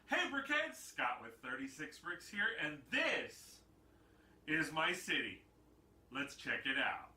Hey Brixheads, Scott with 36 Brix here, and this is my city. Let's check it out.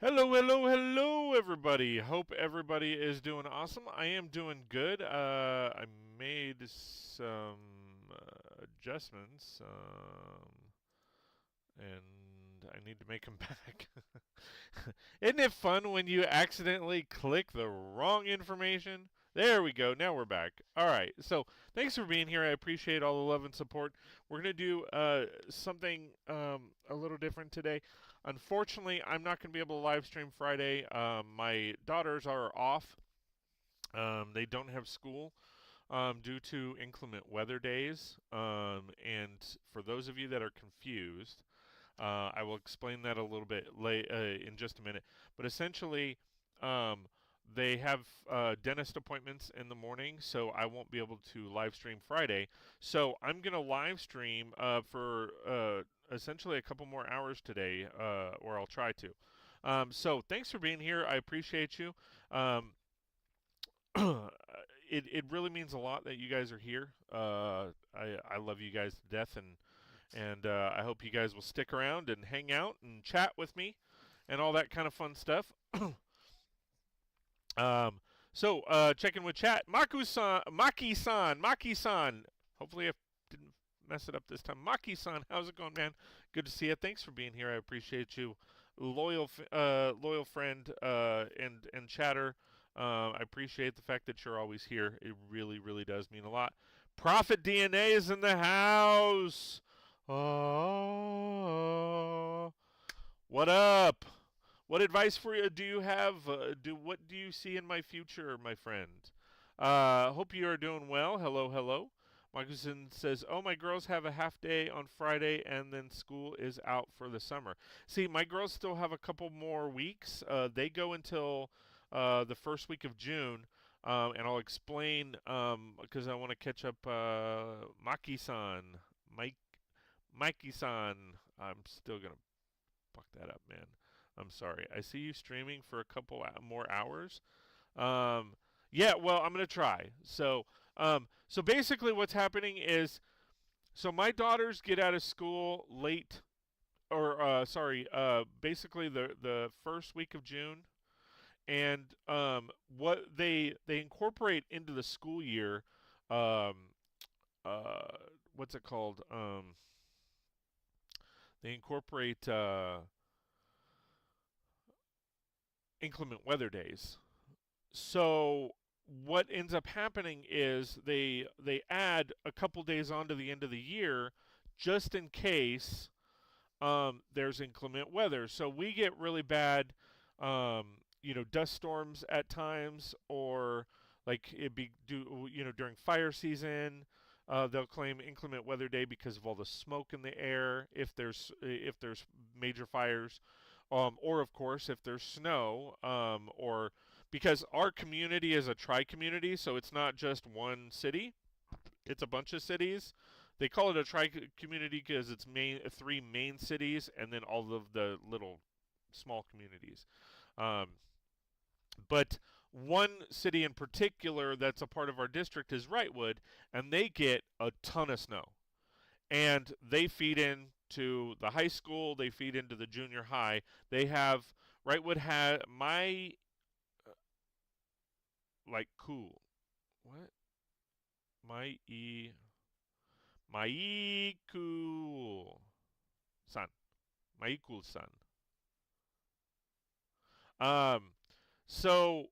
Hello, hello, hello, everybody. Hope everybody is doing awesome. I am doing good. I made some adjustments, and I need to make them back. Isn't it fun when you accidentally click the wrong information? There we go. Now we're back. All right. So thanks for being here. I appreciate all the love and support. We're going to do something a little different today. Unfortunately, I'm not going to be able to live stream Friday. My daughters are off. They don't have school due to inclement weather days. And for those of you that are confused, I will explain that a little bit in just a minute. But essentially, they have dentist appointments in the morning, so I won't be able to live stream Friday. So I'm going to live stream for essentially a couple more hours today, or I'll try to. So thanks for being here. I appreciate you. It really means a lot that you guys are here. I love you guys to death, and I hope you guys will stick around and hang out and chat with me, and all that kind of fun stuff. Checking with chat, Maki-san. Hopefully I didn't mess it up this time. Maki-san, how's it going, man? Good to see you. Thanks for being here. I appreciate you, loyal friend, and chatter. I appreciate the fact that you're always here. It really, really does mean a lot. Prophet DNA is in the house. Oh, what up? What advice for you do you have? What do you see in my future, my friend? Hope you are doing well. Hello, hello. Maguson says, "Oh, my girls have a half day on Friday, and then school is out for the summer." See, my girls still have a couple more weeks. They go until the first week of June, and I'll explain because I want to catch up. Maki-san, Mikey-san. I'm still gonna fuck that up, man. I'm sorry. I see you streaming for a couple more hours. Um, yeah, well, I'm gonna try. So basically, what's happening is, so my daughters get out of school late, or basically the first week of June, and what they incorporate into the school year, um, uh, what's it called? They incorporate inclement weather days. So what ends up happening is they add a couple days onto the end of the year just in case there's inclement weather. So we get really bad, dust storms at times, or like during fire season. They'll claim inclement weather day because of all the smoke in the air. If there's major fires, or of course if there's snow, or because our community is a tri-community, so it's not just one city; it's a bunch of cities. They call it a tri-community because it's three main cities and then all of the little small communities. Um, but one city in particular that's a part of our district is Wrightwood, and they get a ton of snow. And they feed into the high school, they feed into the junior high. They have Wrightwood had my like cool. What? My e my cool son. My cool son. Um so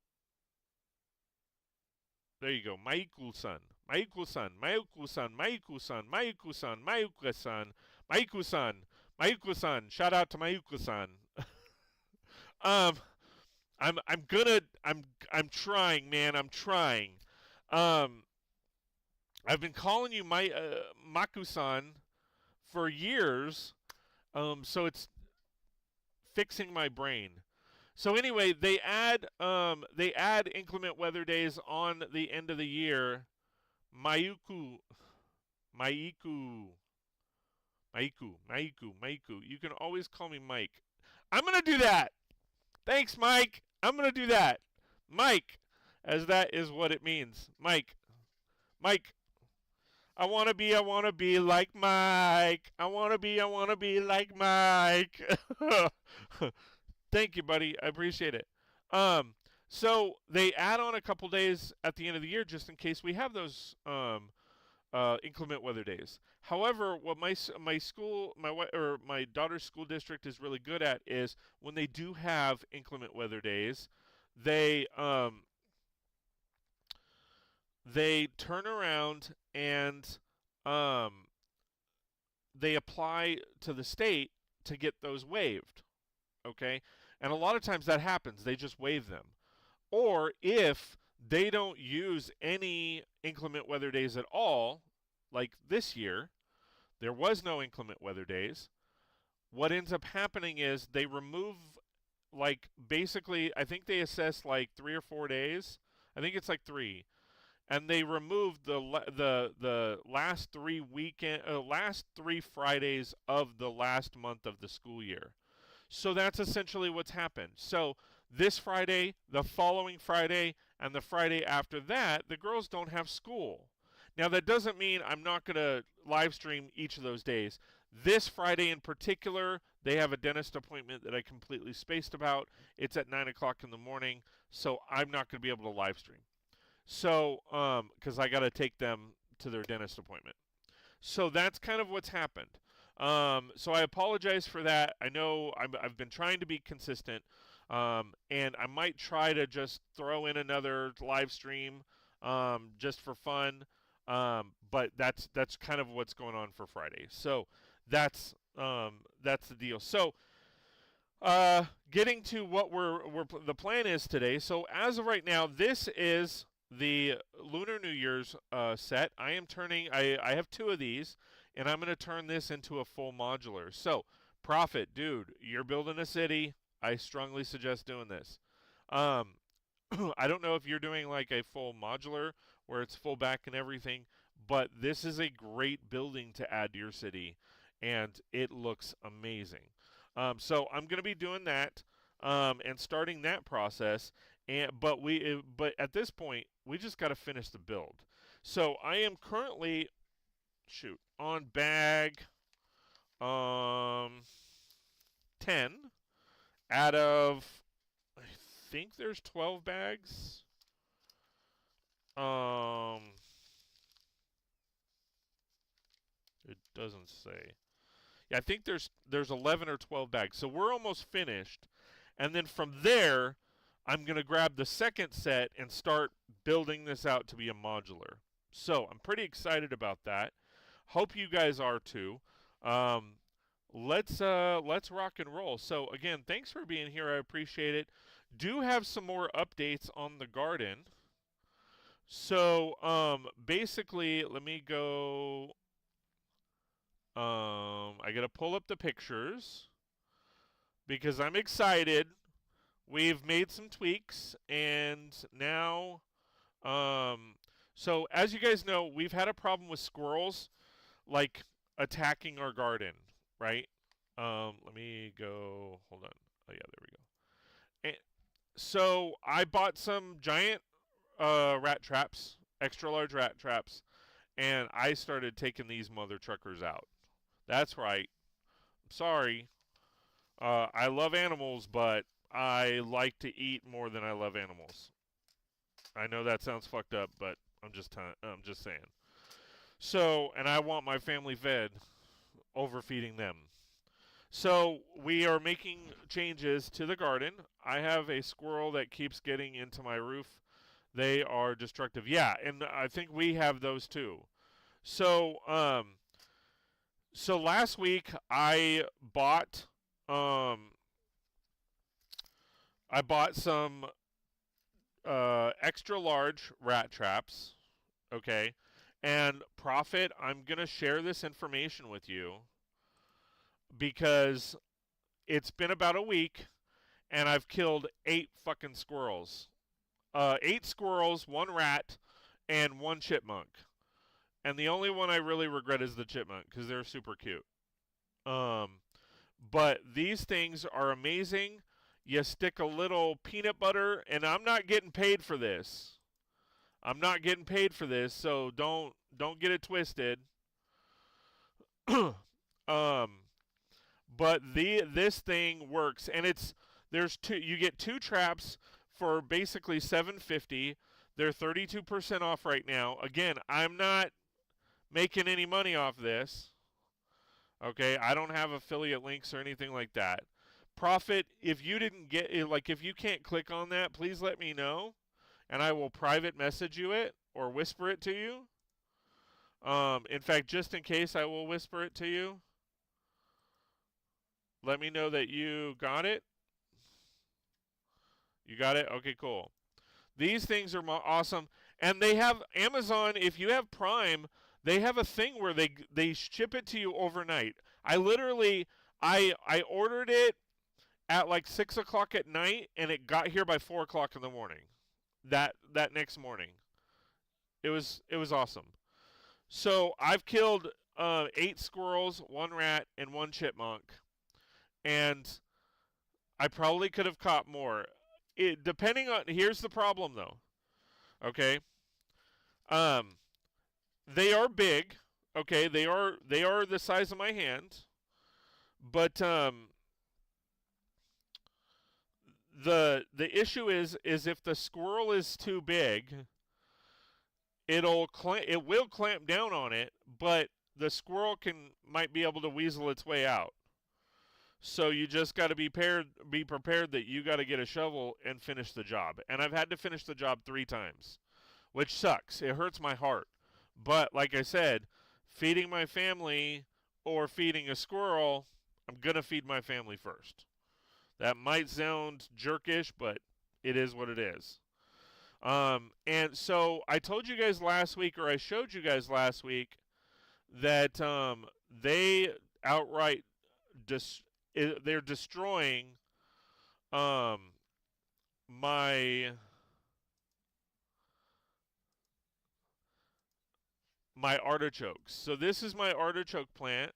there you go. Maiku-san. Maiku-san. Maiku-san. Maiku-san. Maiku-san. Maiku-san. Maiku-san. Maiku-san. Shout out to Maiku-san. um, I'm trying, man. I'm trying. Um, I've been calling you my Maku-san for years. So it's fixing my brain. So anyway, they add inclement weather days on the end of the year. Mayuku, Maiku, Maiku. You can always call me Mike. I'm gonna do that. Thanks, Mike. I'm gonna do that. Mike, as that is what it means. Mike. Mike. I wanna be like Mike. I wanna be like Mike. Thank you, buddy. I appreciate it. Um, so they add on a couple days at the end of the year just in case we have those inclement weather days. However, what my school, or my daughter's school district is really good at is when they do have inclement weather days, they they turn around and um, they apply to the state to get those waived. Okay, and a lot of times that happens. They just waive them. Or if they don't use any inclement weather days at all, like this year, there was no inclement weather days. What ends up happening is they remove, like, basically, I think they assess like 3 or 4 days. I think it's like three, and they removed the last 3 Fridays of the last month of the school year. So that's essentially what's happened. So this Friday, the following Friday, and the Friday after that, the girls don't have school. Now that doesn't mean I'm not going to live stream each of those days. This Friday in particular, they have a dentist appointment that I completely spaced about. It's at 9 o'clock in the morning, so I'm not going to be able to live stream. So, because I got to take them to their dentist appointment. So that's kind of what's happened. So I apologize for that. I know I've been trying to be consistent, and I might try to just throw in another live stream just for fun. But that's kind of what's going on for Friday. So that's the deal. So getting to what the plan is today. So as of right now, this is the Lunar New Year's set. I have two of these, and I'm going to turn this into a full modular. So, Prophet, dude, you're building a city. I strongly suggest doing this. Um, I don't know if you're doing like a full modular where it's full back and everything, but this is a great building to add to your city, and it looks amazing. So I'm going to be doing that and starting that process. But at this point, we just got to finish the build. So I am currently on bag 10 out of I think there's 12 bags. Um, it doesn't say. Yeah, I think there's 11 or 12 bags. So we're almost finished. And then from there, I'm going to grab the second set and start building this out to be a modular. So, I'm pretty excited about that. Hope you guys are too. Um, let's rock and roll. So, again, thanks for being here. I appreciate it. Do have some more updates on the garden. So, basically, let me go. I gotta pull up the pictures because I'm excited. We've made some tweaks, and now, so as you guys know, we've had a problem with squirrels, like attacking our garden, right? Let me go. Hold on. Oh yeah, there we go. And so I bought some giant rat traps, extra large rat traps, and I started taking these mother truckers out. That's right. Sorry. I love animals, but I like to eat more than I love animals. I know that sounds fucked up, but I'm just saying. So, and I want my family fed, overfeeding them. So, we are making changes to the garden. I have a squirrel that keeps getting into my roof. They are destructive. Yeah, and I think we have those too. So, so last week um I bought some extra large rat traps, okay? And Prophet, I'm going to share this information with you because it's been about a week and I've killed 8 fucking squirrels. 8 squirrels, 1 rat, and 1 chipmunk. And the only one I really regret is the chipmunk because they're super cute. Um, but these things are amazing. You stick a little peanut butter, and I'm not getting paid for this. I'm not getting paid for this, so don't get it twisted. um, but this thing works, and there's two. You get 2 traps for basically $7.50. They're 32% off right now. Again, I'm not making any money off this. Okay, I don't have affiliate links or anything like that. Profit, if you didn't get it, like if you can't click on that, please let me know, and I will private message you it or whisper it to you. In fact, just in case, I will whisper it to you. Let me know that you got it. You got it? Okay, cool. These things are awesome, and they have Amazon. If you have Prime, they have a thing where they ship it to you overnight. I ordered it at like 6 o'clock at night, and it got here by 4 o'clock in the morning. That next morning, it was awesome. So I've killed 8 squirrels, 1 rat, and 1 chipmunk, and I probably could have caught more. Depending on here's the problem though. Okay, um, they are big. Okay, they are the size of my hand, but the issue is if the squirrel is too big, it will clamp down on it, but the squirrel might be able to weasel its way out. So you just got to be prepared that you got to get a shovel and finish the job. And I've had to finish the job 3 times, which sucks. It hurts my heart. But like I said, feeding my family or feeding a squirrel, I'm going to feed my family first. That might sound jerkish, but it is what it is. And so I told you guys last week, or I showed you guys last week, that they outright they're destroying um, my artichokes. So this is my artichoke plant.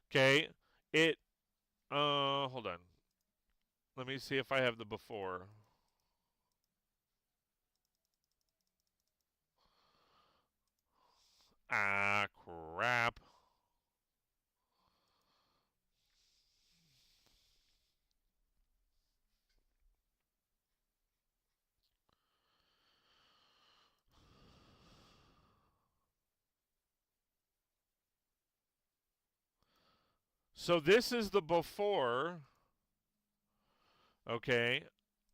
Okay, it hold on. Let me see if I have the before. Ah, crap. So this is the before. Okay.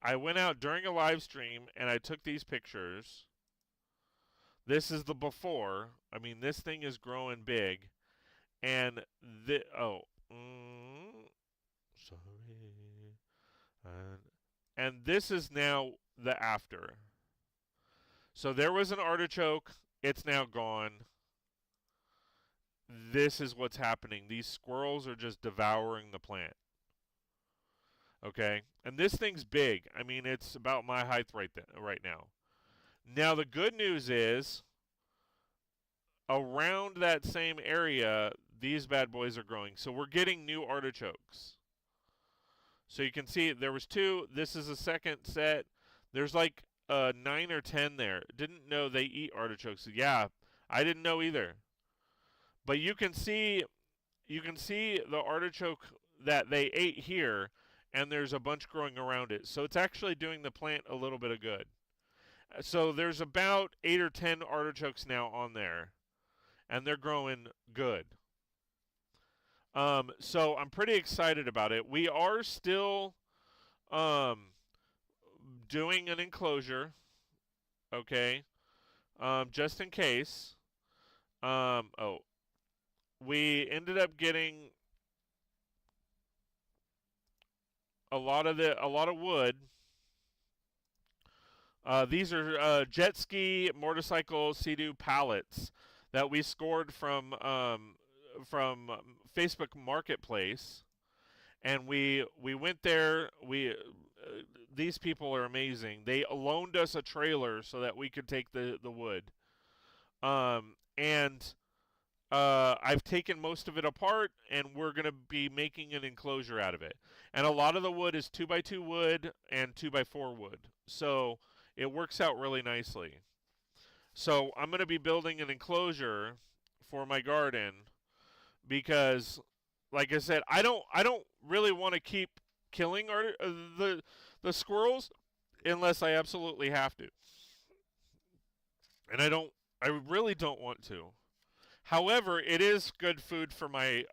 I went out during a live stream and I took these pictures. This is the before. I mean, this thing is growing big. And sorry. And this is now the after. So there was an artichoke. It's now gone. This is what's happening. These squirrels are just devouring the plant. Okay? And this thing's big. I mean, it's about my height right now. Now the good news is around that same area, these bad boys are growing. So we're getting new artichokes. So you can see there was 2. This is a second set. There's like 9 or 10 there. Didn't know they eat artichokes. Yeah, I didn't know either. But you can see the artichoke that they ate here, and there's a bunch growing around it. So it's actually doing the plant a little bit of good. So there's about 8 or 10 artichokes now on there, and they're growing good. So I'm pretty excited about it. We are still um, doing an enclosure, okay, just in case. Oh, we ended up getting a lot of wood. These are jet ski motorcycle Sea-Doo pallets that we scored from Facebook Marketplace, and we went there. These people are amazing. They loaned us a trailer so that we could take the wood. And I've taken most of it apart, and we're going to be making an enclosure out of it. And a lot of the wood is 2x2 wood and 2x4 wood. So it works out really nicely. So I'm going to be building an enclosure for my garden because, like I said, I don't really want to keep killing the squirrels unless I absolutely have to. And I really don't want to. However, it is good food for my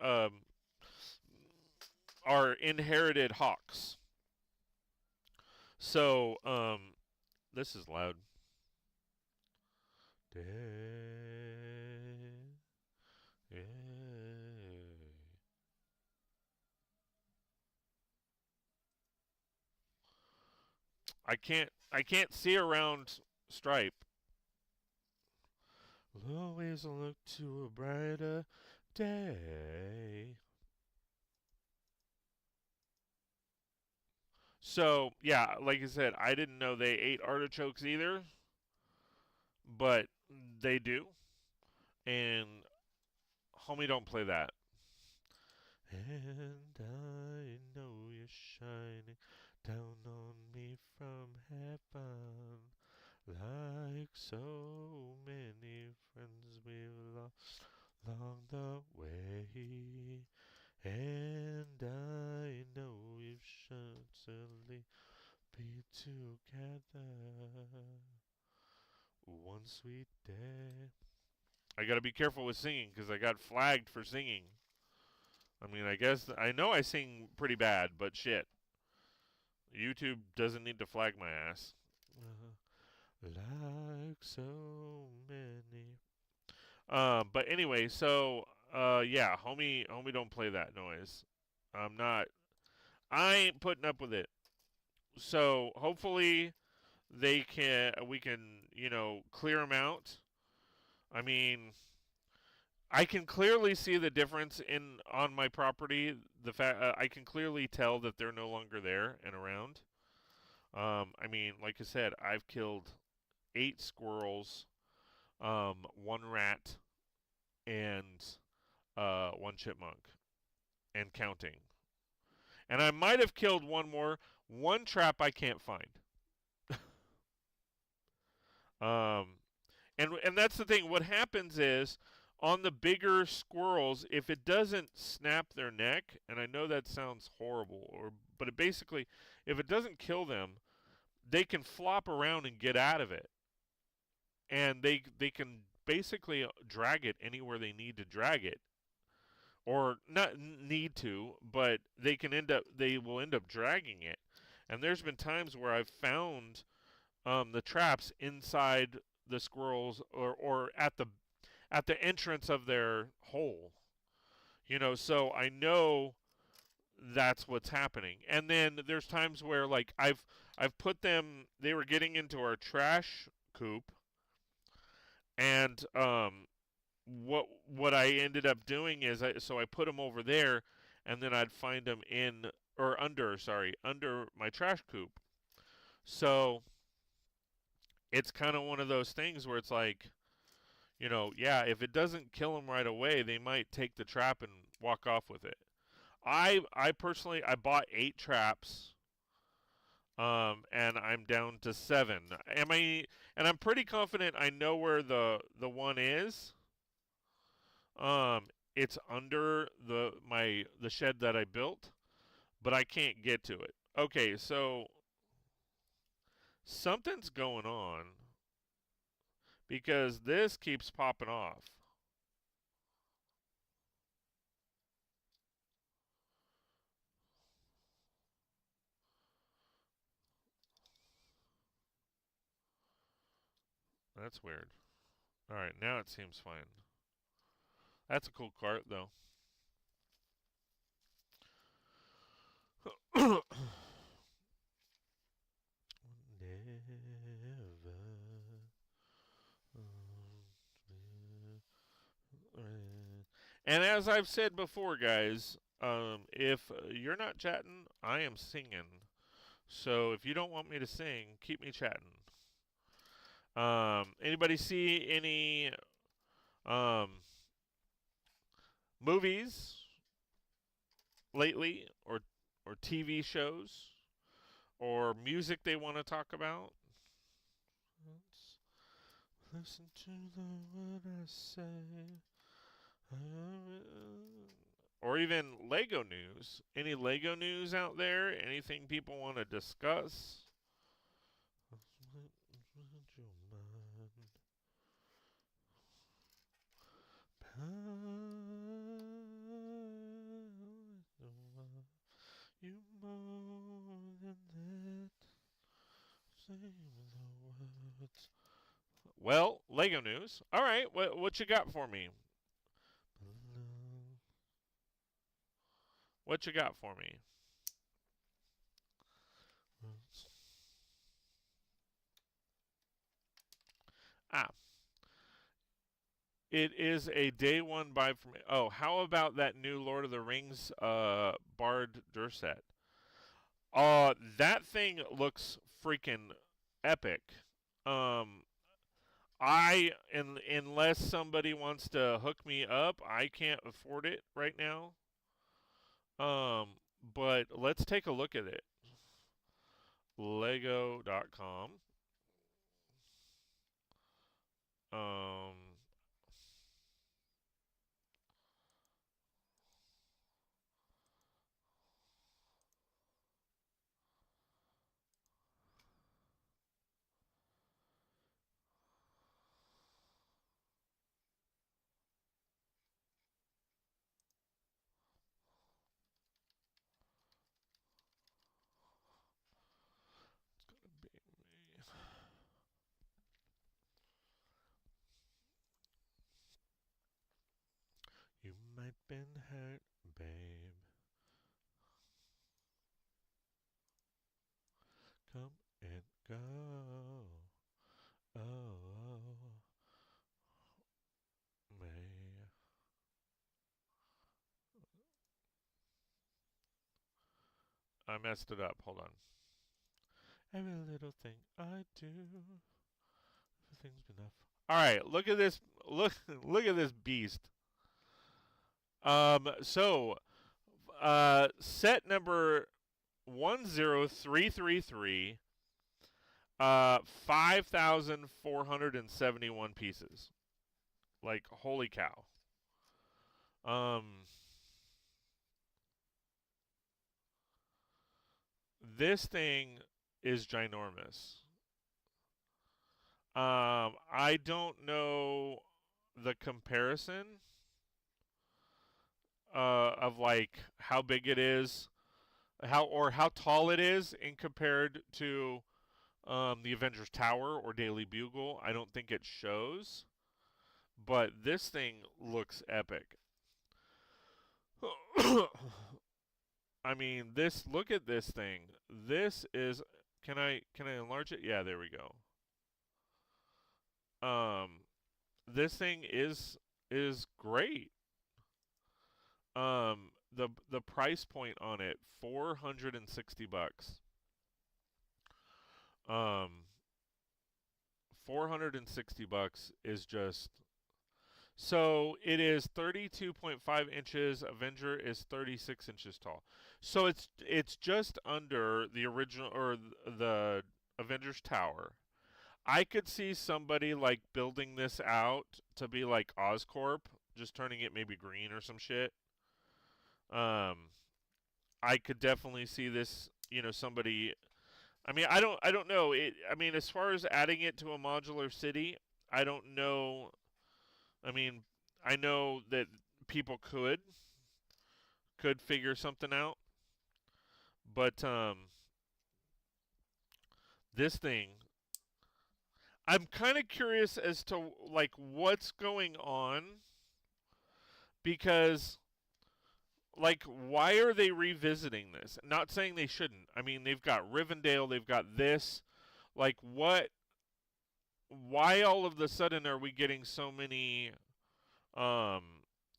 our inherited hawks. So, this is loud. I can't see around Stripe. We'll always look to a brighter day. So, yeah, like I said, I didn't know they ate artichokes either, but they do. And homie, don't play that. And I know you're shining down on me from heaven, like so many friends we've lost along the way. And I know we've certainly be together one sweet day. I gotta be careful with singing because I got flagged for singing. I mean, I guess I know I sing pretty bad, but shit. YouTube doesn't need to flag my ass. Like so many. But anyway, so yeah, homie, don't play that noise. I ain't putting up with it. So hopefully we can, clear them out. I mean, I can clearly see the difference in on my property. The fact I can clearly tell that they're no longer there and around. I mean, like I said, I've killed 8 squirrels, one rat, and one chipmunk, and counting. And I might have killed one more. One trap I can't find. Um, and that's the thing. What happens is on the bigger squirrels, if it doesn't snap their neck, and I know that sounds horrible, but it basically, if it doesn't kill them, they can flop around and get out of it, and they can basically drag it anywhere they need to drag it, or not need to, but they will end up dragging it. And there's been times where I've found the traps inside the squirrels, or at the entrance of their hole. So I know that's what's happening. And then there's times where like I've put them, they were getting into our trash coop, and what I ended up doing is I put them over there, and then I'd find them in or under, sorry, under my trash coop. So it's kind of one of those things where it's like, yeah, if it doesn't kill them right away, they might take the trap and walk off with it. I personally I bought 8 traps, and I'm down to 7. And I'm pretty confident I know where the one is. It's under the shed that I built, but I can't get to it. Okay, so something's going on because this keeps popping off. That's weird. All right, now it seems fine. That's a cool cart though. Never. And as I've said before, guys, if you're not chatting, I am singing. So if you don't want me to sing, keep me chatting. Anybody see any um, movies lately, or TV shows, or music they want to talk about? Let's listen to the what I say. Or even Lego news. Any Lego news out there? Anything people want to discuss? You more than that. Say the words. Well, Lego news. All right, what you got for me? What you got for me? Ah, it is a day one buy for me. Oh, how about that new Lord of the Rings Bard Durset? That thing looks freaking epic. Um, unless somebody wants to hook me up, I can't afford it right now. Um, but let's take a look at it. Lego.com. Um, you might been hurt, babe. Come and go. I messed it up. Hold on. Every little thing I do, everything's enough. All right, look at this. Look at this beast. So set number 10333, 5,471 pieces. Like holy cow. Um, this thing is ginormous. I don't know the comparison of like how big it is, how tall it is in compared to the Avengers Tower or Daily Bugle. I don't think it shows, but this thing looks epic. I mean, this. Look at this thing. This is. Can I enlarge it? Yeah, there we go. Um, this thing is great. The price point on it, $460. Um, $460 is just so it is 32.5 inches. Avenger is 36 inches tall. So it's just under the original or the Avengers Tower. I could see somebody like building this out to be like Oscorp, just turning it maybe green or some shit. Um, I could definitely see this, somebody. I mean, I don't know. I mean, as far as adding it to a modular city, I don't know. I mean, I know that people could figure something out, but this thing, I'm kind of curious as to like what's going on because like why are they revisiting this? Not saying they shouldn't. I mean, they've got Rivendell, they've got this. Like what why all of the sudden are we getting so many um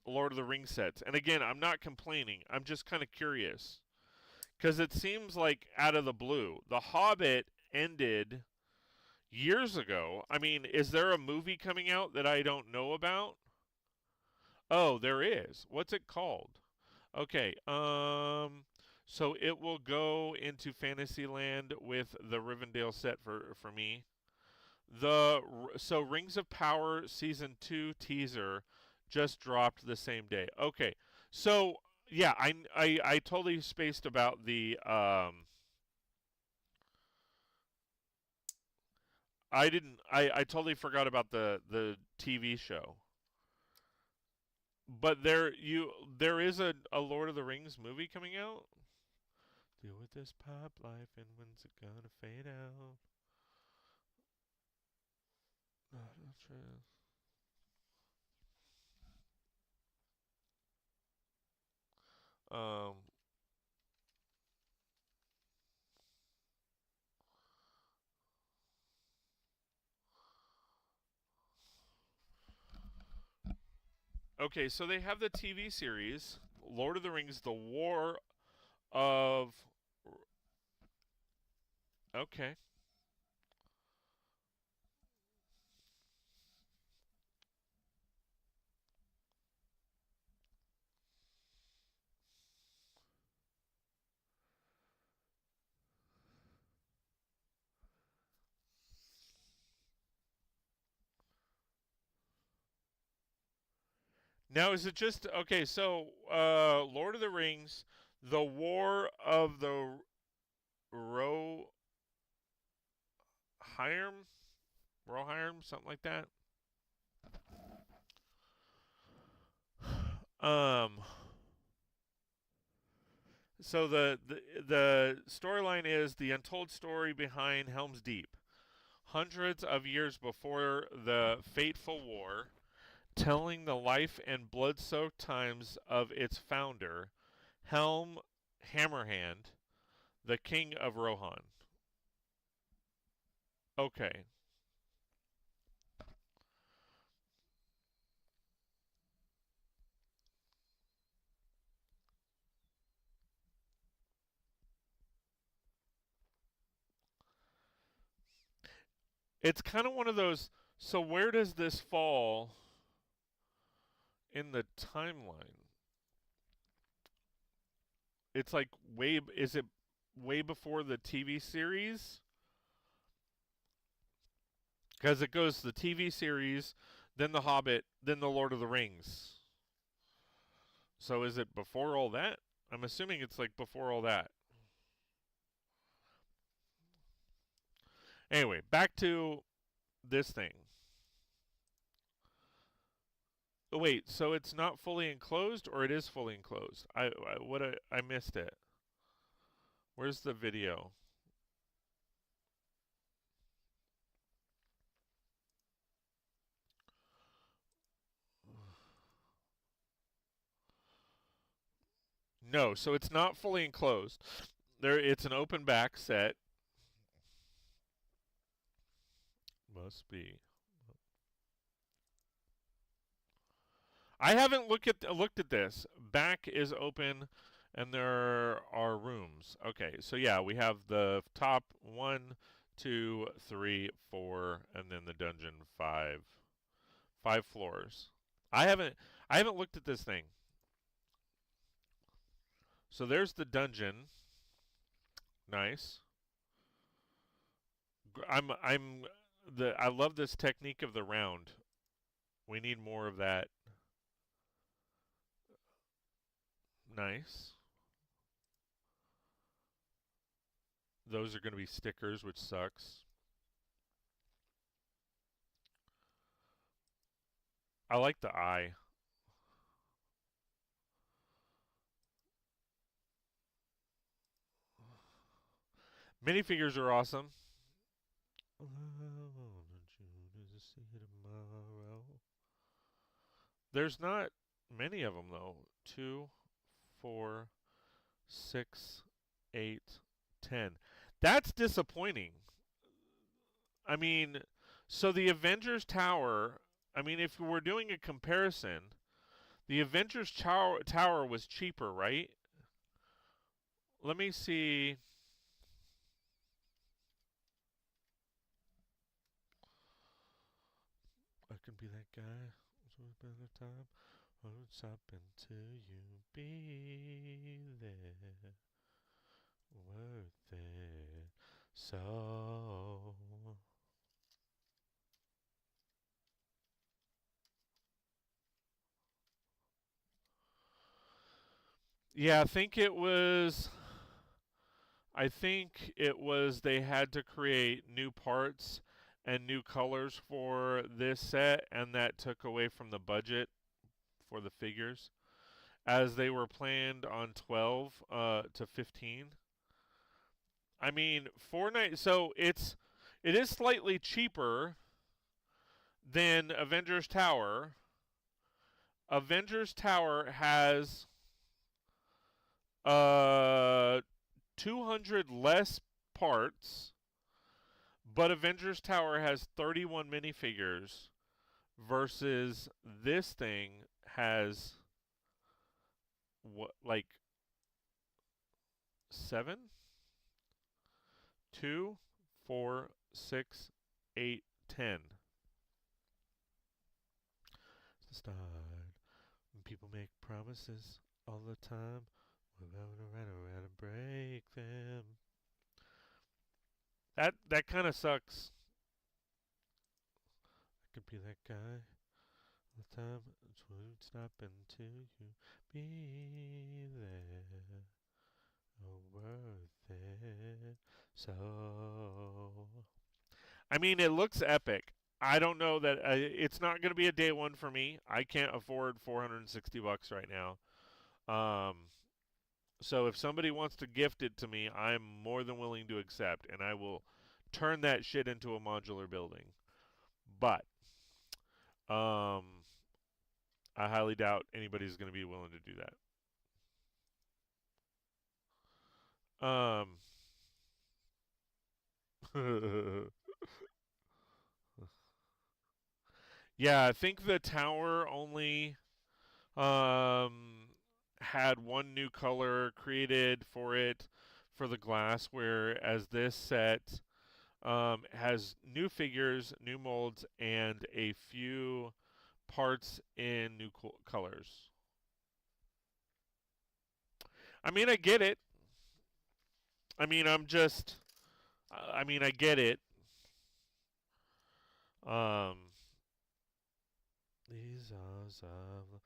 Lord of the Rings sets? And again, I'm not complaining. I'm just kind of curious cuz it seems like out of the blue. The Hobbit ended years ago. I mean, is there a movie coming out that I don't know about? Oh, there is. What's it called? Okay. So it will go into Fantasyland with the Rivendell set for me. So Rings of Power season 2 teaser just dropped the same day. Okay. So yeah, I totally spaced about the I didn't I totally forgot about the TV show. But there is a Lord of the Rings movie coming out. Deal with this pop life and when's it gonna fade out? Um. Okay, so they have the TV series Lord of the Rings: The War of. Okay. Now is it just okay? So, Lord of the Rings: The War of the Rohirrim, Rohirrim, something like that. Um. So the storyline is the untold story behind Helm's Deep. Hundreds of years before the fateful war, telling the life and blood-soaked times of its founder, Helm Hammerhand, the king of Rohan. Okay. It's kind of one of those. So where does this fall in the timeline? It's like way. Is it way before the TV series? Because it goes the TV series, then The Hobbit, then The Lord of the Rings. So is it before all that? I'm assuming it's like before all that. Anyway, back to this thing. Oh, wait, so it's not fully enclosed, or it is fully enclosed? I missed it. Where's the video? No, so it's not fully enclosed. It's an open back set. Must be. I haven't looked at this. Back is open, and there are rooms. Okay, so yeah, we have the top 1, 2, 3, 4, and then the dungeon 5. 5 floors. I haven't I haven't looked at this thing. So there's the dungeon. Nice. I love this technique of the round. We need more of that. Nice. Those are going to be stickers, which sucks. I like the eye. Minifigures are awesome. There's not many of them though. 2, 4, 6, 8, 10. That's disappointing. I mean, so the Avengers Tower, I mean, if we're doing a comparison, the Avengers Tower was cheaper, right? Let me see. I can be that guy. It's been a time. What's up until you be there? Worth it. So. Yeah, I think it was they had to create new parts and new colors for this set, and that took away from the budget for the figures, as they were planned on 12 to 15. I mean, Fortnite. So it is slightly cheaper than Avengers Tower. Avengers Tower has uh 200 less parts, but Avengers Tower has 31 minifigures versus this thing has what, like 7? 2, 4, 6, 8, 10. Start. People make promises all the time. We're going to run around and break them. That kind of sucks. I could be that guy all the time. It won't stop until you be there. Oh, worth it. So, I mean, it looks epic. I don't know that it's not going to be a day one for me. I can't afford $460 right now. Um, so if somebody wants to gift it to me, I'm more than willing to accept, and I will turn that shit into a modular building. But um, I highly doubt anybody's going to be willing to do that. Yeah, I think the tower only um, had one new color created for it for the glass, whereas this set has new figures, new molds, and a few parts in new colors. I mean, I get it. I mean, I get it. Um, these are some.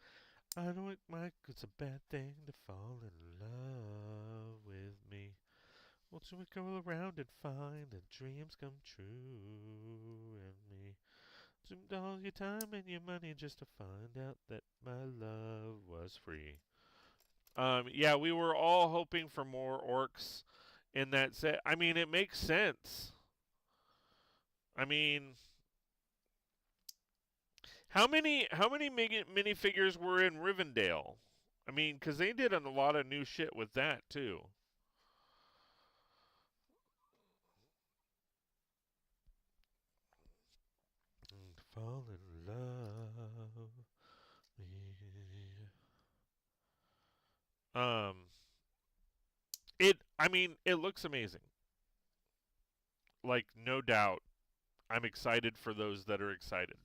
I don't like it's a bad thing to fall in love with me. Won't you go around and find that dreams come true in me? Spend all your time and your money just to find out that my love was free. Yeah, we were all hoping for more orcs in that set. I mean, it makes sense. I mean, how many minifigures were in Rivendell? I mean, because they did a lot of new shit with that too. Fall in love. Um, I mean, it looks amazing. Like, no doubt. I'm excited for those that are excited.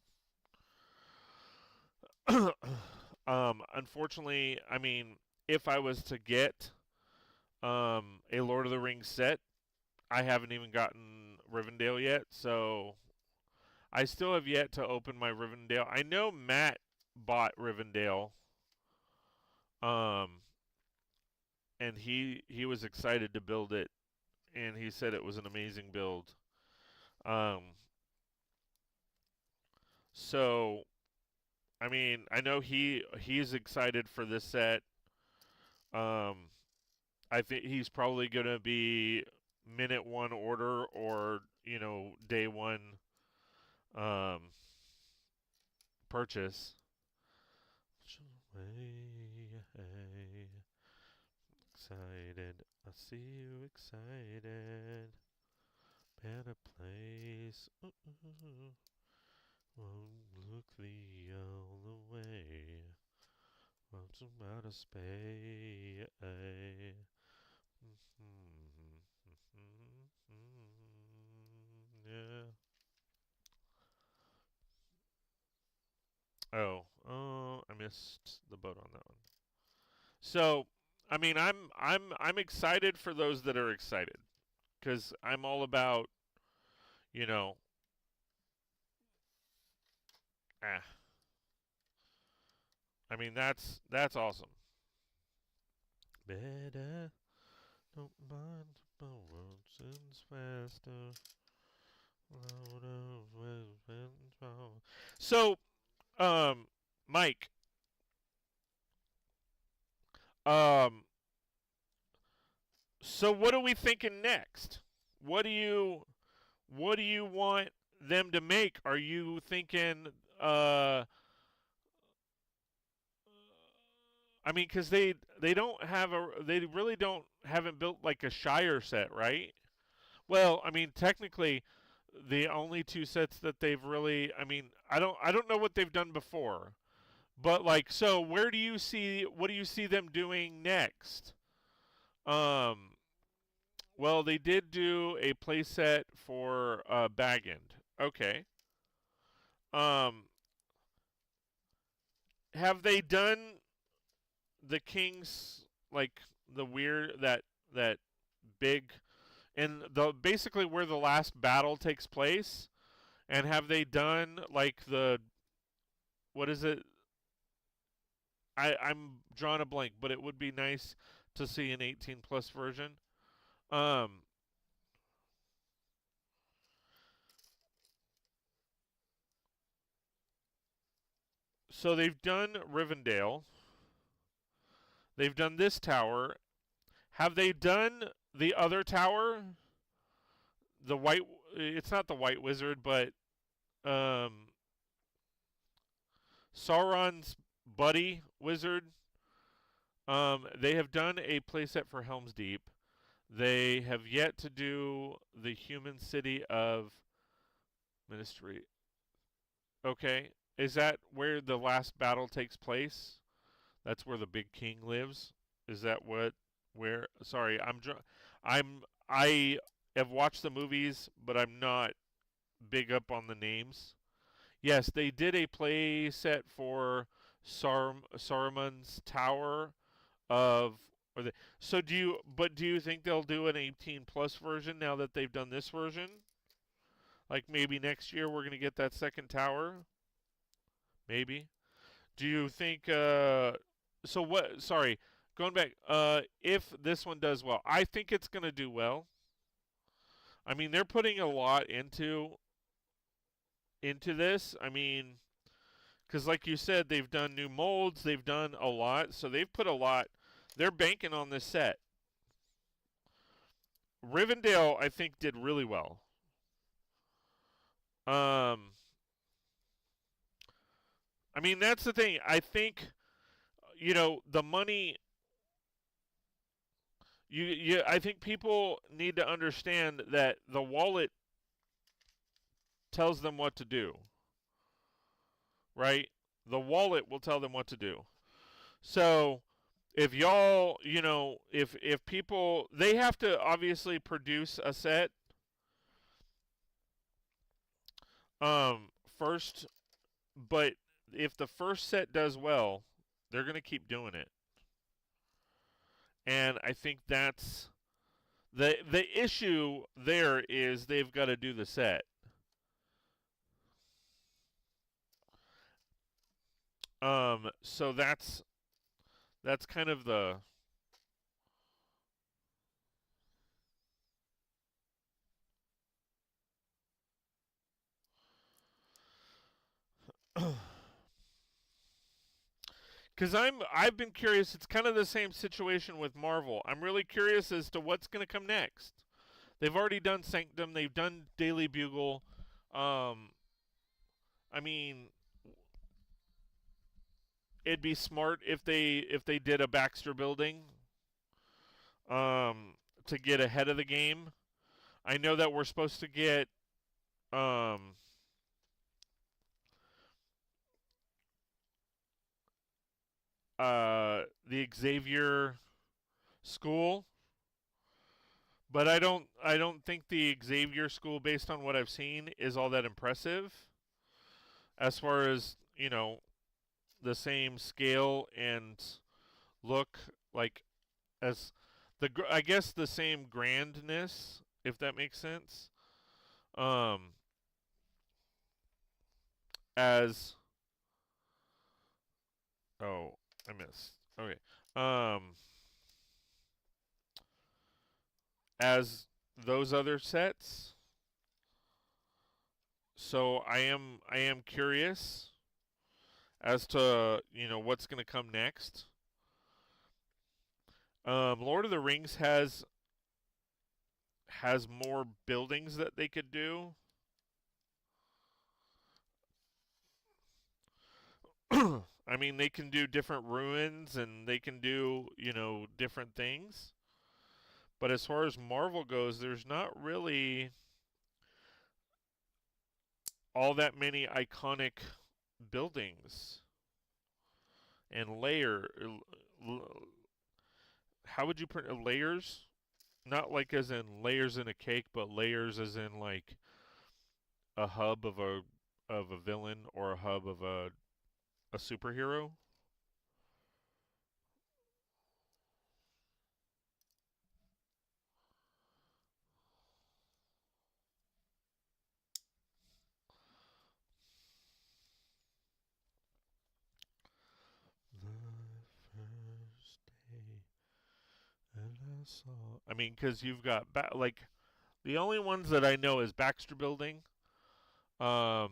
Unfortunately, I mean, if I was to get a Lord of the Rings set, I haven't even gotten Rivendell yet, so I still have yet to open my Rivendell. I know Matt bought Rivendell, um, and he was excited to build it, and he said it was an amazing build. Um, so I mean, I know he's excited for this set. Um, I think he's probably gonna be minute one order or day one um, purchase. Excited, I see you excited. Better place. Won't look the other way. Want some outer space. Yeah. Oh, I missed the boat on that one. So, I mean, I'm excited for those that are excited because I'm all about, you know, ah. I mean, that's awesome. Better don't mind the world since faster. So, um, Mike, um, so what are we thinking next? What do you what do you want them to make? Are you thinking I mean cuz they don't have they really don't haven't built like a Shire set, right? Well, I mean technically the only two sets that they've really I don't know what they've done before. But like so where do you see what do you see them doing next? Um well, they did do a playset for Bagend. Okay. Um, have they done the King's like the weird that big and the basically where the last battle takes place? And have they done like the what is it? I'm drawing a blank, but it would be nice to see an 18 plus version. Um, so they've done Rivendell. They've done this tower. Have they done the other tower? The white. It's not the White Wizard, but um, Sauron's buddy wizard. They have done a playset for Helm's Deep. They have yet to do the human city of Ministry. Okay, is that where the last battle takes place? That's where the big king lives. Is that what? Where? Sorry, I'm. I have watched the movies, but I'm not big up on the names. Yes, they did a play set for Saruman's Tower of. So do you? But do you think they'll do an 18 plus version now that they've done this version? Like maybe next year we're gonna get that second tower. Maybe. Do you think? So what? Sorry, going back. If this one does well, I think it's gonna do well. I mean, they're putting a lot into this. I mean, because like you said, they've done new molds, they've done a lot, so they've put a lot. They're banking on this set. Rivendell, I think, did really well. Um, I mean, that's the thing. I think the money. I think people need to understand that the wallet tells them what to do, right? The wallet will tell them what to do. So if y'all, if people, they have to obviously produce a set first, but if the first set does well, they're going to keep doing it. And I think that's the issue there is they've got to do the set. So that's kind of the because I've been curious. It's kind of the same situation with Marvel. I'm really curious as to what's going to come next. They've already done Sanctum. They've done Daily Bugle. I mean, it'd be smart if they did a Baxter building to get ahead of the game. I know that we're supposed to get the Xavier school, but I don't think the Xavier school, based on what I've seen, is all that impressive as far as the same scale and look, like as I guess the same grandness, if that makes sense. Um, as oh, I missed. Okay. Um, as those other sets. So I am curious as to what's going to come next. Lord of the Rings has more buildings that they could do. I mean, they can do different ruins and they can do different things. But as far as Marvel goes, there's not really all that many iconic buildings and how would you print layers? Not like as in layers in a cake, but layers as in like a hub of a villain or a hub of a superhero. The first day and I saw. I mean, because you've got like the only ones that I know is Baxter Building. Um,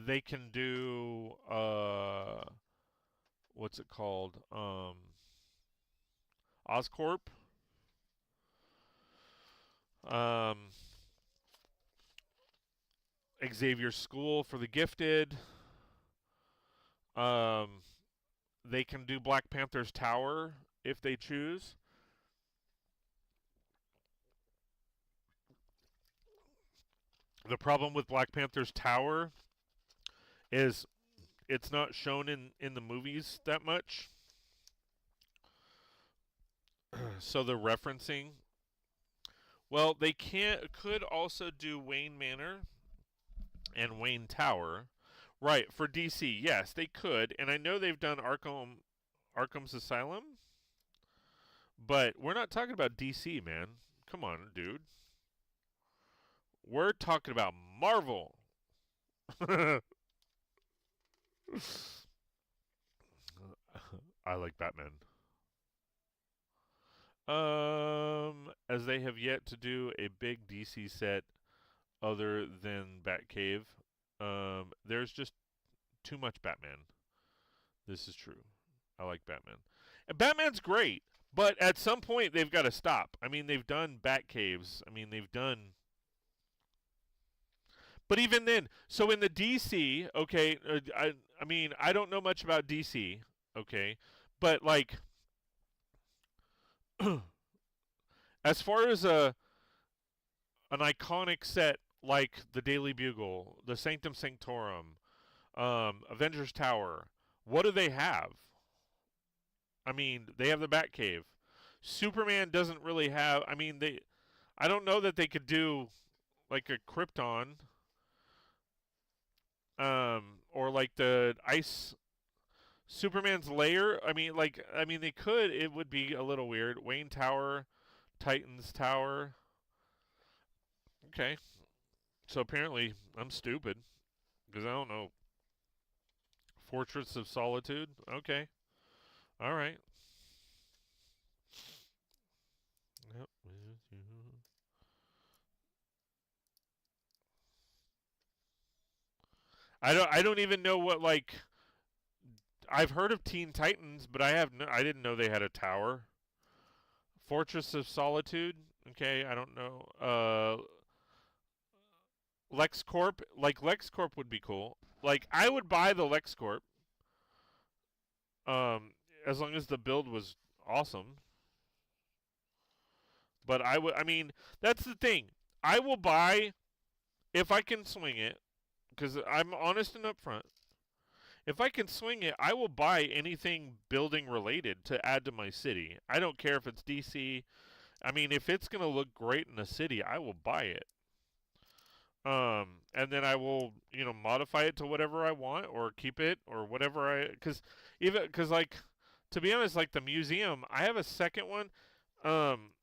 they can do what's it called? Oscorp. Um, Xavier School for the Gifted. Um, they can do Black Panther's Tower if they choose. The problem with Black Panther's Tower is it's not shown in the movies that much. So the referencing Well, they could also do Wayne Manor and Wayne Tower. Right, for DC. Yes, they could. And I know they've done Arkham's Asylum, but we're not talking about DC, man. Come on, dude. We're talking about Marvel. I like Batman. As they have yet to do a big DC set other than Batcave. There's just too much Batman. This is true. I like Batman. And Batman's great, but at some point they've got to stop. I mean, they've done Batcaves. I mean, they've done. But even then, so in the DC, okay, I mean, I don't know much about DC, okay, but like, as far as an iconic set like the Daily Bugle, the Sanctum Sanctorum, Avengers Tower, what do they have? I mean, they have the Batcave. Superman doesn't really have. I mean, they. I don't know that they could do like a Krypton, or like the ice Superman's lair. I mean, they could. It would be a little weird. Wayne Tower, Titan's Tower. Okay, so apparently I'm stupid because I don't know. Fortress of Solitude. Okay, all right. Yep. I don't even know what like I've heard of Teen Titans, but I didn't know they had a tower. Fortress of Solitude. Okay, I don't know. LexCorp. Like LexCorp would be cool. Like I would buy the LexCorp. As long as the build was awesome. But I would. I mean, that's the thing. I will buy if I can swing it, because I'm honest and upfront. If I can swing it, I will buy anything building related to add to my city. I don't care if it's DC. I mean, if it's going to look great in a city, I will buy it. And then I will, modify it to whatever I want or keep it or whatever cuz like to be honest, like the museum, I have a second one um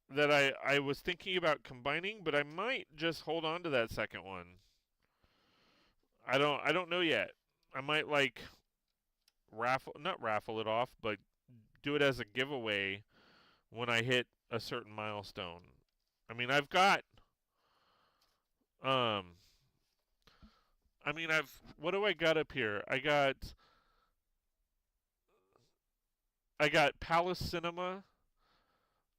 that I was thinking about combining, but I might just hold on to that second one. I don't know yet. I might like not raffle it off, but do it as a giveaway when I hit a certain milestone. I mean, um what do I got up here? I got Palace Cinema.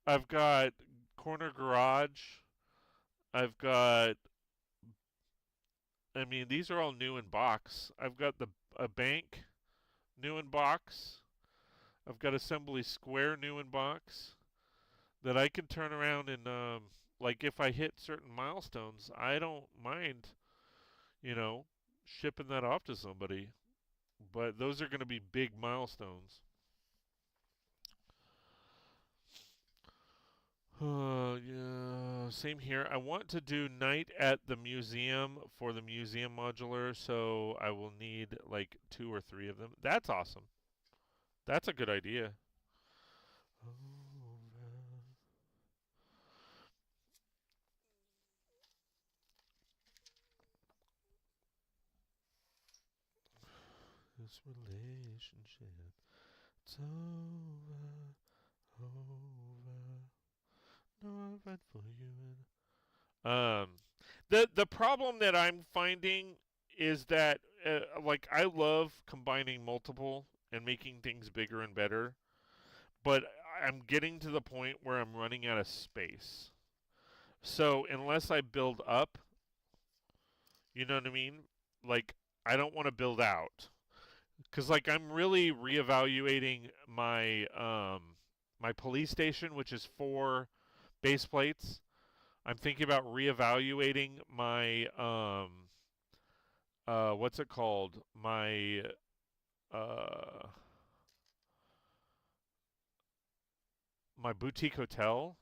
I've got Corner Garage. I've got I mean, these are all new in box. I've got the a bank new in box. I've got Assembly Square new in box that I can turn around and like if I hit certain milestones, I don't mind, you know, shipping that off to somebody. But those are going to be big milestones. Yeah, same here. I want to do night at the museum for the museum modular, so I will need like 2 or 3 of them. That's awesome. That's a good idea. This relationship, it's over, over. No, I'll fight for you. The problem that I'm finding is that like I love combining multiple and making things bigger and better, but I'm getting to the point where I'm running out of space. So unless I build up, you know what I mean? Like I don't want to build out because like I'm really reevaluating my police station, which is 4 base plates. I'm thinking about reevaluating my what's it called? Uh my boutique hotel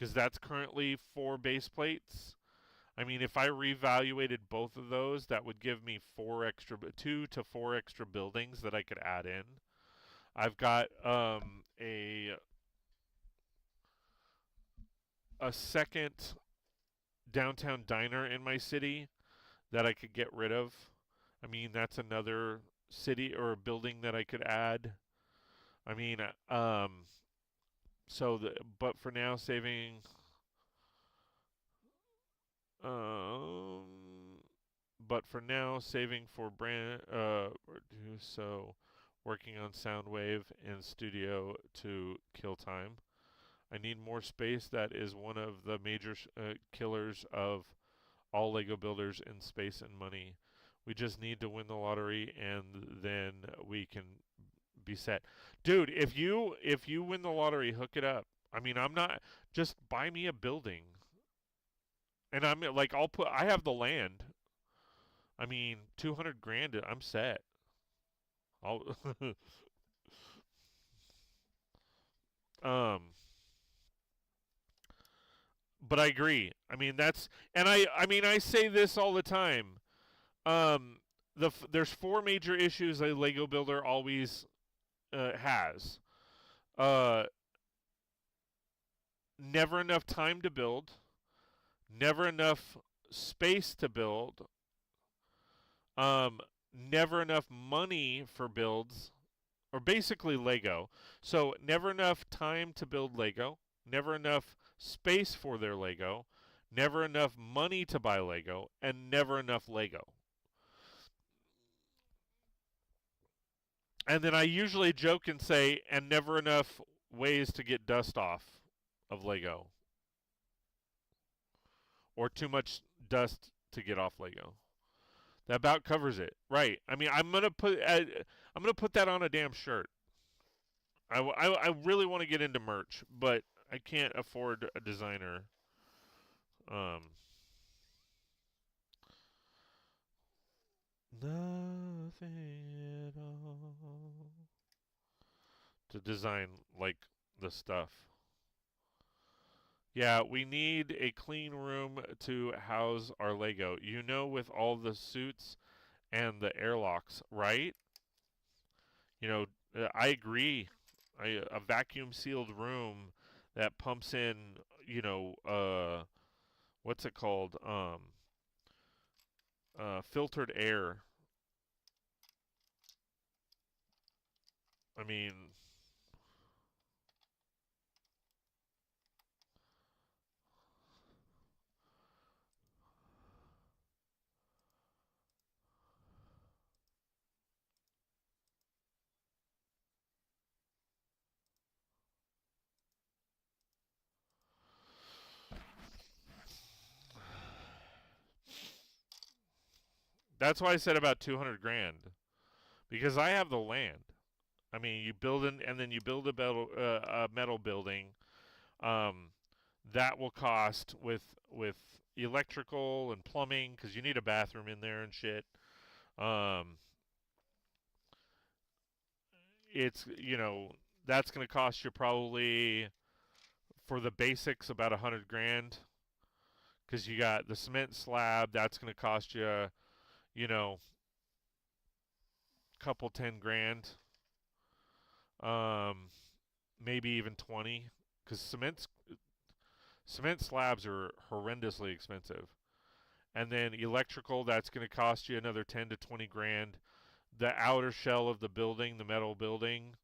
because that's currently 4 base plates. I mean, if I reevaluated both of those, that would give me 2 to 4 extra buildings that I could add in. I've got a second downtown diner in my city that I could get rid of. I mean, that's another city or a building that I could add. I mean, but for now, um, saving for working on Soundwave and Studio to kill time. I need more space. That is one of the major killers of all Lego builders in space and money. We just need to win the lottery, and then we can be set. Dude, if you win the lottery, hook it up. I mean, I'm not just buy me a building, and I'm like, I have the land. I mean, 200 grand, I'm set. I'll um but I agree. I mean, I say this all the time. Um there's 4 major issues a Lego builder always has. Uh Never enough time to build, never enough space to build, never enough money for builds, or basically Lego. So never enough time to build Lego, never enough space for their Lego, never enough money to buy Lego, and never enough Lego. And then I usually joke and say, and never enough ways to get dust off of Lego, or too much dust to get off Lego. That about covers it, right? I mean, I'm gonna put that on a damn shirt. I really want to get into merch, but I can't afford a designer. Um, Nothing at all to design like the stuff. Yeah, we need a clean room to house our Lego. You know, with all the suits and the airlocks, right? You know, I agree. A vacuum sealed room that pumps in, you know, what's it called? Filtered air. I mean, that's why I said about 200 grand because I have the land. I mean, you build and then you build a metal building. Um, that will cost with electrical and plumbing because you need a bathroom in there and shit. Um, it's that's going to cost you probably for the basics about 100 grand because you got the cement slab that's going to cost you you know couple 10 grand, um, maybe even 20 because cement slabs are horrendously expensive. And then electrical, that's going to cost you another 10 to 20 grand. The outer shell of the building, the metal building,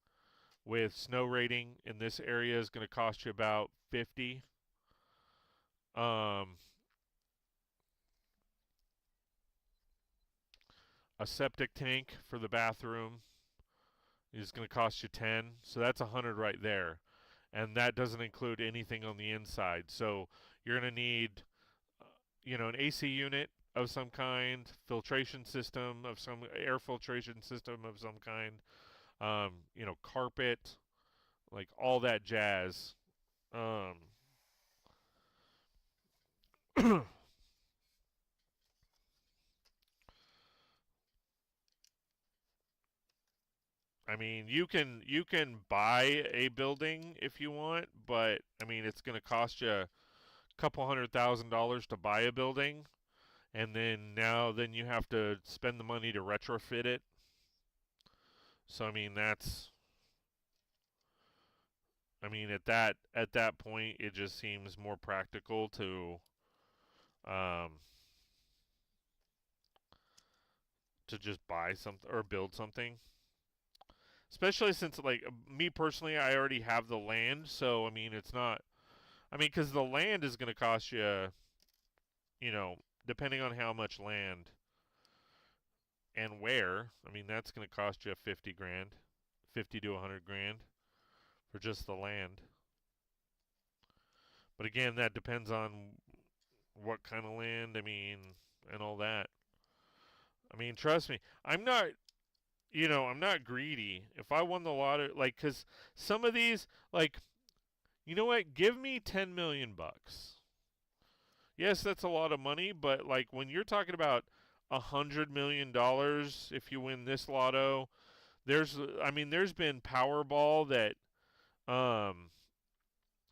with snow rating in this area is going to cost you about 50. Um, a septic tank for the bathroom is going to cost you 10. So that's 100 right there. And that doesn't include anything on the inside. So you're going to need an AC unit of some kind, filtration system of some air filtration system of some kind, carpet, like all that jazz. Um, I mean, you can buy a building if you want, but I mean, it's going to cost you a couple $100,000 to buy a building, and then you have to spend the money to retrofit it. So I mean, at that point, it just seems more practical um, to just buy something or build something. Especially since, like, me personally, I already have the land, so I mean, it's not. I mean, because the land is going to cost you, you know, depending on how much land and where. I mean, that's going to cost you 50 grand, 50 to 100 grand for just the land. But again, that depends on what kind of land. I mean, and all that. I mean, trust me, I'm not greedy. If I won the lottery, like, cause some of these, like, you know what? Give me 10 million bucks. Yes, that's a lot of money, but like when you're talking about $100 million, if you win this lotto, there's been Powerball that um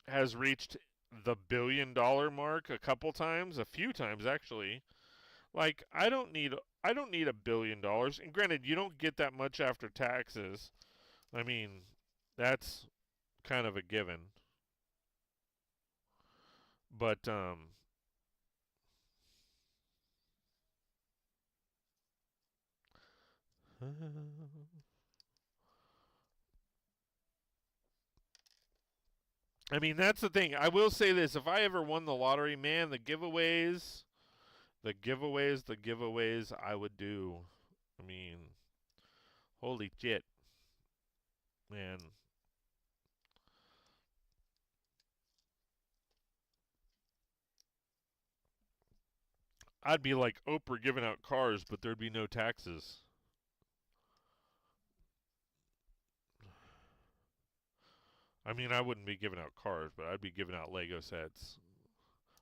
has reached the $1 billion mark a couple times, a few times actually. Like I don't need $1 billion. And granted, you don't get that much after taxes. I mean, that's kind of a given. But I mean, that's the thing. I will say this: if I ever won the lottery, man, the giveaways, I would do. I mean, holy shit, man! I'd be like Oprah giving out cars, but there'd be no taxes. I mean, I wouldn't be giving out cars, but I'd be giving out Lego sets.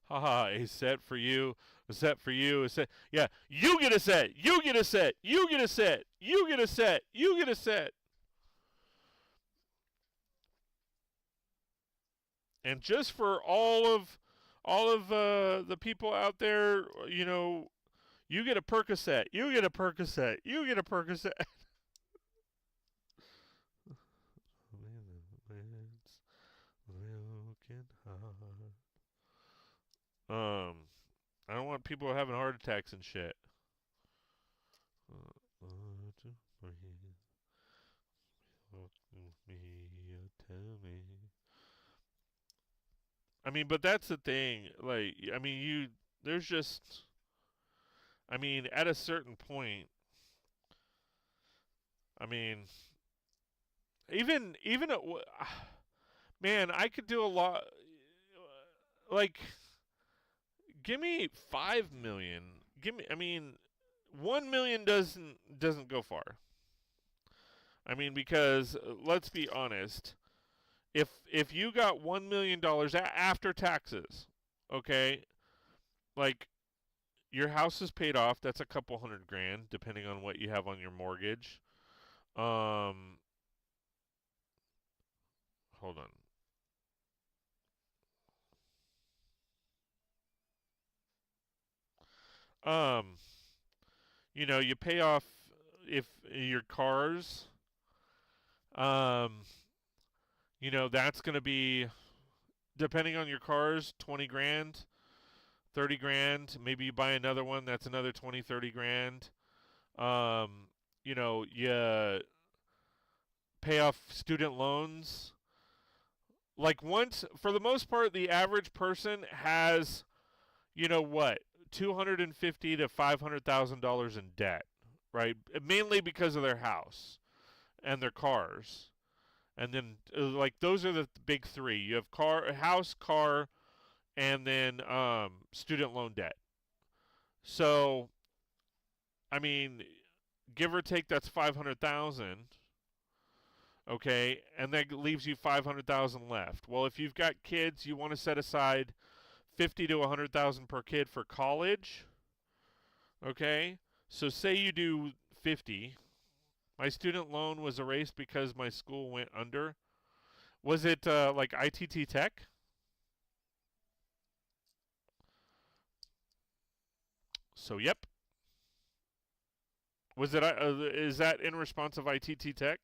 Haha, a set for you, a set for you, a set. Yeah, you get a set, you get a set, you get a set, you get a set, you get a set. And just for all of the people out there, you get a Percocet, you get a Percocet, you get a Percocet. um, I don't want people having heart attacks and shit. I mean, but that's the thing. Like, I mean, there's just, I mean, at a certain point, I mean, even man, I could do a lot. Like, give me 5 million. Give me. I mean, 1 million doesn't go far. I mean, because let's be honest, if you got $1 million after taxes, okay, like your house is paid off, that's a couple hundred grand, depending on what you have on your mortgage. Um, hold on. You pay off if your cars. Um, that's gonna be depending on your cars, 20 grand, 30 grand. Maybe you buy another one, that's another 20, 30 grand. You pay off student loans. Like once, for the most part, the average person has, what, 250 to $500,000 in debt, right? Mainly because of their house and their cars. And then, like, those are the big three. You have house, car, and then student loan debt. So, I mean, give or take, that's 500,000. Okay, and that leaves you 500,000 left. Well, if you've got kids, you want to set aside 50 to 100,000 per kid for college. Okay, so say you do 50. My student loan was erased because my school went under. Was it like ITT Tech? So yep. Was it? Is that in response of ITT Tech?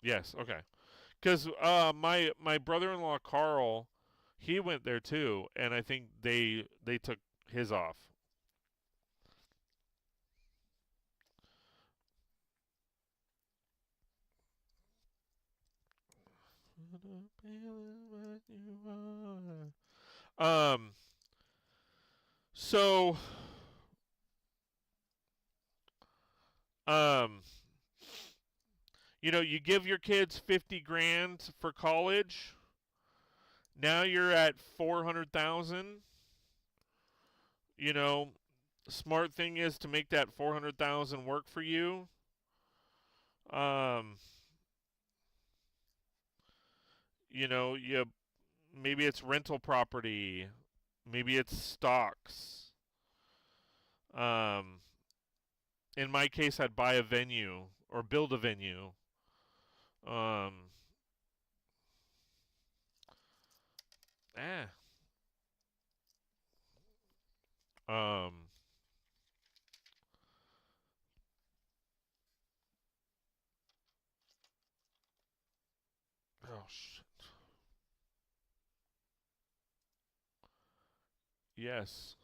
Yes. Okay. Because my brother-in-law Carl, he went there too, and I think they took his off. Um. So. Um. You give your kids 50 grand for college. Now you're at 400,000. You know, smart thing is to make that 400,000 work for you. Um, you maybe it's rental property, maybe it's stocks. Um, in my case, I'd buy a venue or build a venue. Um, eh. Um, oh shit. Yes.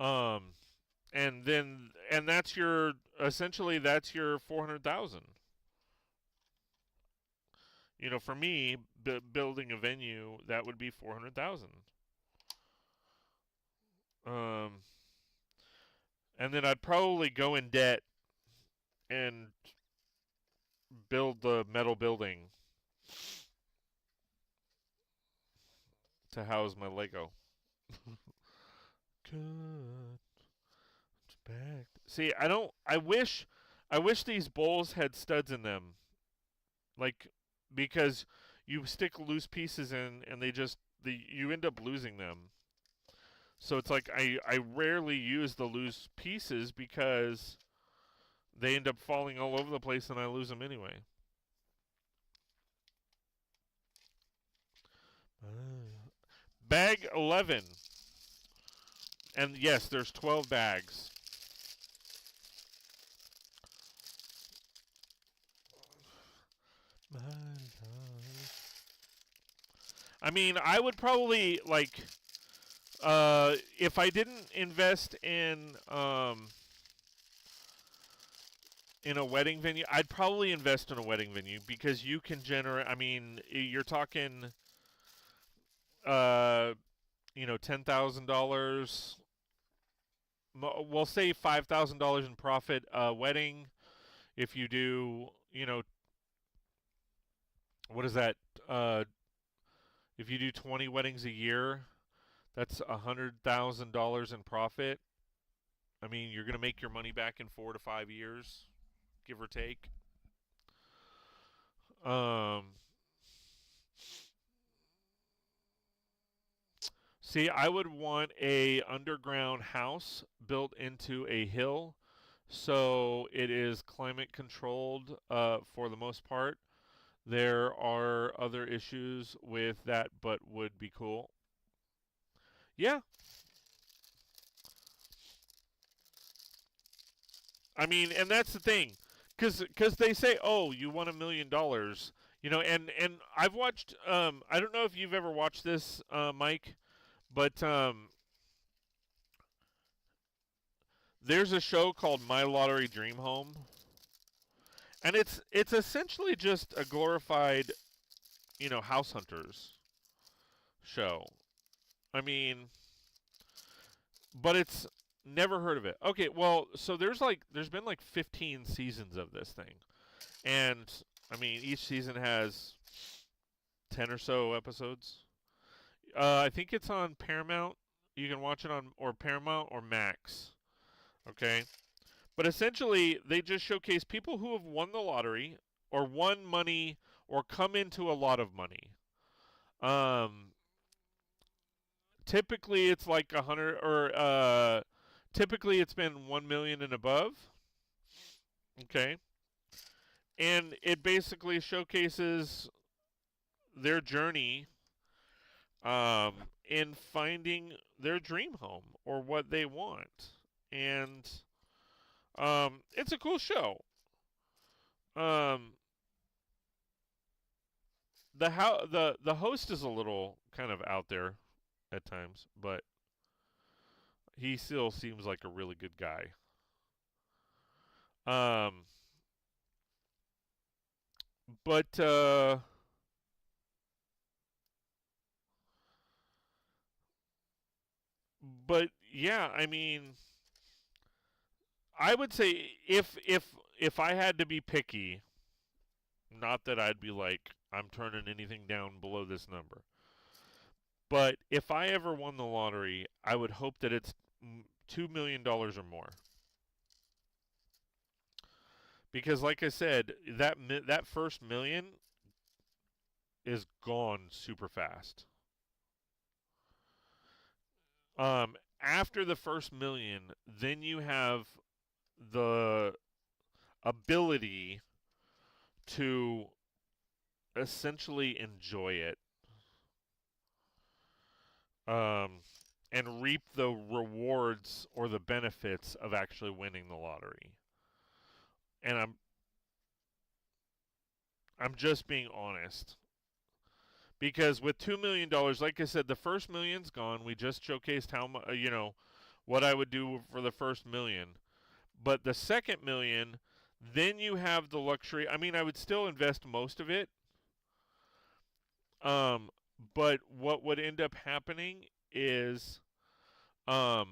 Um, and that's your essentially that's your 400,000. For me, building a venue that would be 400,000. Um, and then I'd probably go in debt and build the metal building to house my Lego. Good. It's back. See, I don't. I wish these bowls had studs in them, like because you stick loose pieces in, and you end up losing them. So it's like I rarely use the loose pieces because they end up falling all over the place, and I lose them anyway. Bag 11. And yes, there's 12 bags. I mean, I would probably like if I didn't invest in a wedding venue, I'd probably invest in a wedding venue because you can generate. I mean, you're talking $10,000. We'll say $5,000 in profit. Wedding, if you do, what is that? If you do 20 weddings a year, that's $100,000 in profit. I mean, you're going to make your money back in 4 to 5 years, give or take. Um, See, I would want a underground house built into a hill, so it is climate controlled for the most part. There are other issues with that, but would be cool. Yeah, I mean, and that's the thing, because they say, oh, you won $1 million, and I've watched. I don't know if you've ever watched this, Mike, but there's a show called My Lottery Dream Home, and it's essentially just a glorified, house hunters show. I mean, but it's never heard of it. Okay, well, so there's been like 15 seasons of this thing, and I mean each season has 10 or so episodes. I think it's on Paramount. You can watch it on or Paramount or Max. Okay, but essentially they just showcase people who have won the lottery or won money or come into a lot of money. Um, typically it's like 100 or typically it's been 1 million and above. Okay. And it basically showcases their journey in finding their dream home or what they want. And it's a cool show. Um, the host is a little kind of out there at times, but he still seems like a really good guy. Um, but but yeah, I mean, I would say if I had to be picky, not that I'd be like I'm turning anything down below this number, but if I ever won the lottery, I would hope that it's $2 million or more. Because, like I said, that first million is gone super fast. After the first million, then you have the ability to essentially enjoy it, um, and reap the rewards or the benefits of actually winning the lottery. And I'm just being honest. Because with $2 million, like I said, the first million's gone. We just showcased how much, what I would do for the first million. But the second million, then you have the luxury. I mean, I would still invest most of it. Um, but what would end up happening is, oh,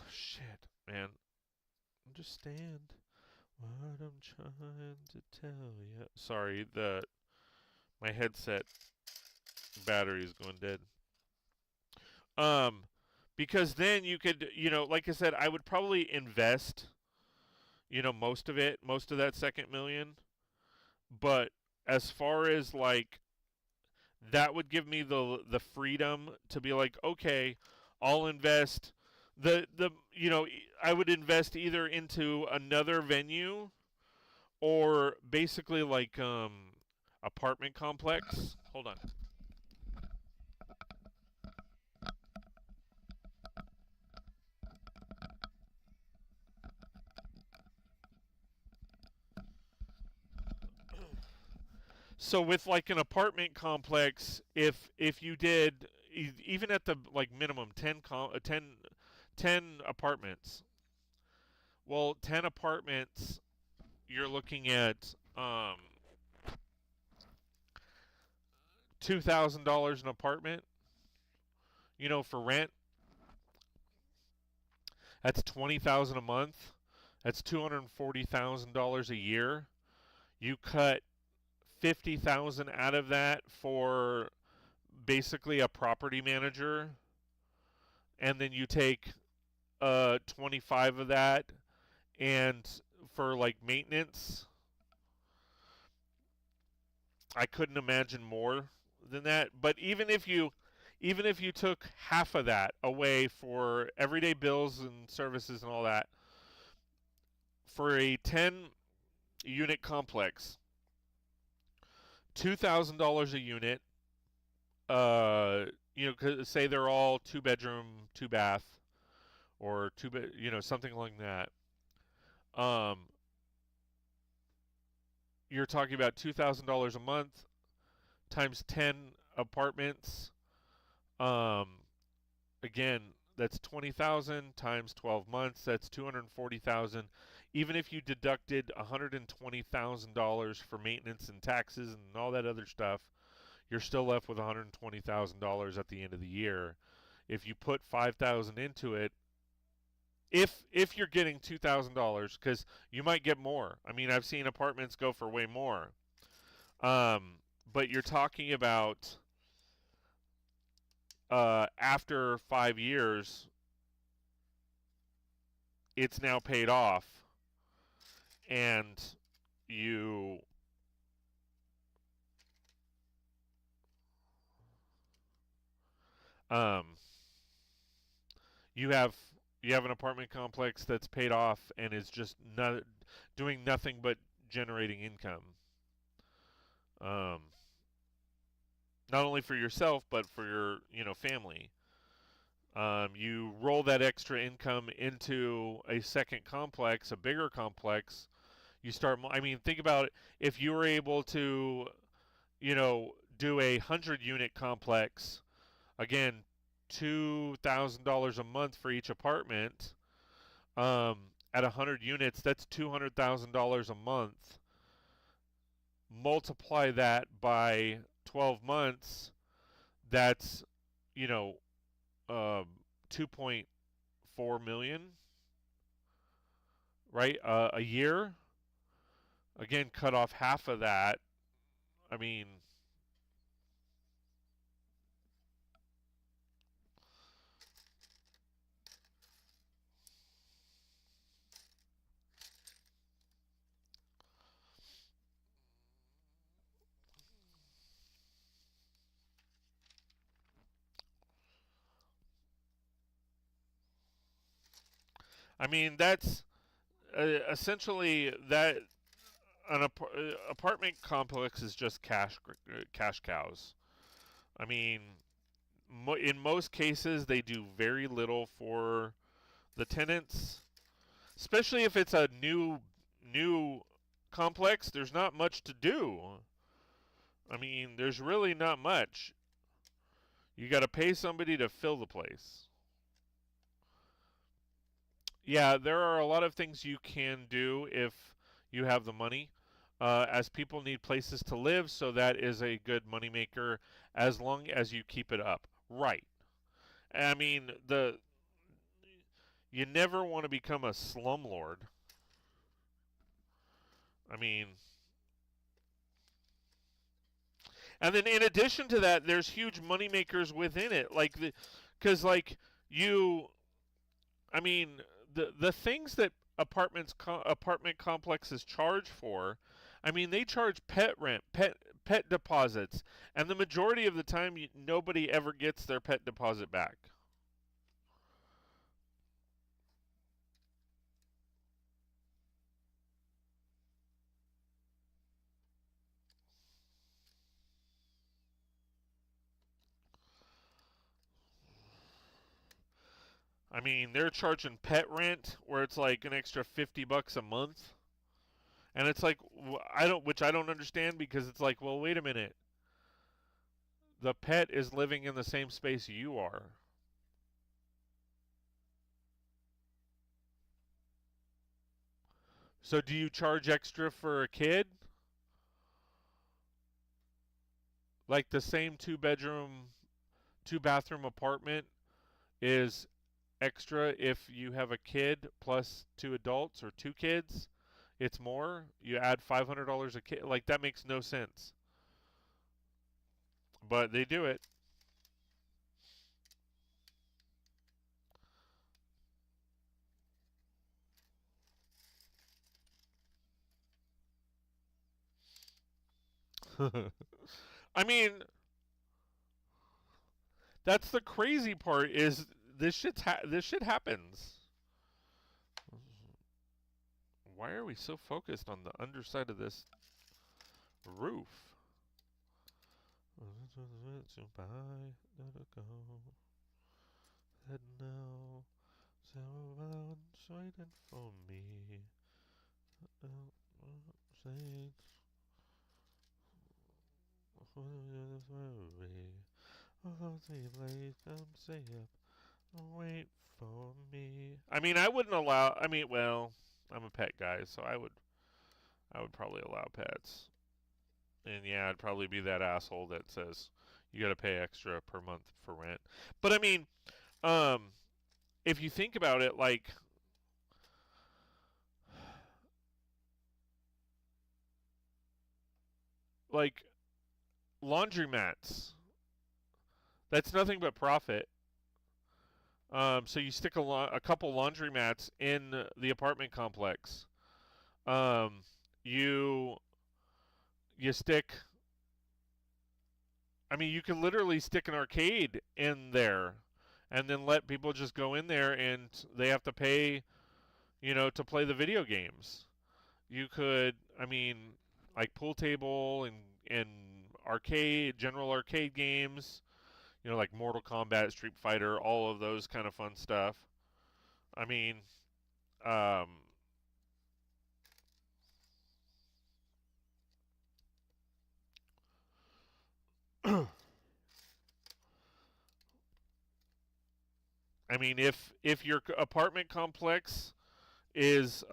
shit, man, understand what I'm trying to tell you. Sorry, the my headset battery is going dead. Um, because then you could, like I said, I would probably invest, most of it, most of that second million. But as far as like that would give me the freedom to be like, okay, I'll invest the I would invest either into another venue or basically like apartment complex. Hold on. So with like an apartment complex, if you did even at the like minimum 10 apartments. Well, 10 apartments, you're looking at $2,000 an apartment, for rent. That's 20,000 a month. That's $240,000 a year. You cut 50,000 out of that for basically a property manager, and then you take 25 of that and for like maintenance. I couldn't imagine more than that. But even if you took half of that away for everyday bills and services and all that, for a 10 unit complex, $2,000 a unit. Say they're all 2 bedroom, 2 bath, or something like that. Um, you're talking about $2,000 a month times 10 apartments. Um, again, that's 20,000 times 12 months. That's 240,000. Even if you deducted $120,000 for maintenance and taxes and all that other stuff, you're still left with $120,000 at the end of the year. If you put 5,000 into it, if you're getting $2,000, because you might get more. I mean, I've seen apartments go for way more. But you're talking about after 5 years, it's now paid off, and you Um, you have you have an apartment complex that's paid off and is just not doing nothing but generating income. Um, not only for yourself but for your family. You roll that extra income into a second complex, a bigger complex. You start. I mean, think about it. If you were able to, do 100 unit complex, again, $2,000 a month for each apartment. At 100 units, that's $200,000 a month. Multiply that by 12 months. That's, you know, 2.4 million, right? A year. Again, cut off half of that. I mean, that's essentially that apartment complex is just cash cows. I mean, in most cases, they do very little for the tenants, especially if it's a new complex. There's not much to do. I mean, there's really not much. You got to pay somebody to fill the place. Yeah, there are a lot of things you can do if you have the money. As people need places to live, so that is a good moneymaker as long as you keep it up. Right. I mean, you never want to become a slumlord. I mean, and then in addition to that, there's huge moneymakers within it, because you, I mean, the things that apartment complexes charge for, I mean, they charge pet rent, pet deposits, and the majority of the time, nobody ever gets their pet deposit back. I mean, they're charging pet rent where it's like an extra $50 a month. And it's like which I don't understand because it's like, well, wait a minute. The pet is living in the same space you are. So do you charge extra for a kid? Like the same two bathroom apartment is extra if you have a kid plus two adults or two kids. It's more. You add $500 a kid. Like that makes no sense. But they do it. I mean, that's the crazy part is this shit happens. Why are we so focused on the underside of this roof? Said no, someone waiting for me. Wait for me. I mean, I wouldn't allow. I mean, well, I'm a pet guy, so I would probably allow pets. And yeah, I'd probably be that asshole that says you got to pay extra per month for rent. But I mean, um, if you think about it, like laundromats, that's nothing but profit. So you stick a couple laundromats in the apartment complex. Um, you you stick. I mean, you can literally stick an arcade in there, and then let people just go in there, and they have to pay, to play the video games. You could, I mean, like pool table and general arcade games. Like Mortal Kombat, Street Fighter, all of those kind of fun stuff. I mean, um, I mean, if your apartment complex is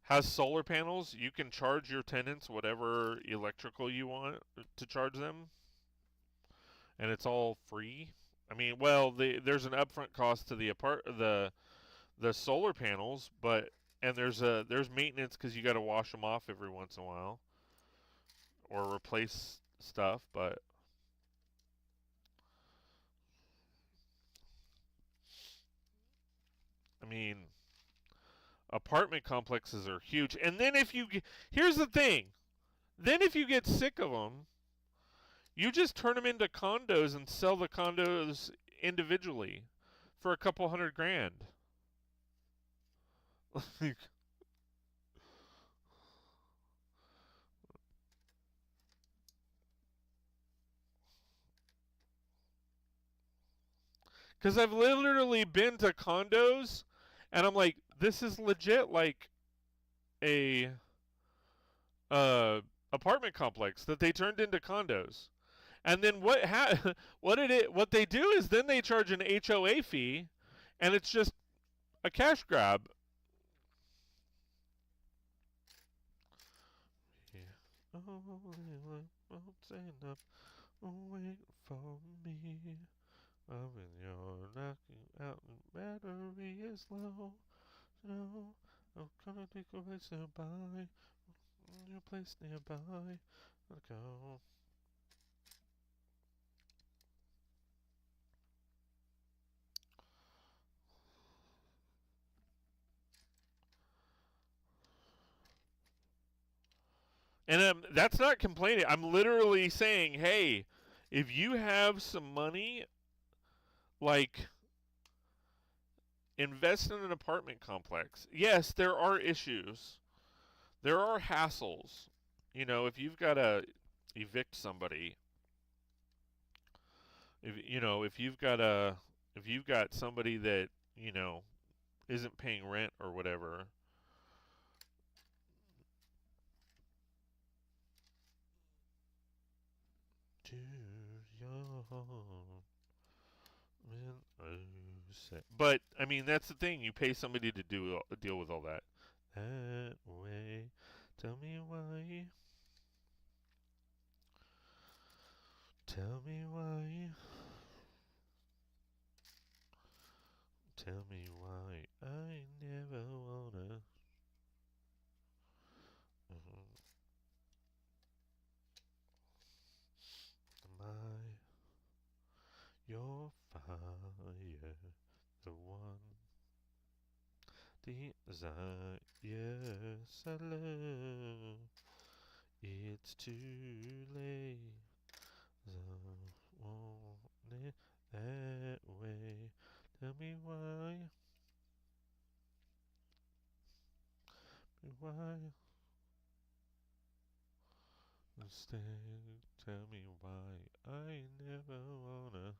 has solar panels, you can charge your tenants whatever electrical you want to charge them, and it's all free. I mean, well, there's an upfront cost to the solar panels, but and there's maintenance because you got to wash them off every once in a while or replace stuff, but I mean, apartment complexes are huge. And then here's the thing. Then if you get sick of them, you just turn them into condos and sell the condos individually for a couple $100,000. Because I've literally been to condos, and I'm like, this is legit like a apartment complex that they turned into condos. And then what they do is then they charge an HOA fee, and it's just a cash grab. Yeah. Only won't enough. Wait for me. When you're knocking out and battery is low. No, I'm gonna take a place nearby. Your place nearby. Let's go. And that's not complaining. I'm literally saying, hey, if you have some money, like, invest in an apartment complex. Yes, there are issues. There are hassles. If you've got to evict somebody, if you've got somebody that, isn't paying rent or whatever, too young. But I mean, that's the thing. You pay somebody to deal with all that. That way. Tell me why. Tell me why. Tell me why I never wanna. My, your fire, the one desire, yes, I love. It's too late. I want it that way. Tell me why. Why? Instead, tell me why I never wanna.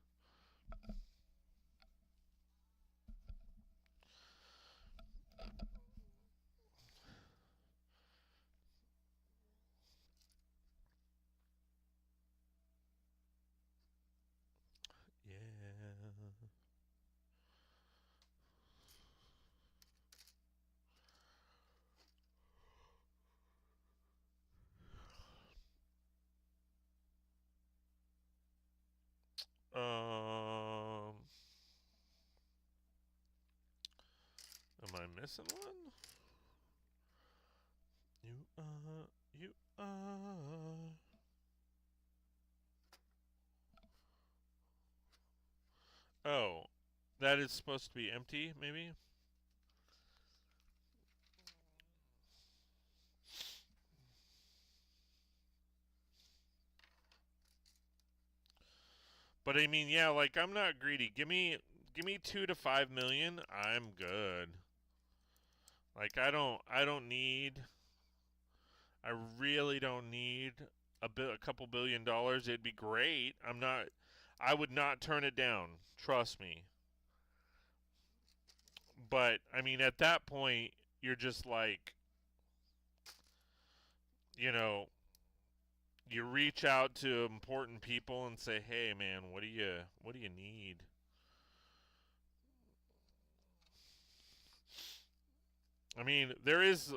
Yeah. Am I missing one? You are. Oh, that is supposed to be empty, maybe? But I mean, yeah, like I'm not greedy. Give me 2 to 5 million. I'm good. Like I don't need I really don't need a couple $1 billion. It'd be great. I would not turn it down. Trust me. But I mean, at that point, you're just like, you know, you reach out to important people and say, "Hey, man, what do you need?" I mean, there is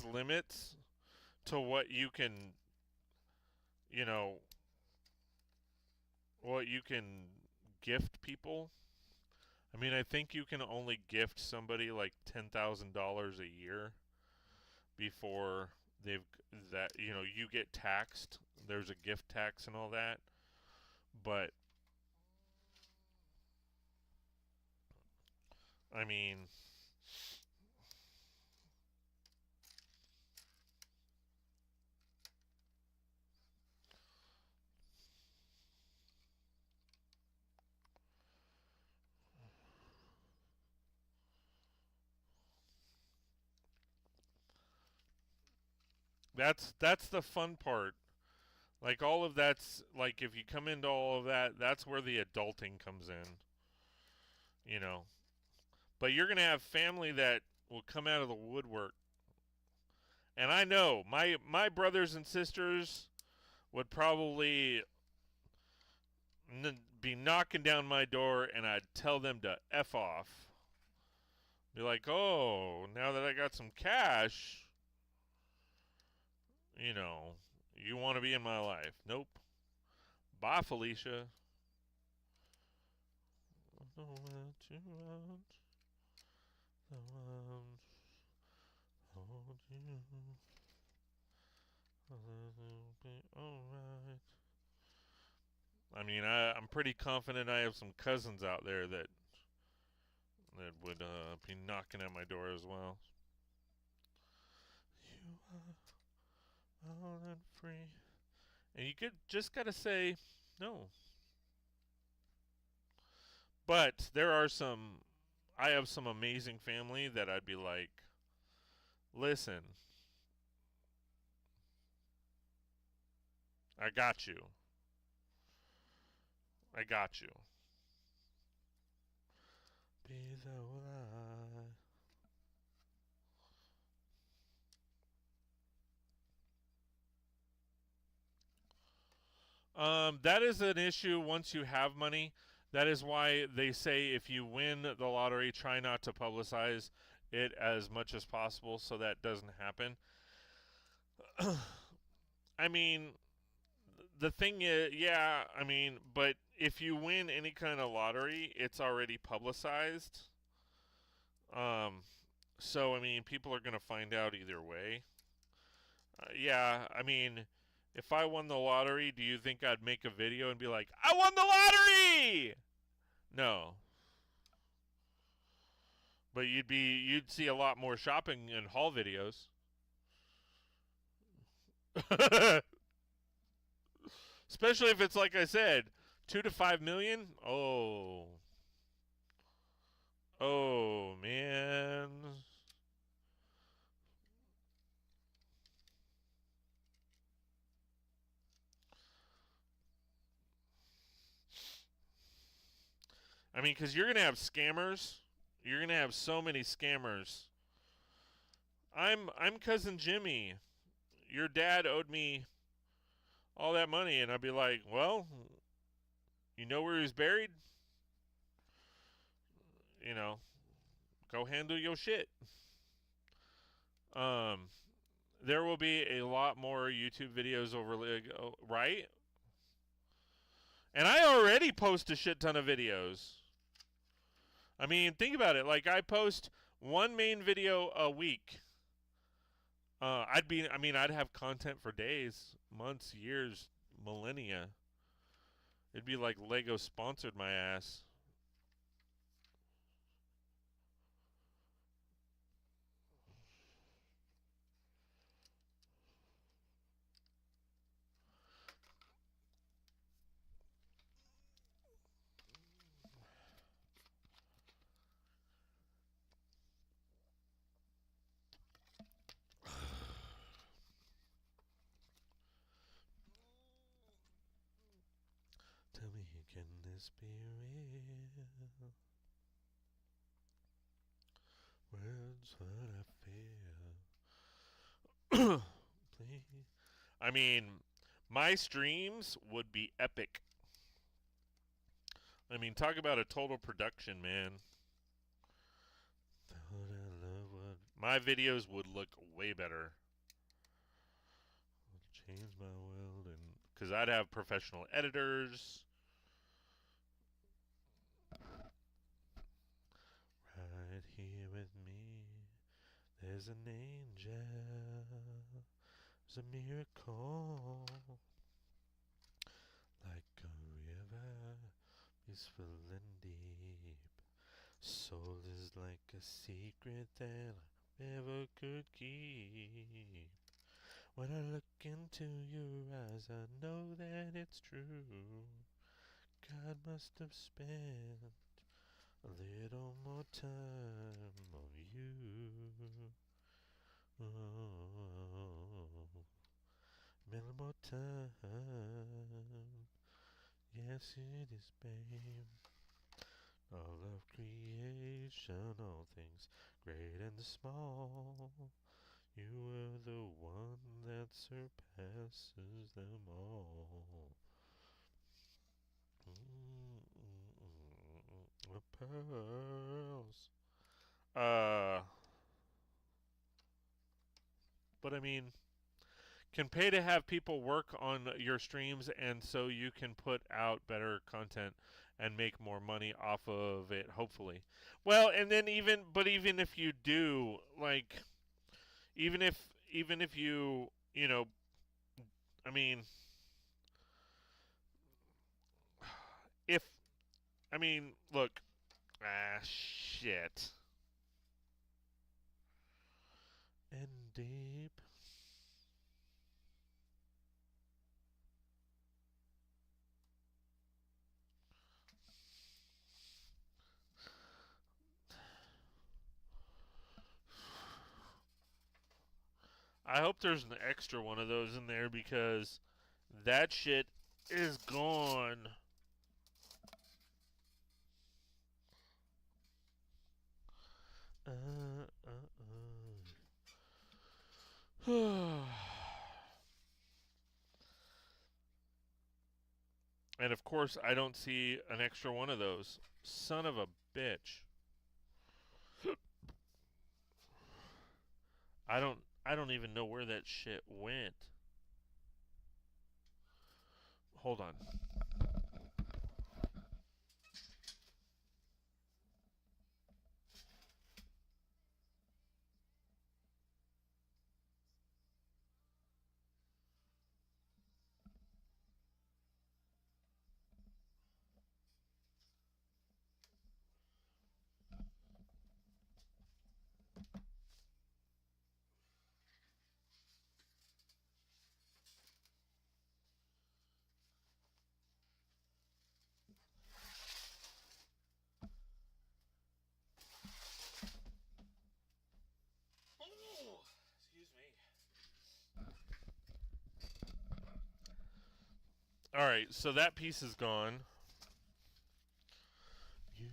limits to what you can, you know, what you can gift people. I mean, I think you can only gift somebody like $10,000 a year before they've that you get taxed. There's a gift tax and all that. But I mean, that's the fun part. Like all of that's like if you come into all of that, that's where the adulting comes in, you know. But you're going to have family that will come out of the woodwork. And I know my brothers and sisters would probably be knocking down my door and I'd tell them to F off. Be like, "Oh, now that I got some cash, you know, you want to be in my life." Nope. Bye, Felicia. The one you want, the one hold you, it'll be alright. I mean, I'm pretty confident I have some cousins out there that would be knocking at my door as well. You are all and free, and you could just gotta say no. But there are some. I have some amazing family that I'd be like, listen, I got you. I got you. Be the one. That is an issue once you have money. That is why they say if you win the lottery, try not to publicize it as much as possible so that doesn't happen. I mean, the thing is, yeah, I mean, but if you win any kind of lottery, it's already publicized. Um, so I mean, people are gonna find out either way. Yeah, I mean, if I won the lottery, do you think I'd make a video and be like, "I won the lottery"? No, but you'd see a lot more shopping and haul videos. Especially if it's like I said, 2 to 5 million. Oh man. I mean, because you're gonna have scammers. You're gonna have so many scammers. I'm cousin Jimmy. Your dad owed me all that money, and I'd be like, well, you know where he's buried? You know, go handle your shit. Um, there will be a lot more YouTube videos over, right? And I already post a shit ton of videos. I mean, think about it. Like I post one main video a week. I'd have content for days, months, years, millennia. It'd be like Lego sponsored my ass. Can this be real? Words what I feel. Please. I mean, my streams would be epic. I mean, talk about a total production, man. My videos would look way better. Change my world, and because I'd have professional editors. Right here with me, there's an angel. There's a miracle, like a river, peaceful and deep. Soul is like a secret that I never could keep. When I look into your eyes, I know that it's true. God must have spent a little more time on you. Oh, a little more time. Yes, it is, babe. All of creation, all things great and small. You are the one that surpasses them all. The pearls. But I mean, can pay to have people work on your streams, and so you can put out better content and make more money off of it, hopefully. Well, and then even if you do, like, even if you know, I mean, if I mean, look, shit. And deep. I hope there's an extra one of those in there because that shit is gone. And of course, I don't see an extra one of those. Son of a bitch. I don't even know where that shit went. Hold on. Excuse me. All right, so that piece is gone. You.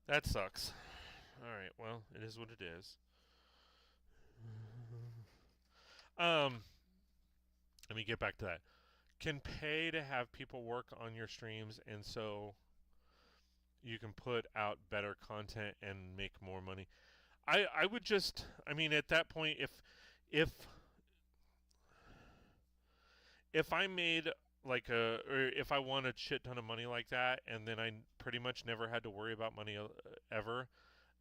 That sucks. Alright, well, it is what it is. Let me get back to that. Can pay to have people work on your streams, and so you can put out better content and make more money. I would just, I mean, at that point, if if I made like or if I won a shit ton of money like that, and then I pretty much never had to worry about money ever,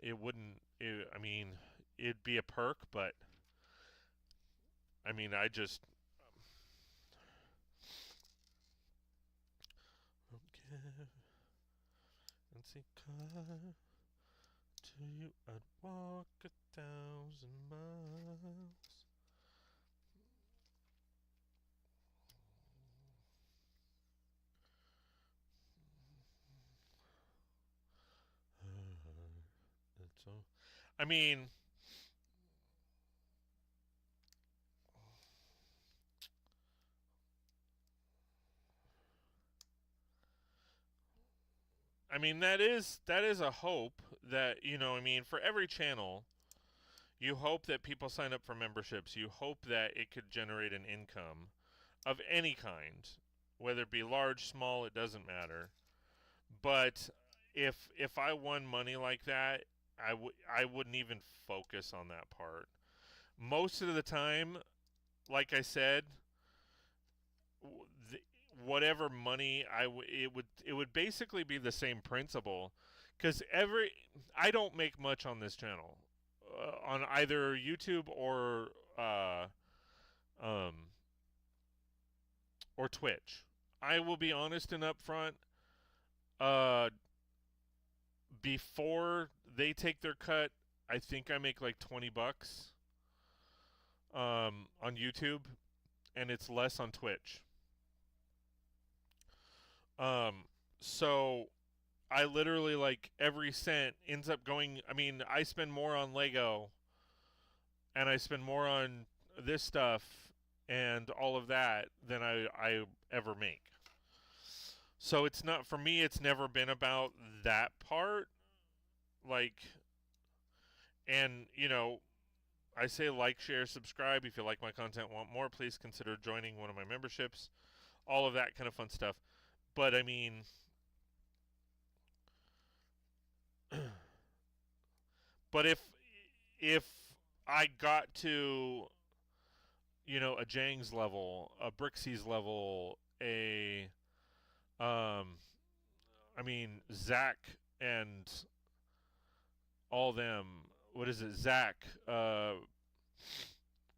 it wouldn't. I mean, it'd be a perk, but I mean, I just don't care. And say, car to you, I'd walk 1,000 miles. That's all. I mean, I mean, that is a hope that, I mean, for every channel, you hope that people sign up for memberships. You hope that it could generate an income of any kind, whether it be large, small, it doesn't matter. But if I won money like that, I wouldn't even focus on that part. Most of the time, like I said, the, whatever money it would basically be the same principle, because I don't make much on this channel, on either YouTube uh, um, or Twitch. I will be honest and upfront. Uh, Before they take their cut, I think I make like $20 on YouTube, and it's less on Twitch. Um, so I literally, like, every cent ends up going. I mean, I spend more on Lego, and I spend more on this stuff and all of that than I ever make. So it's not, for me, it's never been about that part. Like, and I say like, share, subscribe. If you like my content, want more, please consider joining one of my memberships. All of that kind of fun stuff. But I mean, but if I got to a Jang's level, a Brixie's level, um, I mean, Zach and all them. What is it? Zach,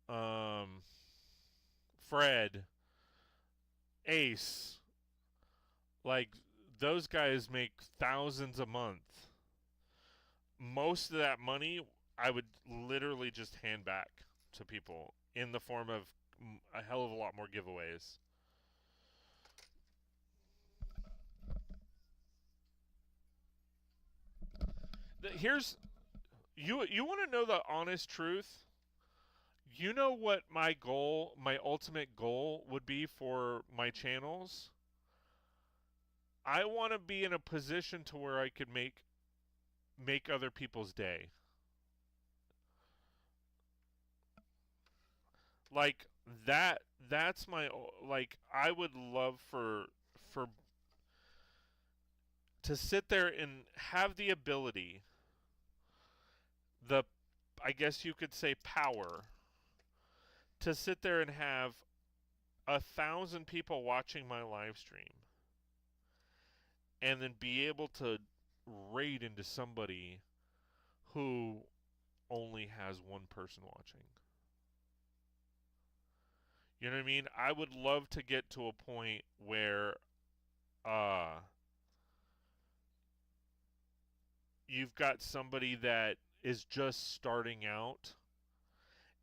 um, Fred, Ace. Like, those guys make thousands a month. Most of that money I would literally just hand back to people in the form of a hell of a lot more giveaways. Here's you want to know the honest truth? You know what my ultimate goal would be for my channels? I want to be in a position to where I could make other people's day. Like, that's my, like, I would love for to sit there and have the ability, the I guess you could say power, to sit there and have 1,000 people watching my live stream, and then be able to raid into somebody who only has one person watching. You know what I mean? I would love to get to a point where uh you've got somebody that is just starting out,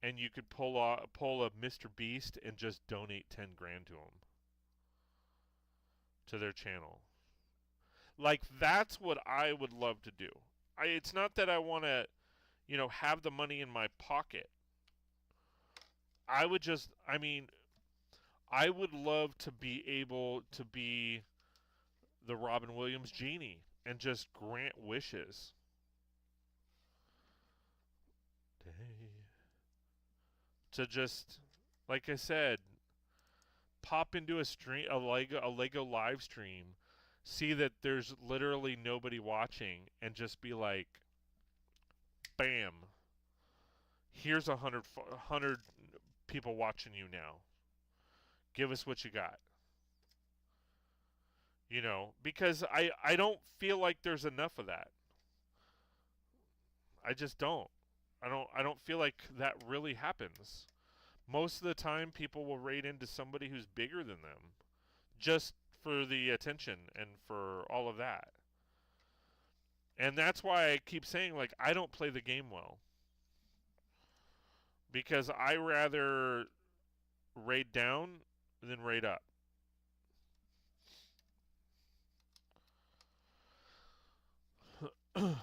and you could pull a Mr. Beast and just donate 10 grand to him, to their channel. Like, that's what I would love to do. It's not that I want to, have the money in my pocket. I mean, I would love to be able to be the Robin Williams genie and just grant wishes. To just, like I said, pop into a Lego live stream, see that there's literally nobody watching, and just be like, bam, here's 100 people watching you now. Give us what you got. Because I don't feel like there's enough of that. I just don't. I don't feel like that really happens. Most of the time, people will raid into somebody who's bigger than them, just for the attention and for all of that. And that's why I keep saying, like, I don't play the game well, because I rather raid down than raid up. And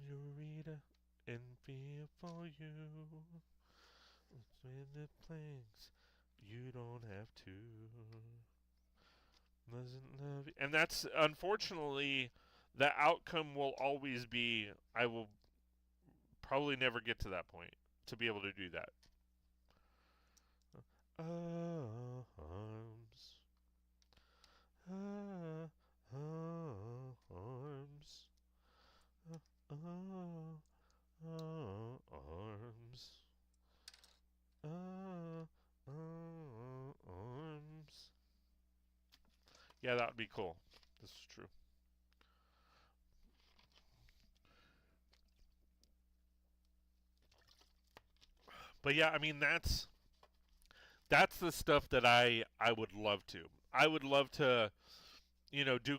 you read and feel for you. When it planks, you don't have to. Doesn't love you. And that's unfortunately the outcome will always be I will probably never get to that point to be able to do that. Arms. Arms. Arms. Arms. Yeah, that would be cool. This is true. But yeah, I mean that's the stuff that I would love to. I would love to, do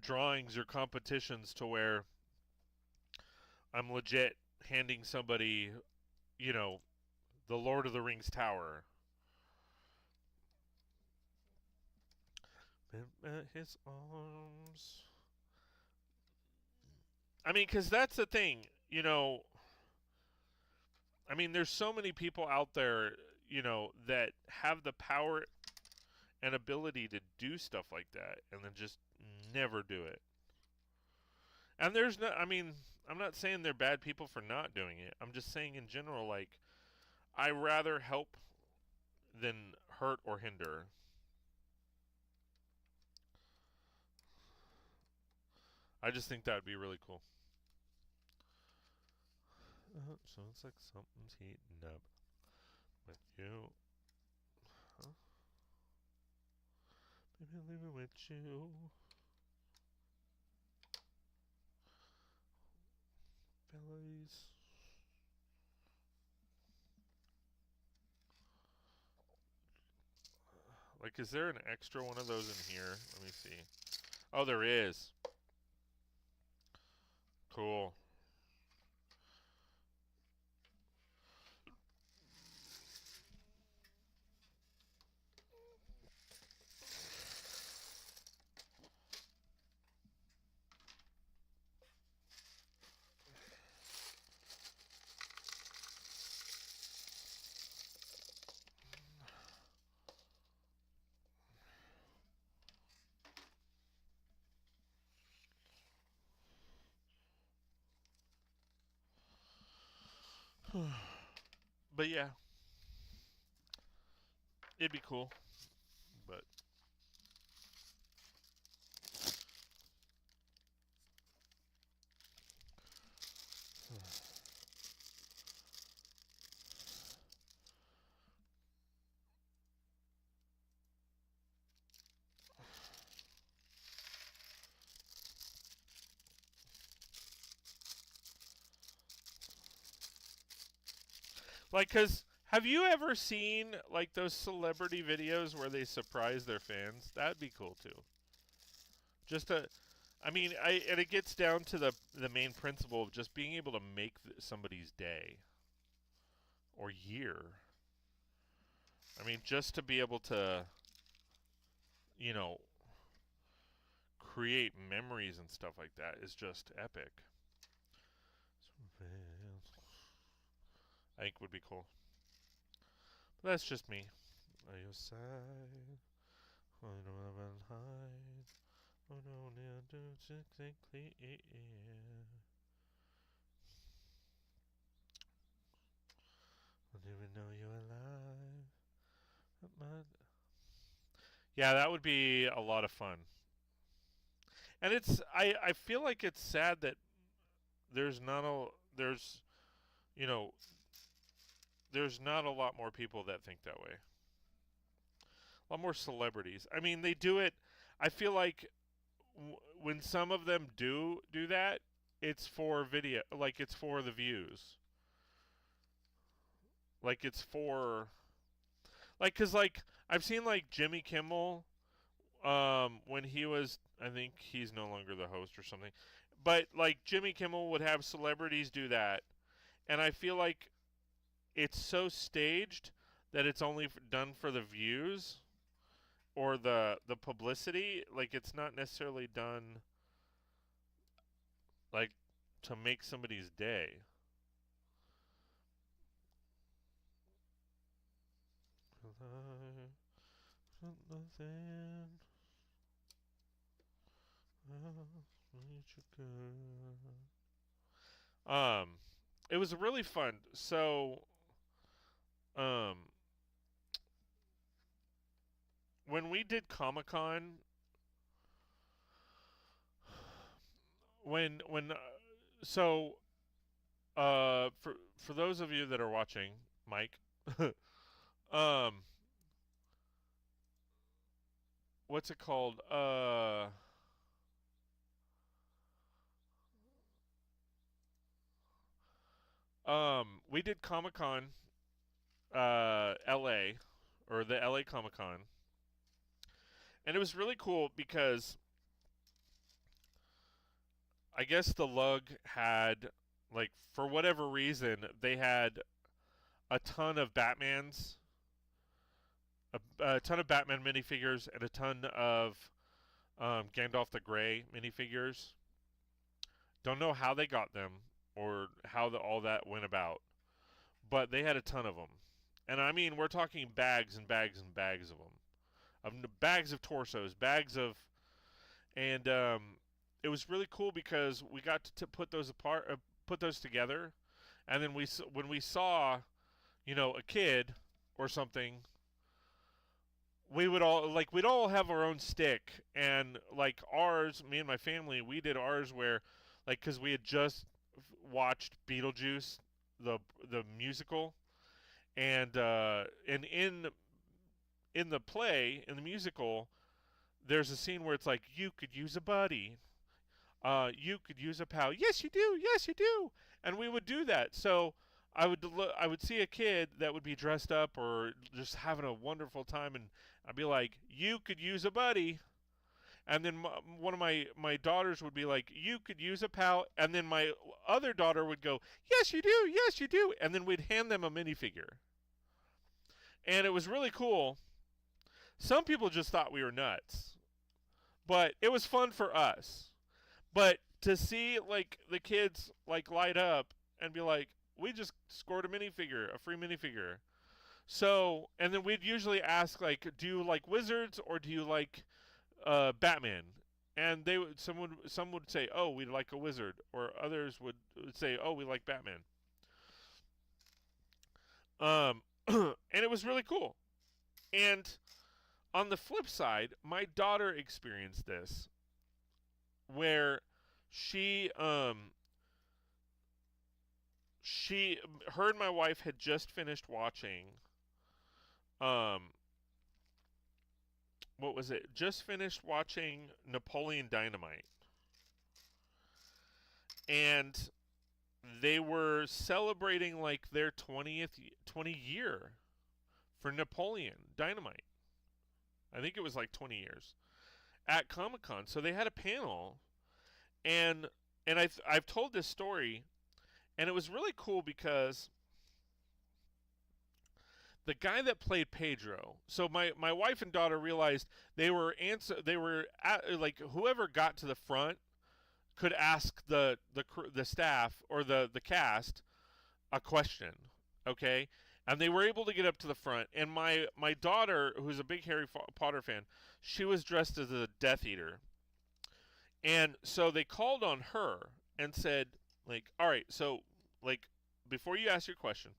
drawings or competitions to where I'm legit handing somebody, you know, the Lord of the Rings tower. His arms. I mean, because that's the thing, I mean, there's so many people out there, that have the power and ability to do stuff like that and then just never do it. And there's no, I mean, I'm not saying they're bad people for not doing it. I'm just saying in general, like, I rather help than hurt or hinder. I just think that would be really cool. So it's like something's heating up with you. Huh? Maybe I'll leave it with you. Bellies. Like, is there an extra one of those in here? Let me see. Oh, there is. Cool. But yeah, it'd be cool. But like, cause have you ever seen like those celebrity videos where they surprise their fans? That'd be cool too. Just a, I mean, and it gets down to the main principle of just being able to make somebody's day or year. I mean, just to be able to, you know, create memories and stuff like that is just epic. I think would be cool. But that's just me. Are you side? I don't hide. Oh no, now do exactly. I didn't even know you were alive. Yeah, that would be a lot of fun. And I feel like it's sad that there's not a there's you know there's not a lot more people that think that way. A lot more celebrities. I mean, they do it. I feel like when some of them do that, it's for video, like it's for the views, like it's for like because like I've seen like Jimmy Kimmel, when he was, I think he's no longer the host or something, but like Jimmy Kimmel would have celebrities do that, and I feel like it's so staged that it's only done for the views or the publicity. Like it's not necessarily done like to make somebody's day. Nothing. Um, it was really fun. So, um, when we did Comic Con, when so for those of you that are watching, Mike, um, what's it called? We did Comic Con, L.A. or the L.A. Comic Con, and it was really cool because I guess the lug had, like, for whatever reason, they had a ton of Batmans, a ton of Batman minifigures, and a ton of Gandalf the Grey minifigures. Don't know how they got them or how all that went about, but they had a ton of them. And I mean, we're talking bags and bags and bags of them, bags of torsos, bags of, and it was really cool because we got to put those apart, put those together, and then when we saw, a kid or something, we'd all have our own stick, and like ours, me and my family, we did ours where, like, because we had just watched Beetlejuice, the the musical, and in the play, in the musical, there's a scene where it's like, you could use a buddy, you could use a pal. Yes, you do. Yes, you do. And we would do that. So I would see a kid that would be dressed up or just having a wonderful time, and I'd be like, you could use a buddy. And then one of my daughters would be like, you could use a pal. And then my other daughter would go, yes, you do. Yes, you do. And then we'd hand them a minifigure. And it was really cool. Some people just thought we were nuts, but it was fun for us. But to see, like, the kids, like, light up and be like, we just scored a minifigure, a free minifigure. So, and then we'd usually ask, like, do you like wizards or do you like Batman? And some would say, oh, we like a wizard, or others would say, oh, we like Batman. And it was really cool. And on the flip side, my daughter experienced this, where she she her and my wife had just finished watching um what was it? Just finished watching Napoleon Dynamite. And they were celebrating like their 20 year for Napoleon Dynamite. I think it was like 20 years at Comic-Con. So they had a panel, and I've told this story, and it was really cool because the guy that played Pedro. So my wife and daughter realized like, whoever got to the front could ask the staff or the cast a question, okay? And they were able to get up to the front. And my daughter, who's a big Harry Potter fan, she was dressed as a Death Eater. And so they called on her and said, like, all right, so, like, before you ask your question,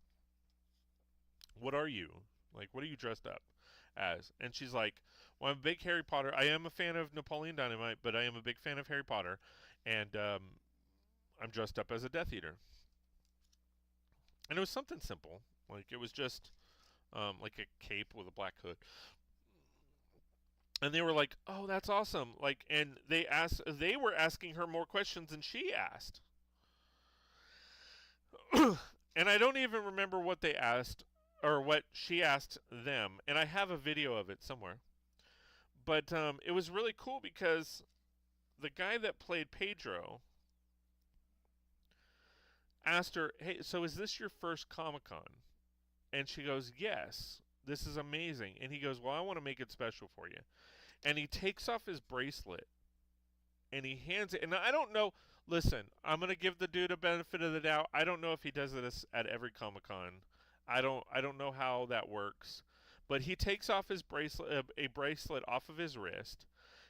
what are you? Like, what are you dressed up as? And she's like, well, I'm a big Harry Potter. I am a fan of Napoleon Dynamite, but I am a big fan of Harry Potter. And I'm dressed up as a Death Eater. And it was something simple. Like, it was just like a cape with a black hood. And they were like, "Oh, that's awesome!" Like, and they were asking her more questions than she asked. And I don't even remember what they asked or what she asked them. And I have a video of it somewhere. But it was really cool because the guy that played Pedro asked her, "Hey, so is this your first Comic-Con?" And she goes, "Yes. This is amazing." And he goes, "Well, I want to make it special for you." And he takes off his bracelet and he hands it. And I don't know. Listen, I'm gonna give the dude a benefit of the doubt. I don't know if he does this at every Comic Con. I don't know how that works. But he takes off his bracelet, a bracelet off of his wrist.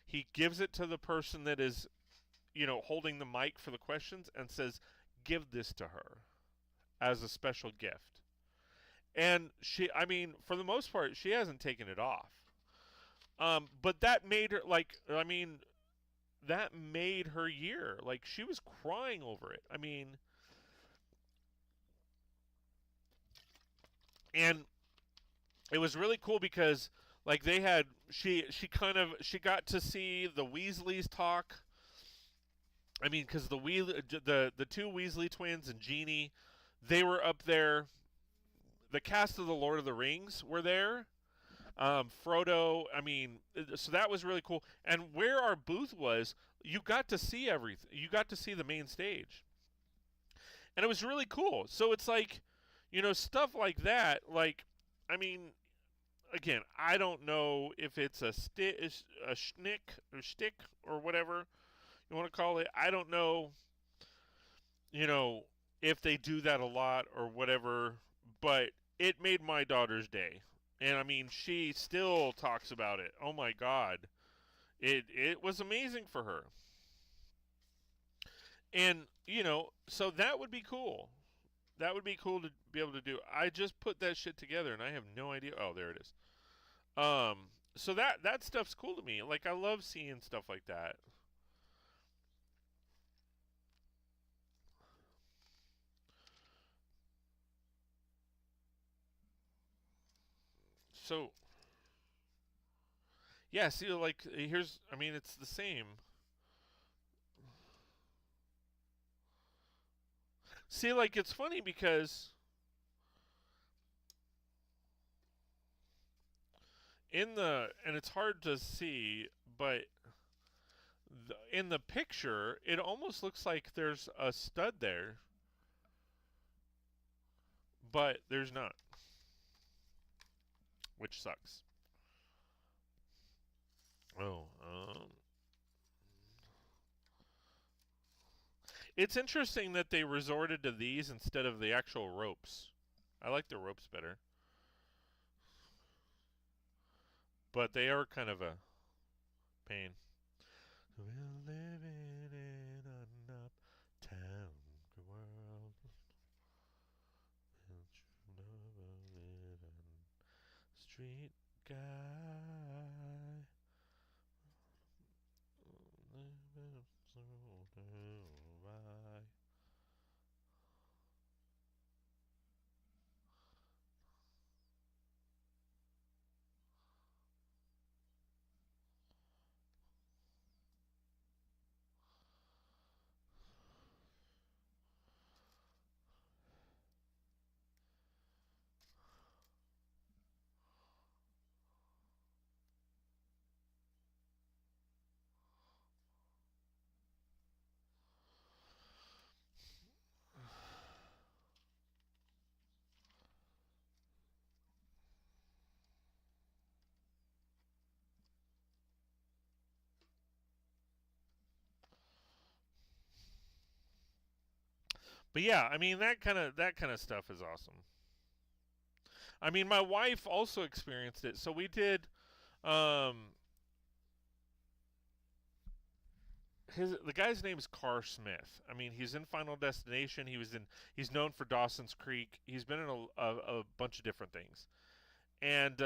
he gives it to the person that is, holding the mic for the questions and says, "Give this to her as a special gift." And I mean, for the most part, she hasn't taken it off. But that made her that made her year. Like, she was crying over it. I mean, and it was really cool because like they had she got to see the Weasleys talk. I mean, because the two Weasley twins and Jeannie, they were up there. The cast of the Lord of the Rings were there. Frodo. I mean, so that was really cool. And where our booth was, you got to see everything. You got to see the main stage, and it was really cool. So it's like, stuff like that. Like, I mean, again, I don't know if it's a schnick or stick or whatever you want to call it. I don't know, you know, if they do that a lot or whatever, but it made my daughter's day. And I mean, she still talks about it. Oh my god. It was amazing for her. And, so that would be cool. That would be cool to be able to do. I just put that shit together and I have no idea. Oh, there it is. So that stuff's cool to me. Like, I love seeing stuff like that. So yeah, see, like, here's, I mean, it's the same. See, like, it's funny because and it's hard to see, but in the picture, it almost looks like there's a stud there, but there's not, which sucks. Oh, it's interesting that they resorted to these instead of the actual ropes. I like the ropes better, but they are kind of a pain. We're living in an uptown world. Street guy. But yeah, I mean that kind of stuff is awesome. I mean, my wife also experienced it. So we did um the guy's name is Carr Smith. I mean, he's in Final Destination. He's known for Dawson's Creek. He's been in a bunch of different things. And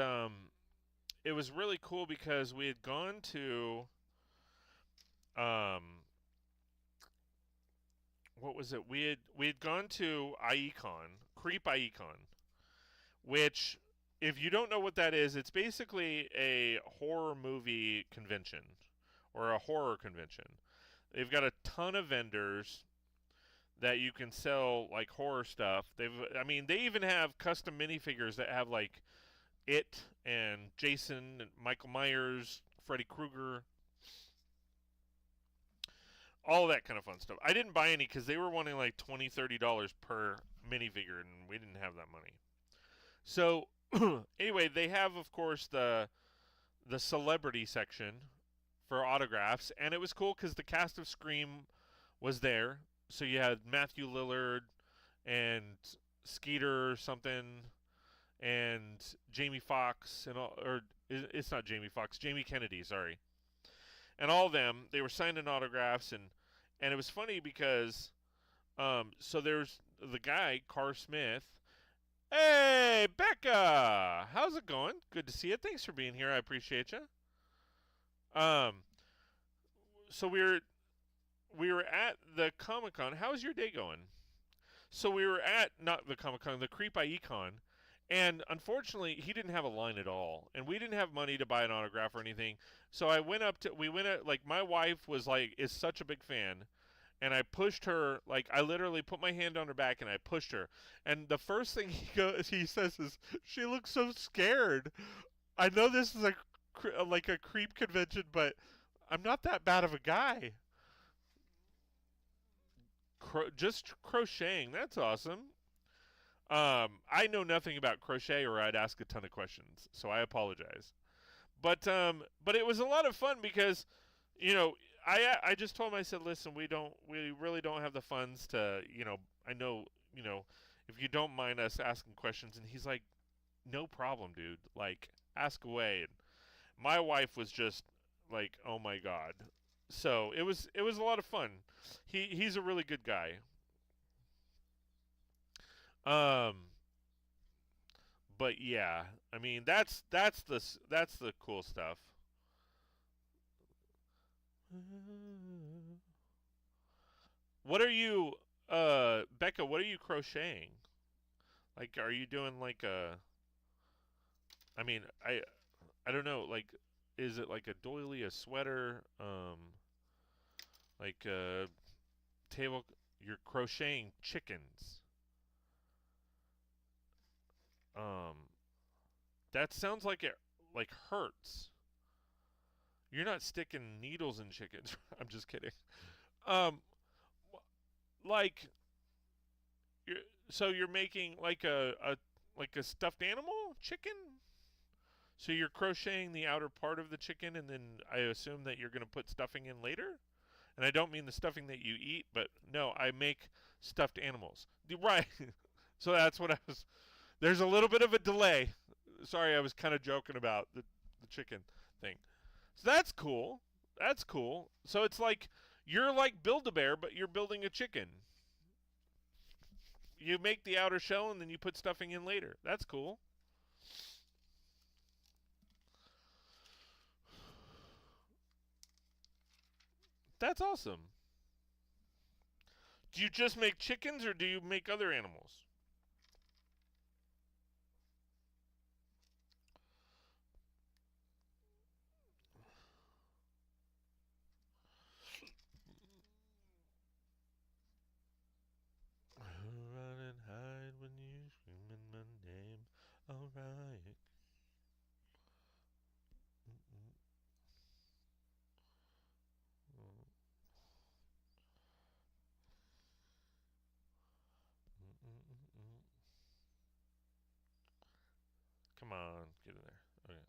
it was really cool because we had gone to um what was it? We had gone to IECon, Creep IECon, which, if you don't know what that is, it's basically a horror movie convention or a horror convention. They've got a ton of vendors that you can sell like horror stuff. I mean, they even have custom minifigures that have like It and Jason and Michael Myers, Freddy Krueger, all that kind of fun stuff. I didn't buy any because they were wanting like $20-$30 per minifigure, and we didn't have that money. So anyway, they have, of course, the celebrity section for autographs, and it was cool because the cast of Scream was there. So you had Matthew Lillard and Skeeter or something, and Jamie Foxx, and all, or it's not Jamie Foxx, Jamie Kennedy, sorry. and all of them, they were signing autographs, and it was funny because so there's the guy Carr Smith. Hey, Becca, how's it going? Good to see you. Thanks for being here. I appreciate you. Um, so we were at the Comic Con. How's your day going? So we were at not the Comic Con, the Creep Icon, and unfortunately he didn't have a line at all, and we didn't have money to buy an autograph or anything. So we went at like my wife was like is such a big fan, and I pushed her like I literally put my hand on her back and I pushed her, and the first thing he says is she looks so scared. I know this is like a creep convention, but I'm not that bad of a guy. Just crocheting. That's awesome. I know nothing about crochet, or I'd ask a ton of questions. So I apologize. But it was a lot of fun because, you know, I just told him, I said, listen, we really don't have the funds to, I know, if you don't mind us asking questions, and he's like, no problem, dude. Like, ask away. And my wife was just like, oh my god. So it was a lot of fun. He's a really good guy. Um, but yeah, I mean that's the cool stuff. What are you, Becca? What are you crocheting? Like, are you doing like a? I mean, I don't know. Like, is it like a doily, a sweater, like a table? You're crocheting chickens. Um, that sounds like it like hurts. You're not sticking needles in chickens. I'm just kidding. Um, like you're, so you're making like a stuffed animal chicken. So you're crocheting the outer part of the chicken, and then I assume that you're going to put stuffing in later. And I don't mean the stuffing that you eat, but no, I make stuffed animals. Right. So that's what I was. There's a little bit of a delay. Sorry, I was kind of joking about the chicken thing. So that's cool. That's cool. So it's like you're like Build-A-Bear, but you're building a chicken. You make the outer shell and then you put stuffing in later. That's cool. That's awesome. Do you just make chickens or do you make other animals? Run and hide when you screaming my name. All right. Come on, get in there. Okay.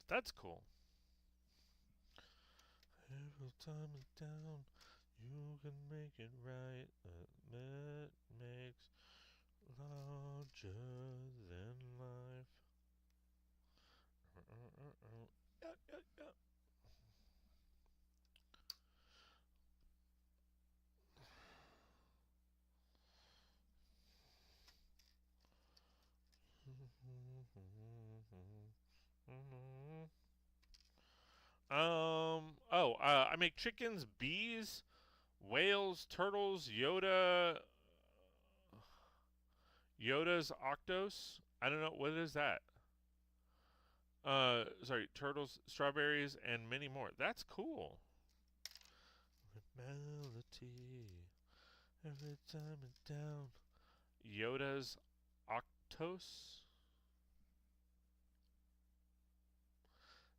That's cool. Every time it's down, you can make it right. That makes larger than life. Yeah, yeah, yeah. I make chickens, bees, whales, turtles, Yoda's octos. I don't know what is that. Sorry, turtles, strawberries, and many more. That's cool. Melody. Every time it's down. Yoda's octos.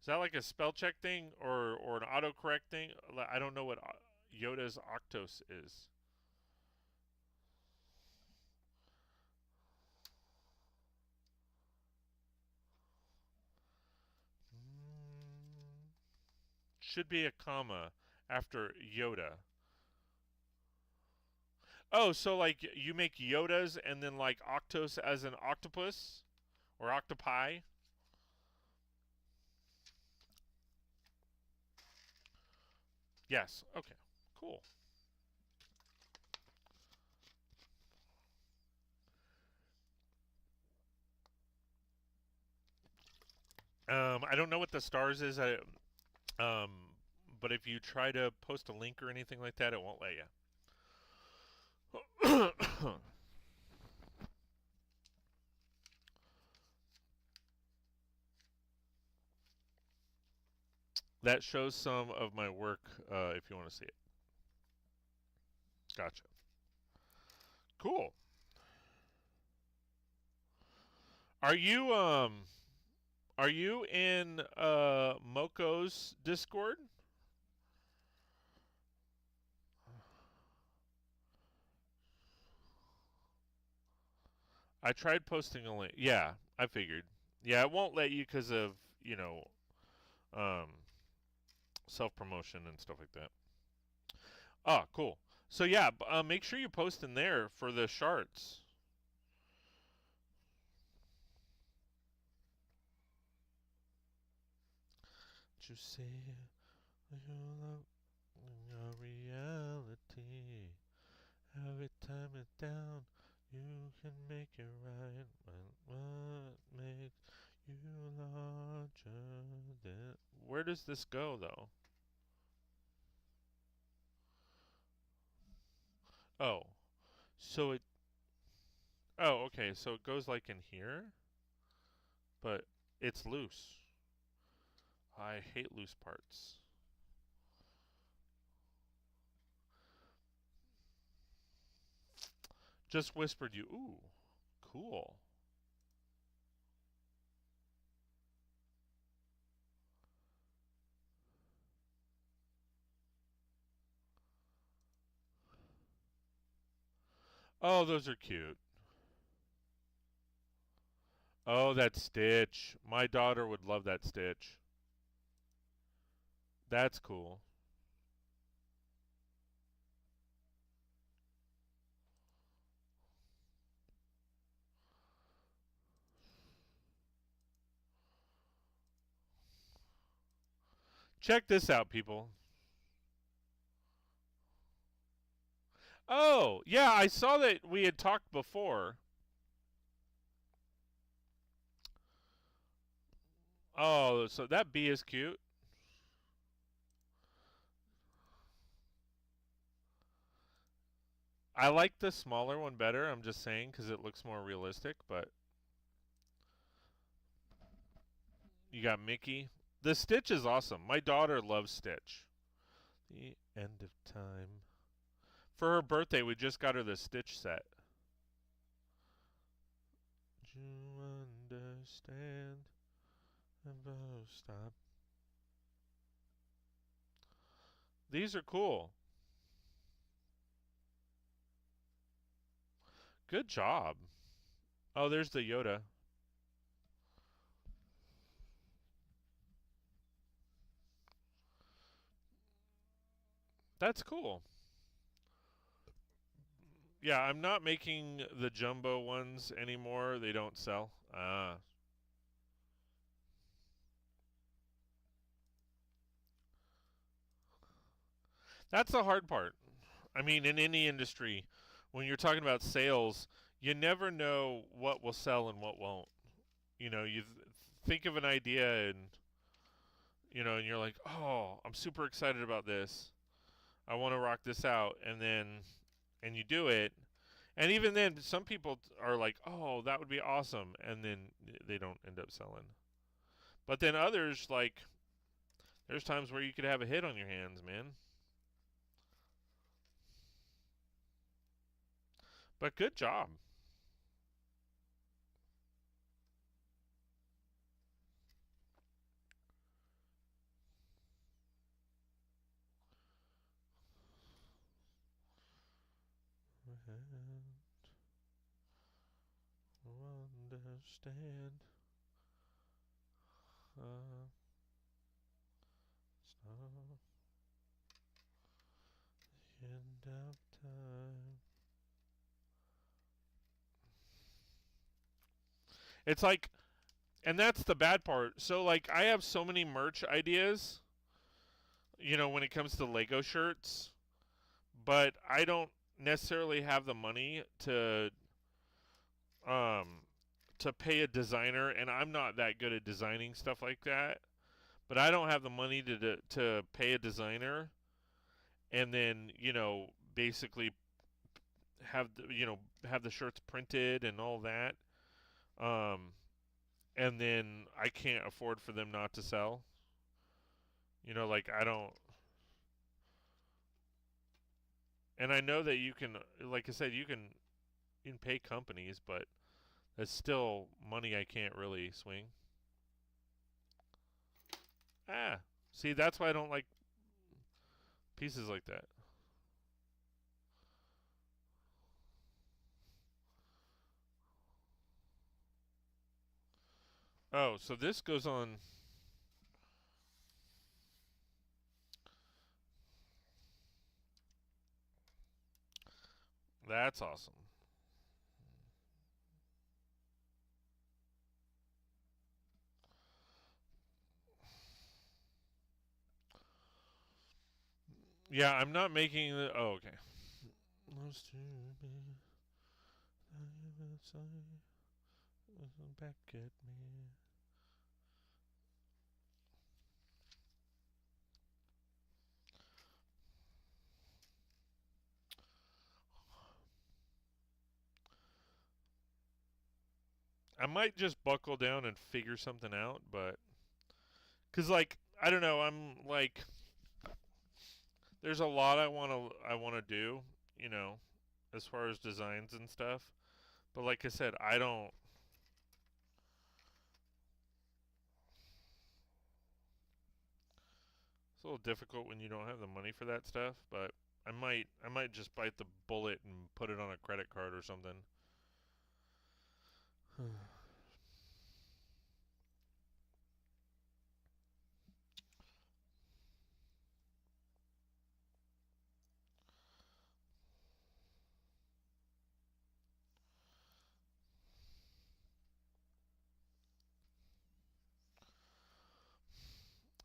Is that like a spell check thing or an autocorrect thing? I don't know what Yoda's octos is. Mm, should be a comma after Yoda. Oh, so like you make Yodas and then like Octos as an octopus or octopi? Yes. Okay. Cool. I don't know what the stars is. Um, but if you try to post a link or anything like that, it won't let you. That shows some of my work. If you want to see it. Gotcha. Cool. Are you um are you in Moco's Discord? I tried posting a link. Yeah, I figured. Yeah, it won't let you because of um, self promotion and stuff like that. Ah, cool. So yeah, make sure you post in there for the shards. You see, you love your reality. Every time it's down, you can make it right. What makes you larger than? Where does this go though? Oh, so it. Oh, okay. So it goes like in here, but it's loose. I hate loose parts. Just whispered you. Ooh, cool. Oh, those are cute. Oh, that stitch. My daughter would love that stitch. That's cool. Check this out, people. Oh, yeah, I saw that we had talked before. Oh, so that bee is cute. I like the smaller one better. I'm just saying because it looks more realistic. But you got Mickey. The Stitch is awesome. My daughter loves Stitch. The end of time. For her birthday, we just got her the Stitch set. Do you understand about stop? These are cool. Good job. Oh, there's the Yoda. That's cool. Yeah, I'm not making the jumbo ones anymore. They don't sell. Ah. That's the hard part. I mean, in any industry, when you're talking about sales, you never know what will sell and what won't. You think of an idea and you're like, "Oh, I'm super excited about this. I want to rock this out." And you do it. And even then some people are like, "Oh, that would be awesome." And then they don't end up selling. But then others like there's times where you could have a hit on your hands, man. But good job. Understand. Uh, stop. End of time. It's like, and that's the bad part. So like, I have so many merch ideas, when it comes to Lego shirts, but I don't necessarily have the money um to pay a designer, and I'm not that good at designing stuff like that. But I don't have the money to pay a designer and then basically have the shirts printed and all that. Um, and then I can't afford for them not to sell. Like I don't. And I know that you can, like I said, you can pay companies, but that's still money I can't really swing. Ah, see, that's why I don't like pieces like that. Oh, so this goes on. That's awesome. Yeah, I'm not making the. Oh, okay. Back at me. I might just buckle down and figure something out, but cuz like I don't know, I'm like there's a lot I want to do, you know, as far as designs and stuff. But like I said, I don't it's a little difficult when you don't have the money for that stuff, but I might just bite the bullet and put it on a credit card or something.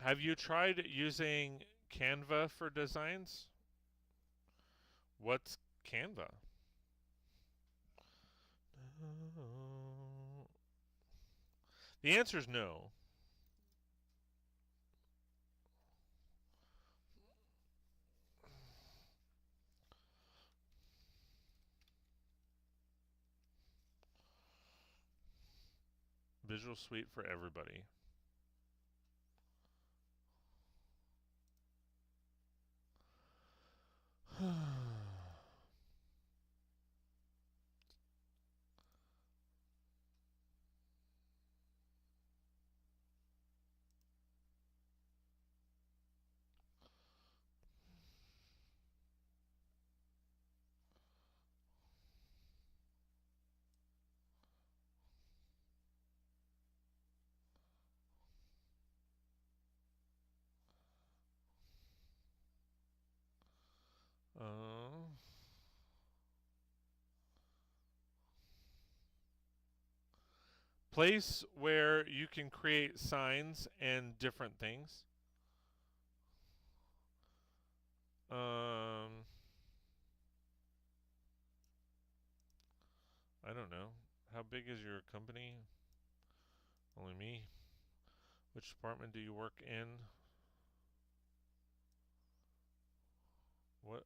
Have you tried using Canva for designs? What's Canva? The answer is no. Visual Suite for everybody. uh, place where you can create signs and different things. Um, I don't know. How big is your company? Only me. Which department do you work in? What?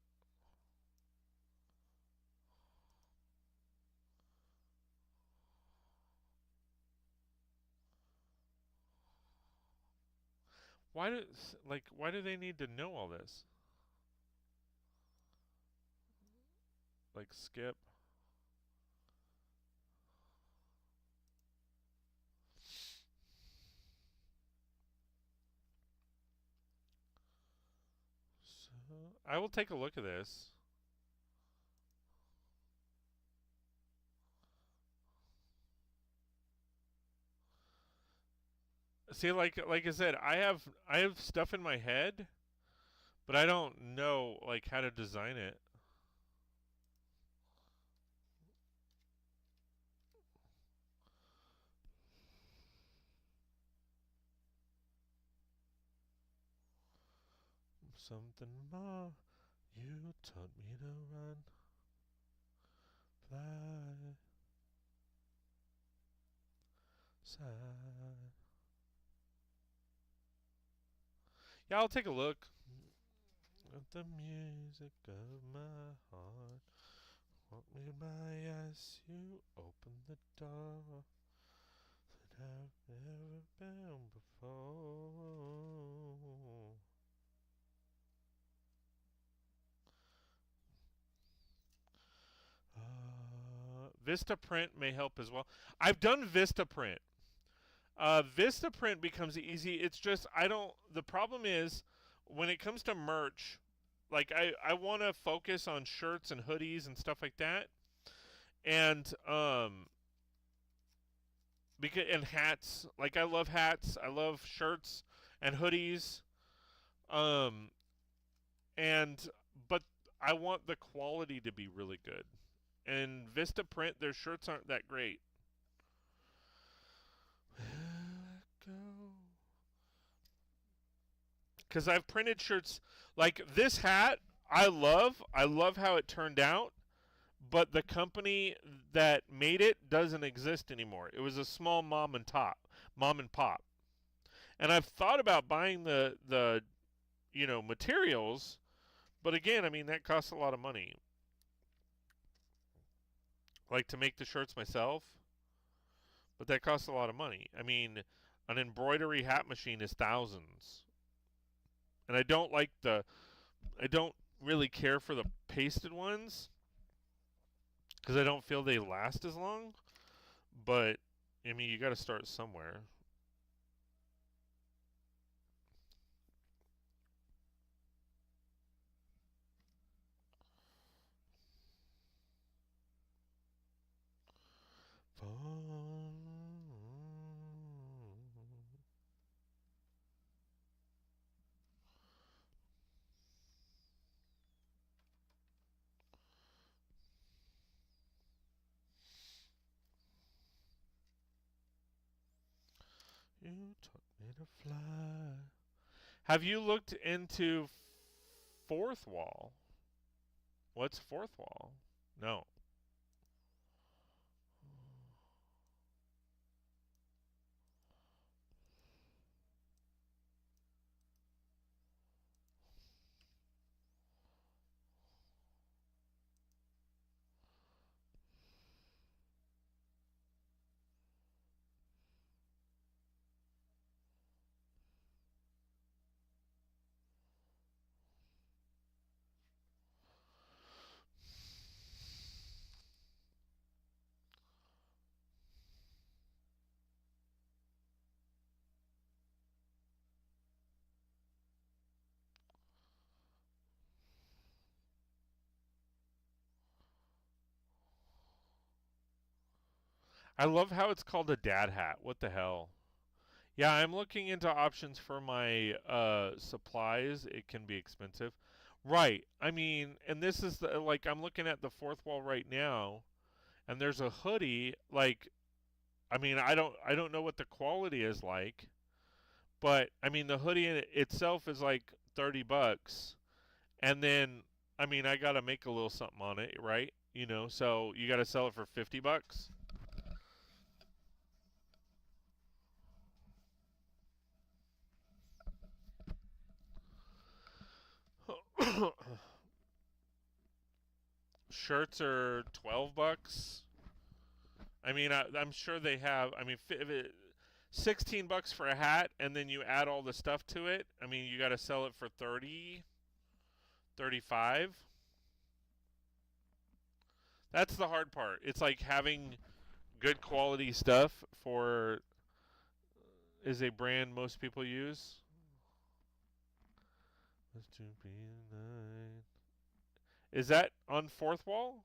Why do they need to know all this? Like skip. So I will take a look at this. See, like I said, I have stuff in my head, but I don't know like how to design it. something more. You taught me to run, fly, side. Yeah, I'll take a look. At the music of my heart, walk me by as you open the door that I've never been before. Vistaprint may help as well. I've done Vistaprint. Vistaprint becomes easy. It's just I don't. The problem is when it comes to merch, like I want to focus on shirts and hoodies and stuff like that, and because and hats. Like I love hats. I love shirts and hoodies. Um, and but I want the quality to be really good. And Vistaprint, their shirts aren't that great. Go. Because I've printed shirts like this hat. I love how it turned out. But the company that made it doesn't exist anymore. It was a small mom and pop. And I've thought about buying the materials, but again, I mean that costs a lot of money. Like to make the shirts myself, but that costs a lot of money. I mean, an embroidery hat machine is thousands. And I don't really care for the pasted ones because I don't feel they last as long. But I mean, you got to start somewhere. You taught me to fly. Have you looked into fourth wall? What's fourth wall? No. I love how it's called a dad hat. What the hell? Yeah, I'm looking into options for my supplies. It can be expensive. Right. I mean, and this is like I'm looking at the fourth wall right now, and there's a hoodie. Like, I mean, I don't know what the quality is like, but I mean the hoodie in itself is like $30, and then I mean I gotta make a little something on it, right? So you gotta sell it for $50. Shirts are $12. I mean, I'm sure they have. I mean, if it, $16 for a hat, and then you add all the stuff to it. I mean, you got to sell it for 30, 35. That's the hard part. It's like having good quality stuff for is a brand most people use. Is that on fourth wall?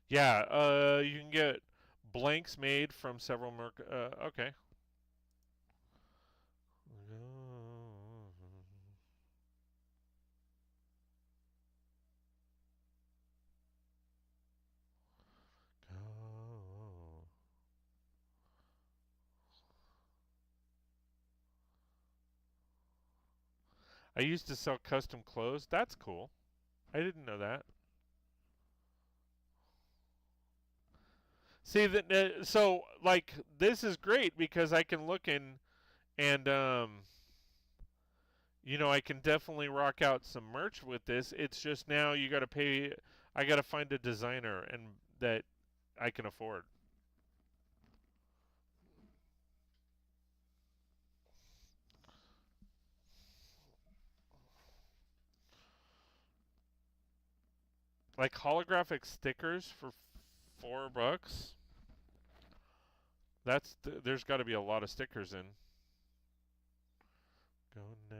Yeah, you can get blanks made from several okay. I used to sell custom clothes. That's cool. I didn't know that. See that so like this is great because I can look and I can definitely rock out some merch with this. It's just now you got to pay I got to find a designer and that I can afford. Like holographic stickers for $4. There's got to be a lot of stickers in. Go now.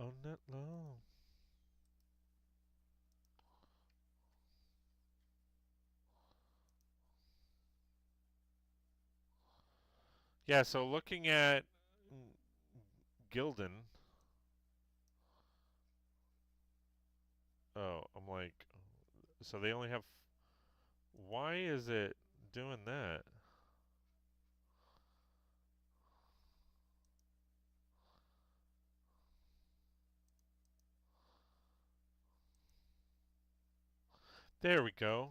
On that low. Yeah, so looking at Gildan, oh, I'm like, so they only have. Why is it doing that? There we go.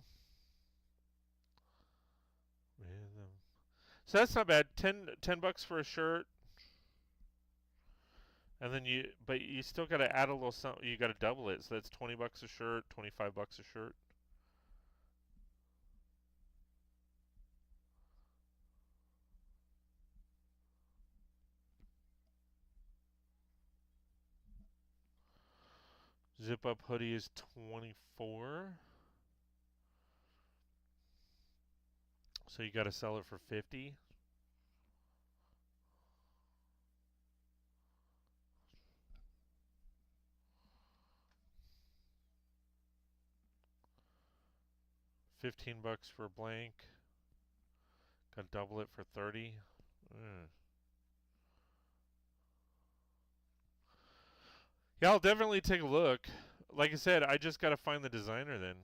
So that's not bad. Ten bucks for a shirt, and then but you still got to add a little something. You got to double it, so that's $20 a shirt, $25 a shirt. Zip up hoodie is 24. So you got to sell it for 50. $15 for blank. Got to double it for 30. Mm. Yeah, I'll definitely take a look. Like I said, I just got to find the designer then.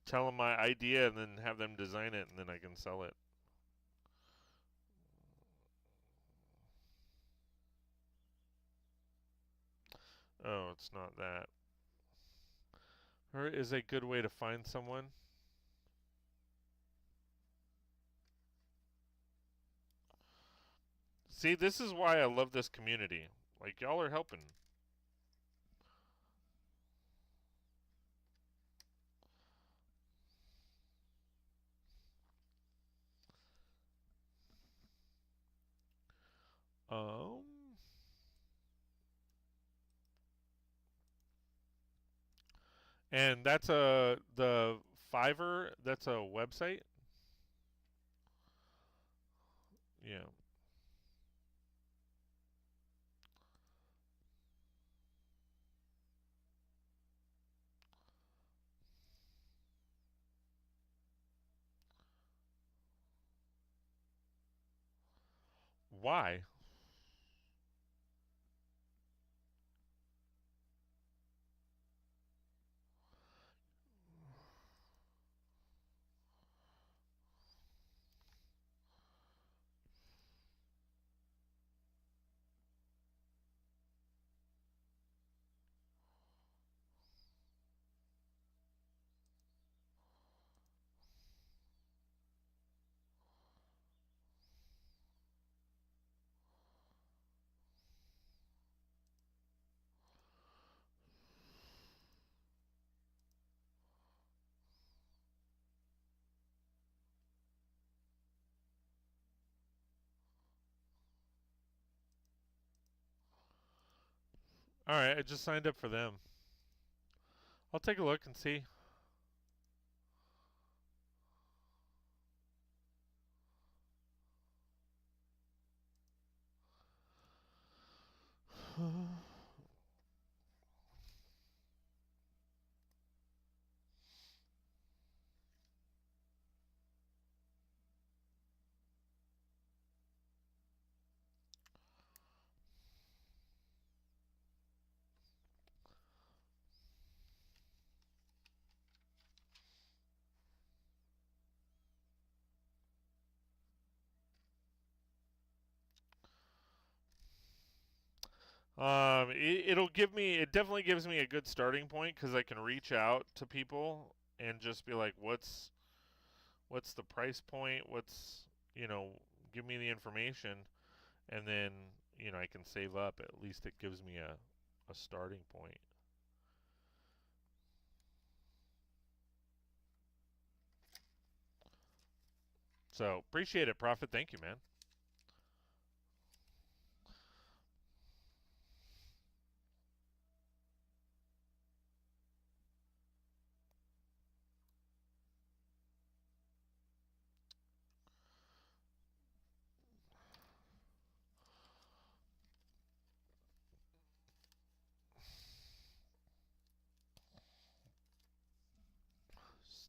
Tell them my idea and then have them design it and then I can sell it. Oh, it's not that. Or is a good way to find someone? See, this is why I love this community. Like, y'all are helping. Um, and that's the Fiverr. That's a website. Yeah. Why? Alright, I just signed up for them. I'll take a look and see. It definitely gives me a good starting point because I can reach out to people and just be like, what's the price point? Give me the information, and then, I can save up. At least it gives me a starting point. So, appreciate it, Prophet. Thank you, man.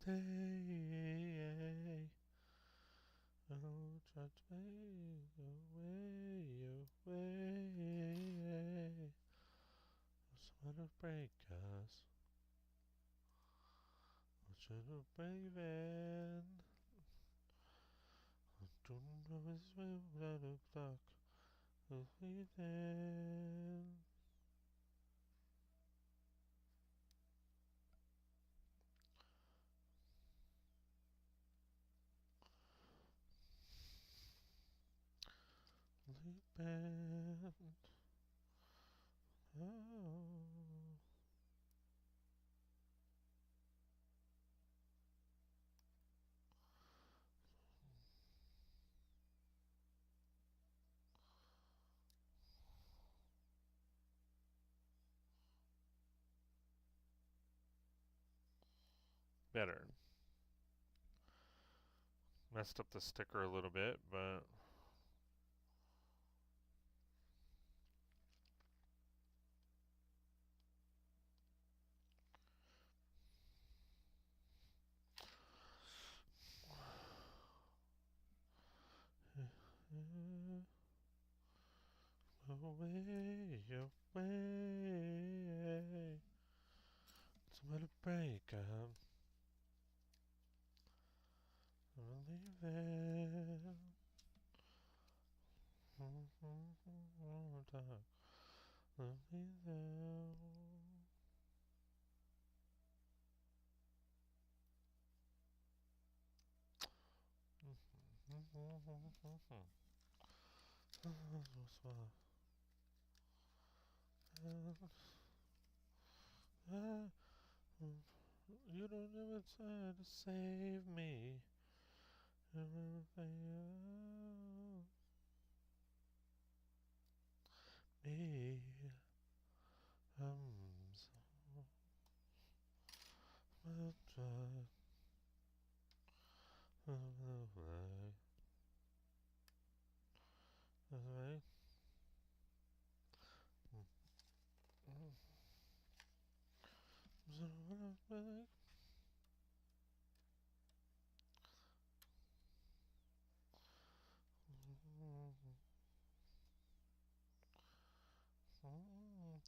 Stay. Oh, try to make away. Someone to break us. Should have breathing. I don't know his way without a clock. Breathing. Sleeping. Oh. Better. Messed up the sticker a little bit, but away, away. Somebody break up. I'm leaving. Let me down. You don't ever try to save me. Me. I'm so much away. Away.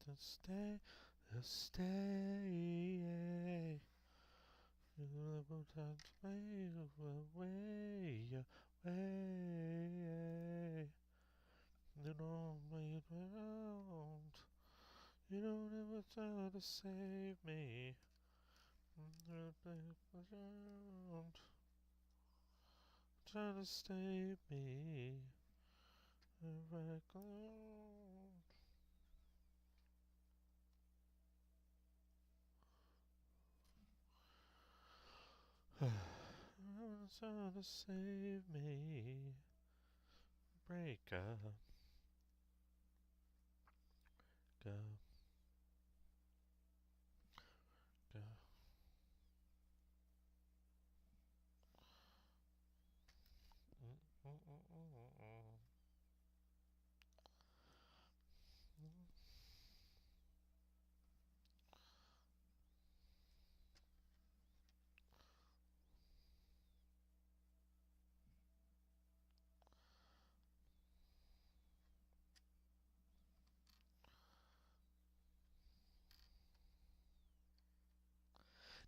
To stay, to stay. You never time to play away, away. You don't wait around. You don't ever try to save me. You play around. Try to save me. Back alone. Try to save me. Break up. Go.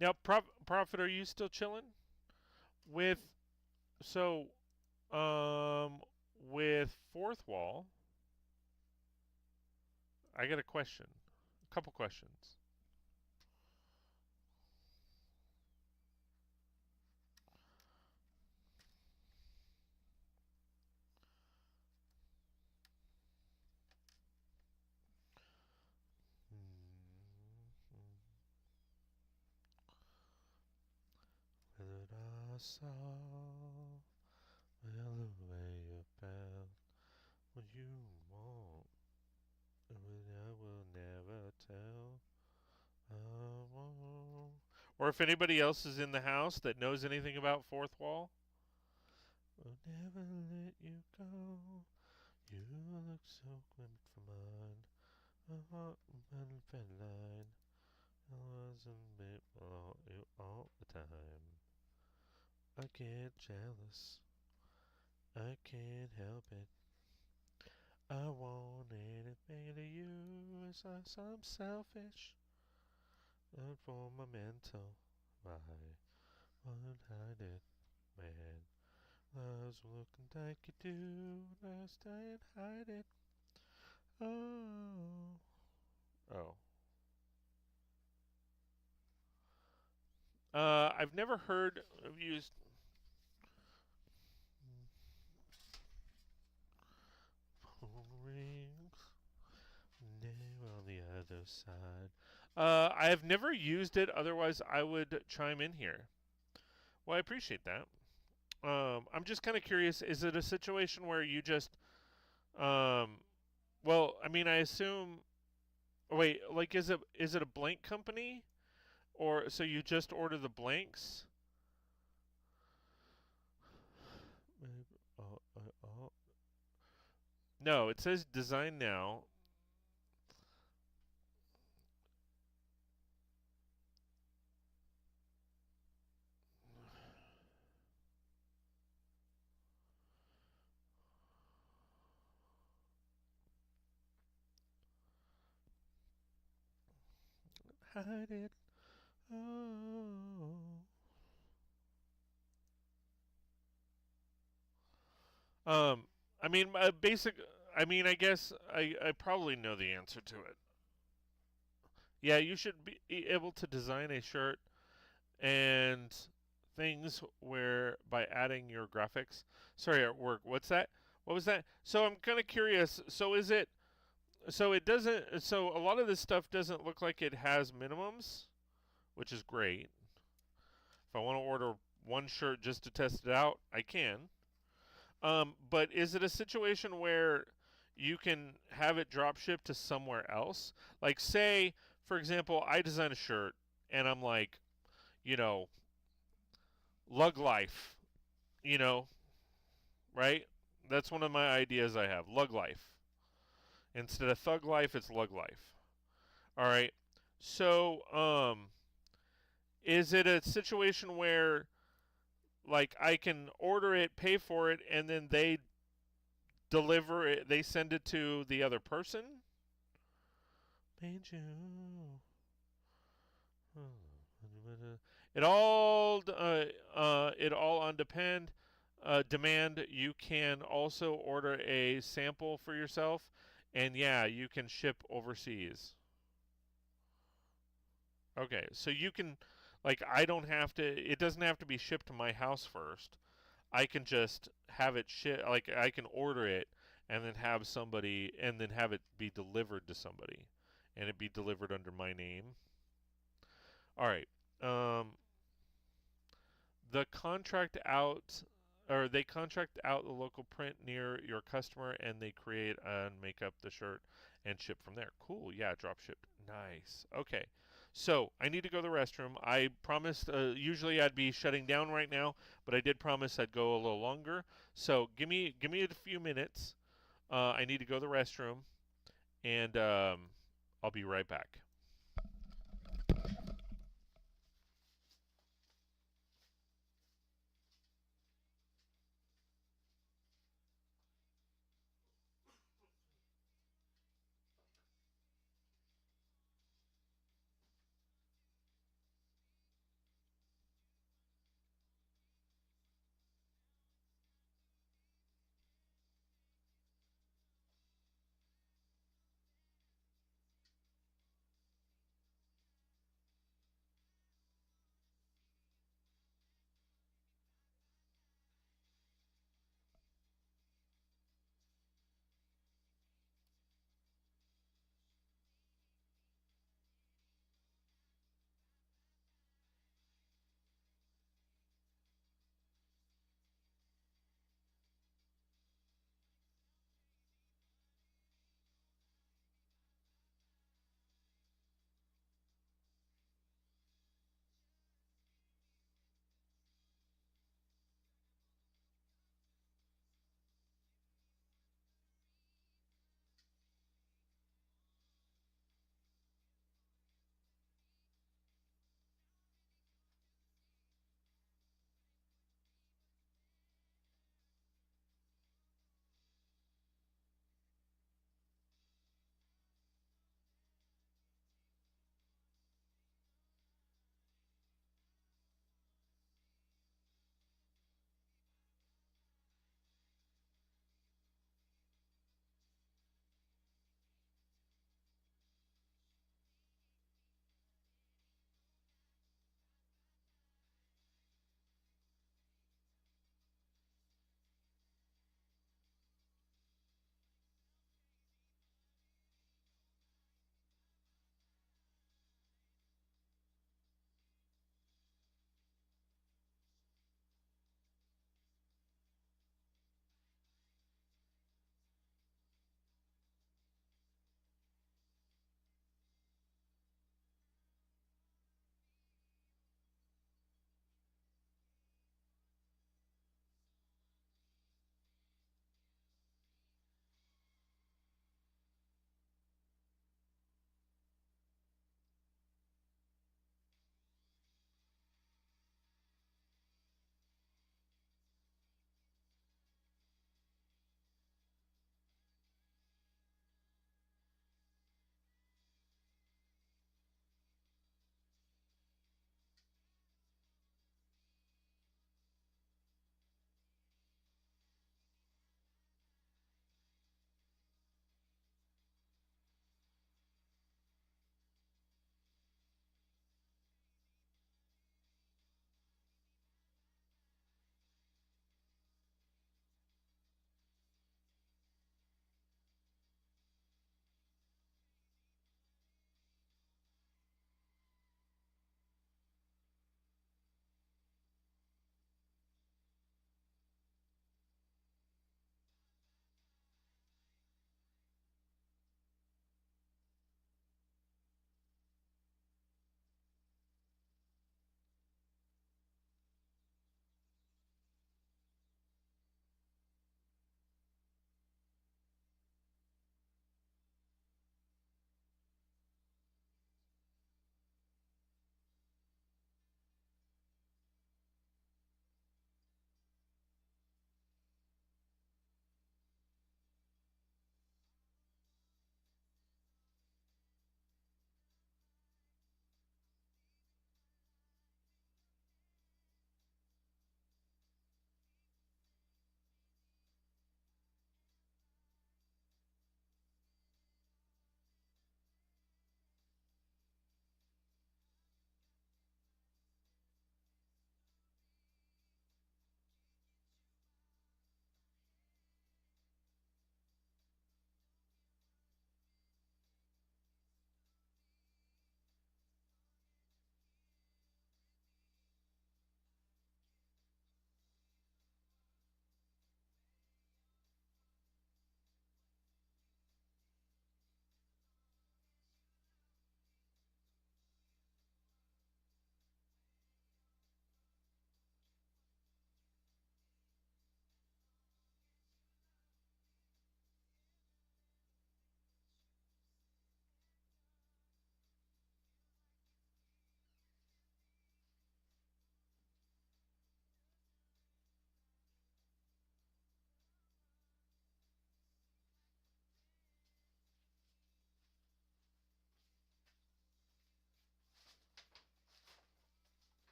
Now, Prophet, are you still chilling with so um with fourth wall? I got a question, a couple questions. That I saw well the way about what you want, and I will never tell. I won't. Or if anybody else is in the house that knows anything about fourth wall, will never let you go. You look so good for mine. A heart and feline. I wasn't bit below you all the time. I get jealous. I can't help it. I want anything to you. It's like I'm selfish. Not for my mental. Why won't hide it, man? Love's looking like you do. Last I hide it. Oh. Oh. I've never heard of used rings. Name on the other side. I have never used it. Otherwise, I would chime in here. Well, I appreciate that. I'm just kind of curious. Is it a situation where you just, um, well, I mean, I assume. Wait, like, is it a blank company, or so you just order the blanks? Oh, oh. No, it says design now. Hide it. Oh. Um, I mean, basic. I mean, I guess I probably know the answer to it. Yeah, you should be able to design a shirt and things where by adding your graphics. Sorry, at work. What's that? What was that? So I'm kind of curious. So is it? So it doesn't. So a lot of this stuff doesn't look like it has minimums, which is great. If I want to order one shirt just to test it out, I can. But is it a situation where you can have it drop shipped to somewhere else? Like, say, for example, I design a shirt and I'm like, you know, Lug Life, you know, right? That's one of my ideas I have. Lug Life. Instead of Thug Life, it's Lug Life. All right. So, is it a situation where, like, I can order it, pay for it, and then they deliver it, they send it to the other person? Made you. It all on demand. You can also order a sample for yourself, and yeah, you can ship overseas. Okay, so you can, like, I don't have to. It doesn't have to be shipped to my house first. I can just have it ship. Like, I can order it and then have somebody, and then have it be delivered to somebody, and it be delivered under my name. All right. Um, the contract out or they contract out the local print near your customer and they create and make up the shirt and ship from there. Cool. Yeah, drop shipped. Nice. Okay. So I need to go to the restroom. I promised. Usually I'd be shutting down right now, but I did promise I'd go a little longer. So give me a few minutes. I need to go to the restroom, and I'll be right back.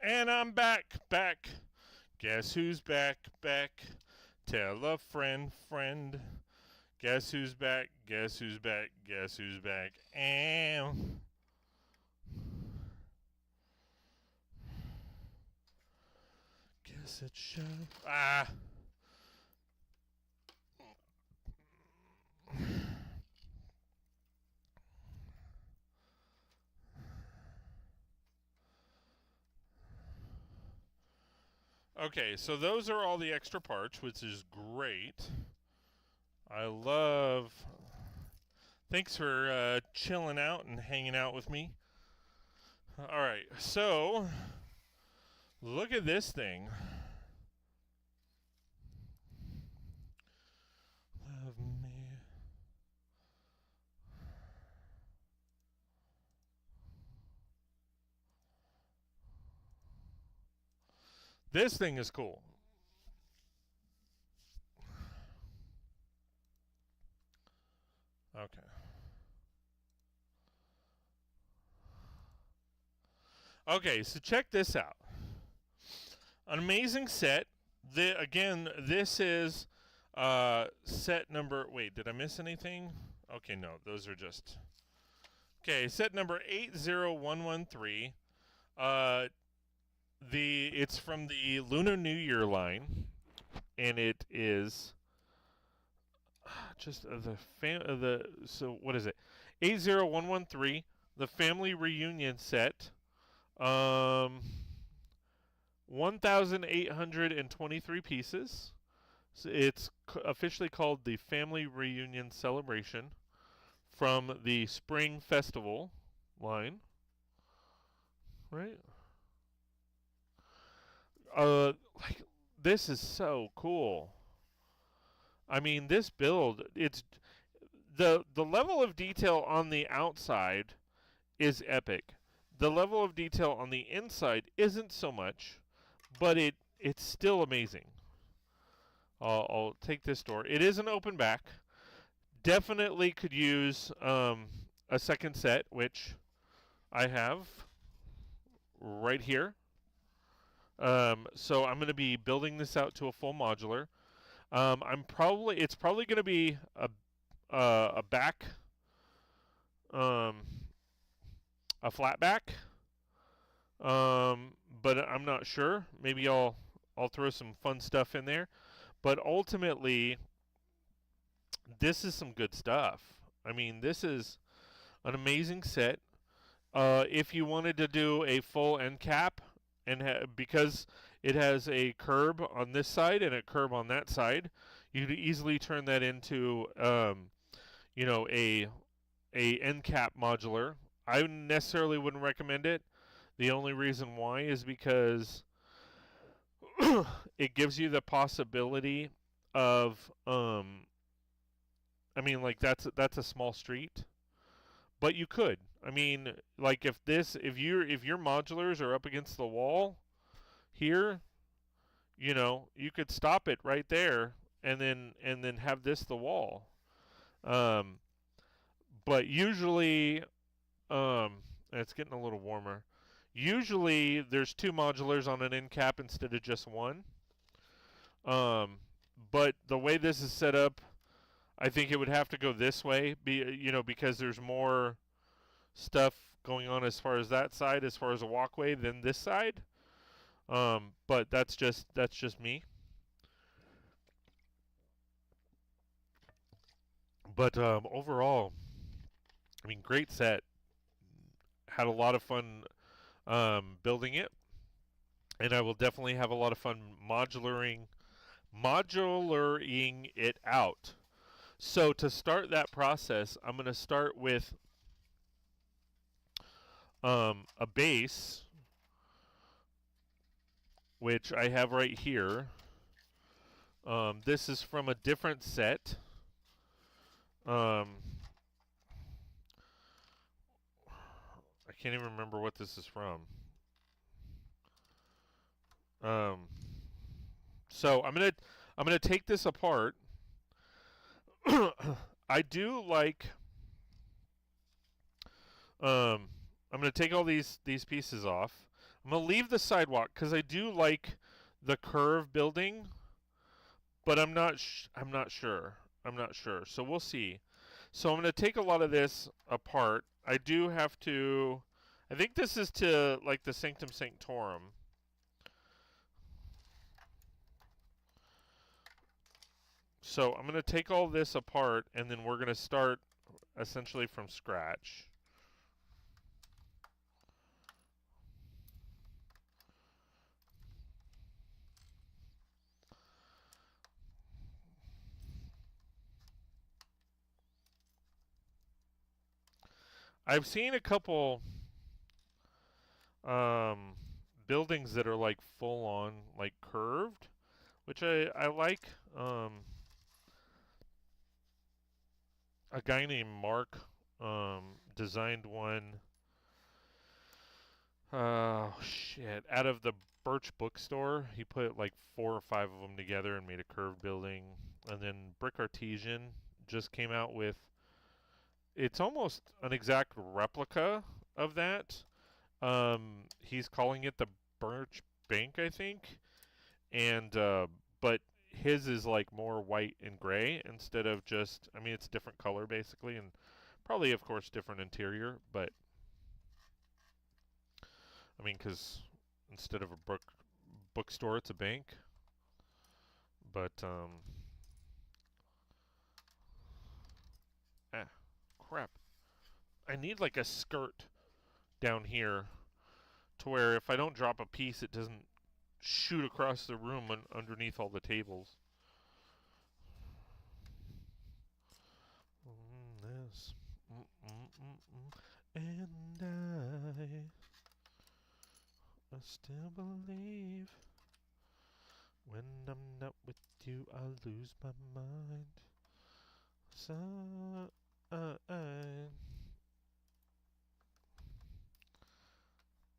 And I'm back. Guess who's back? Tell a friend. Guess who's back? Guess who's back? And guess it should. Okay, so those are all the extra parts, which is great. I love. Thanks for chilling out and hanging out with me. All right, so look at this thing. Love me. This thing is cool. Okay. Okay, so check this out. An amazing set. Again, this is set number. Wait, did I miss anything? Okay, no, those are just. Okay, set number 80113. It's from the Lunar New Year line, and it is just so what is it? 80113, the family reunion set. 1,823 pieces. So it's officially called the Family Reunion Celebration from the Spring Festival line. Right? Like this is so cool. I mean, this build, it's the level of detail on the outside is epic. The level of detail on the inside isn't so much, but it's still amazing. I'll take this door. It is an open back. Definitely could use a second set, which I have right here. So I'm going to be building this out to a full modular. It's probably going to be a back, a flat back. But I'm not sure. Maybe I'll throw some fun stuff in there. But ultimately, this is some good stuff. I mean, this is an amazing set. If you wanted to do a full end cap, and because it has a curb on this side and a curb on that side, you could easily turn that into, a end cap modular. I necessarily wouldn't recommend it. The only reason why is because it gives you the possibility of, I mean, like that's a small street, but you could. I mean, like if your modulars are up against the wall here, you could stop it right there and then have this the wall. But usually, it's getting a little warmer. Usually, there's two modulars on an end cap instead of just one. But the way this is set up, I think it would have to go this way. Because there's more stuff going on as far as that side, as far as a walkway, than this side. But that's just me. But overall, I mean, great set. Had a lot of fun building it, and I will definitely have a lot of fun modularing it out. So to start that process, I'm going to start with a base, which I have right here. This is from a different set. I can't even remember what this is from. So I'm gonna take this apart. I do like. I'm gonna take all these pieces off. I'm gonna leave the sidewalk because I do like the curve building, but I'm not sure. I'm not sure. So we'll see. So I'm gonna take a lot of this apart. I do have to. I think this is to like the Sanctum Sanctorum. So I'm gonna take all this apart, and then we're gonna start essentially from scratch. I've seen a couple um, buildings that are like full on like curved, which I like. A guy named Mark designed one. Oh shit! Out of the Birch bookstore, he put like 4 or 5 of them together and made a curved building. And then Brick Artesian just came out with. It's almost an exact replica of that. He's calling it the Birch Bank, I think, and but his is like more white and gray instead of just. I mean, it's a different color basically, and probably, of course, different interior. But I mean, because instead of a bookstore, it's a bank. But ah, crap. I need like a skirt down here to where if I don't drop a piece, it doesn't shoot across the room underneath all the tables. This. And I still believe when I'm not with you, I lose my mind. So,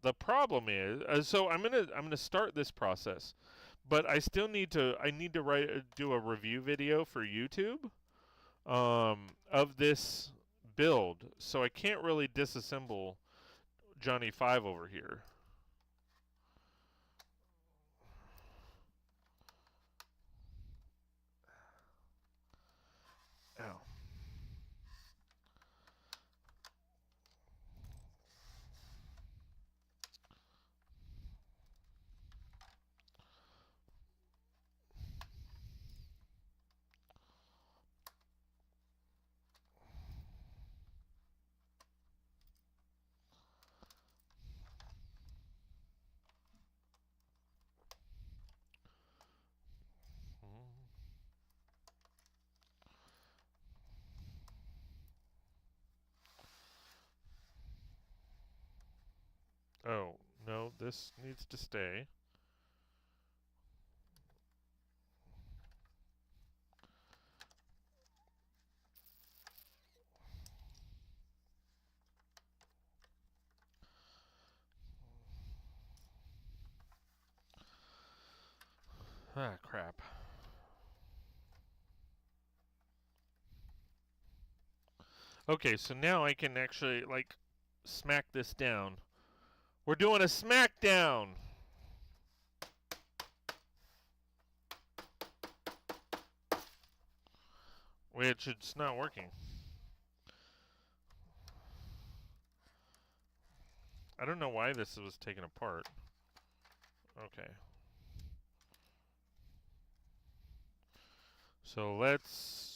the problem is, so I'm gonna start this process, but I need to do a review video for YouTube, of this build, so I can't really disassemble Johnny Five over here. Ow. Oh, no, this needs to stay. Ah, crap. Okay, so now I can actually, like, smack this down. We're doing a smackdown! Which it's not working. I don't know why this was taken apart. Okay. So let's...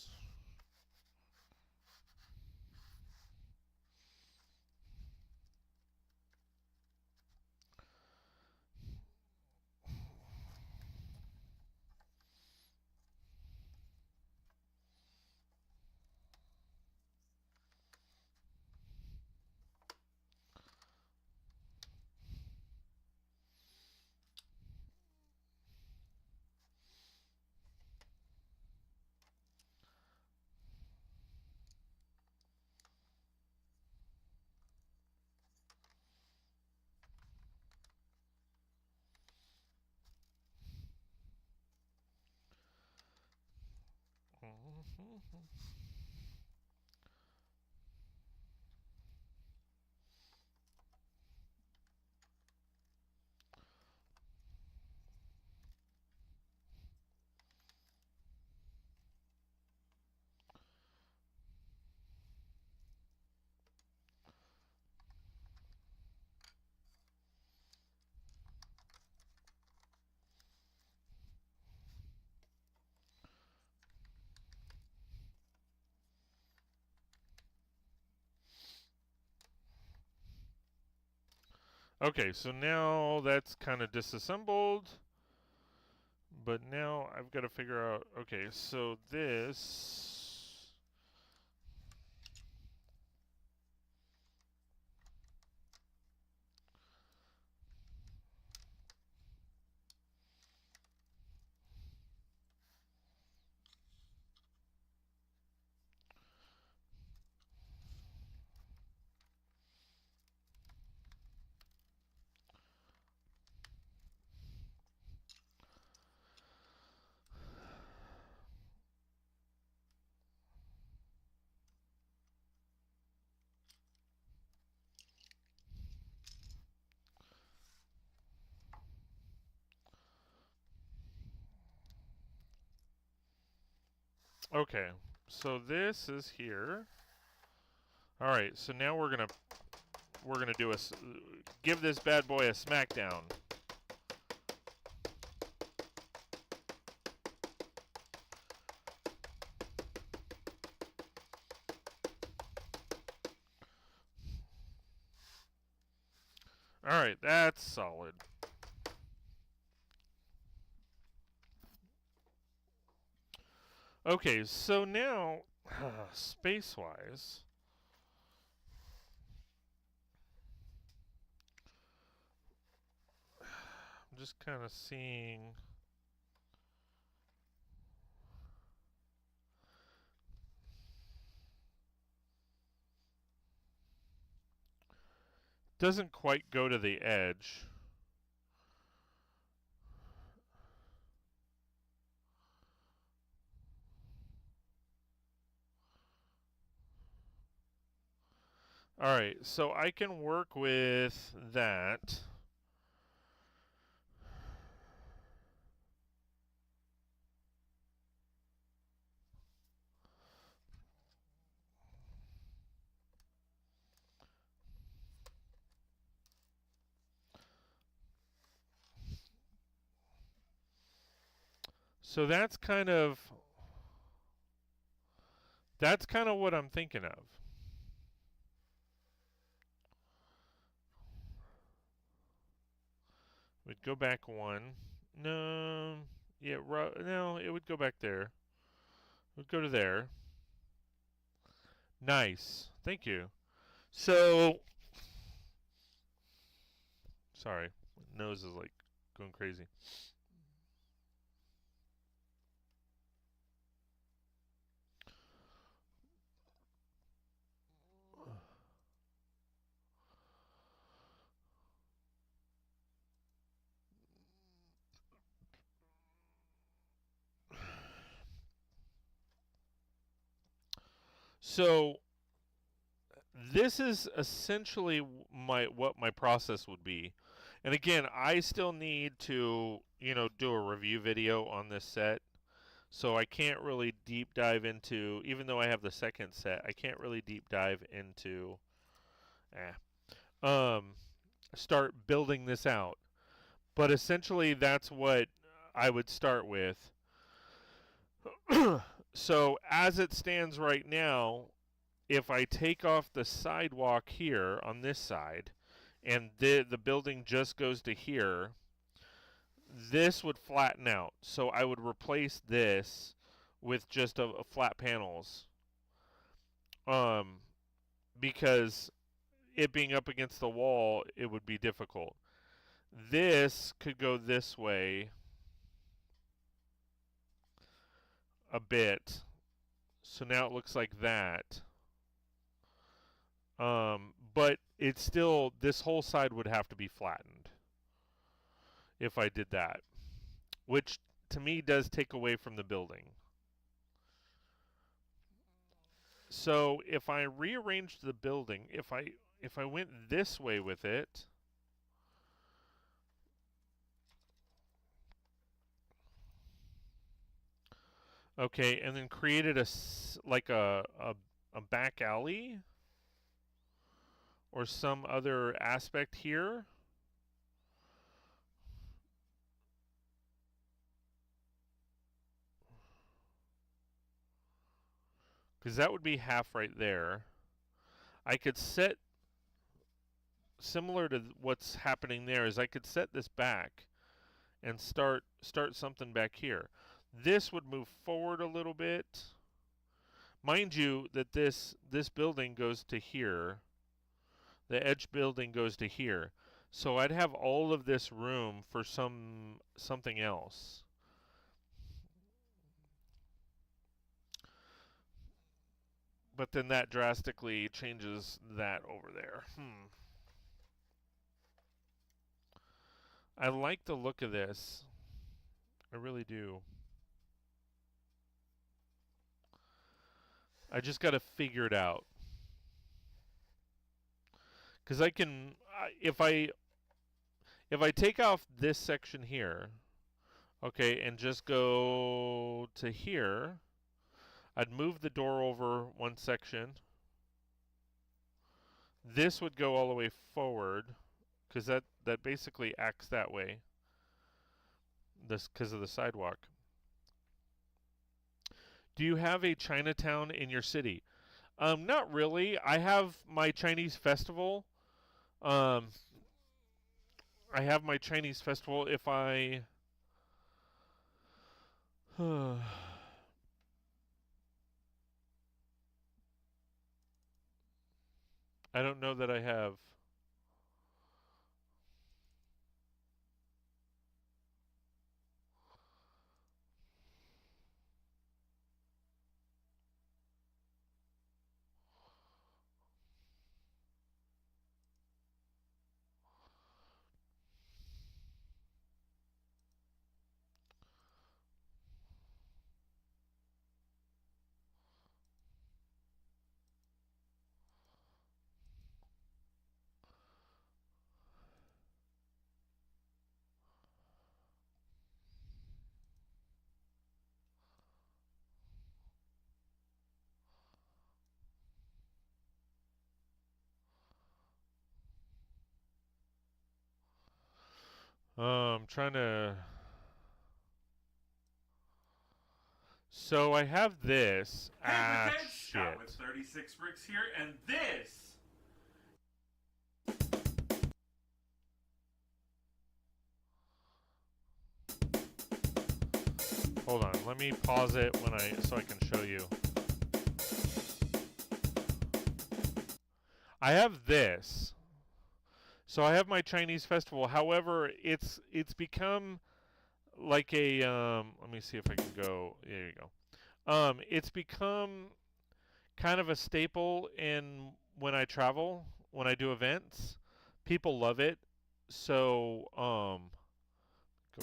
Okay, so now that's kind of disassembled. But now I've got to figure out, okay, so this... Okay, so this is here. All right, so now we're gonna do give this bad boy a smackdown. All right, that's solid. Okay, so now space-wise, I'm just kind of seeing. Doesn't quite go to the edge. All right, so I can work with that. So that's kind of what I'm thinking of. We'd go back one. No, yeah, no, it would go back there. It would go to there. Nice, thank you. So, sorry, my nose is like going crazy. So this is essentially what my process would be. And again, I still need to, do a review video on this set. So I can't really deep dive into, even though I have the second set, I can't really deep dive into um start building this out. But essentially that's what I would start with. So as it stands right now, if I take off the sidewalk here on this side and the building just goes to here, this would flatten out. So I would replace this with just a flat panels. Um because it being up against the wall, it would be difficult. This could go this way a bit. So now it looks like that. But it's still, this whole side would have to be flattened if I did that, which to me does take away from the building. So if I rearranged the building, if I went this way with it, okay, and then created a back alley or some other aspect here. Because that would be half right there. I could set similar to what's happening there is I could set this back and start something back here. This would move forward a little bit. Mind you that this building goes to here. The edge building goes to here. So I'd have all of this room for something else. But then that drastically changes that over there. I like the look of this. I really do. I just got to figure it out. Because I can, if I take off this section here, okay, and just go to here, I'd move the door over one section. This would go all the way forward, because that basically acts that way. This because of the sidewalk. Do you have a Chinatown in your city? Not really. I have my Chinese festival. I have my Chinese festival. If I I don't know that I have. I'm trying to. So I have this. Hey, Shit. Scott with 36 Brix here, and this. Hold on. Let me pause it so I can show you. I have this. So I have my Chinese festival. However, it's become like a let me see if I can go. There you go. It's become kind of a staple in when I travel, when I do events. People love it. So go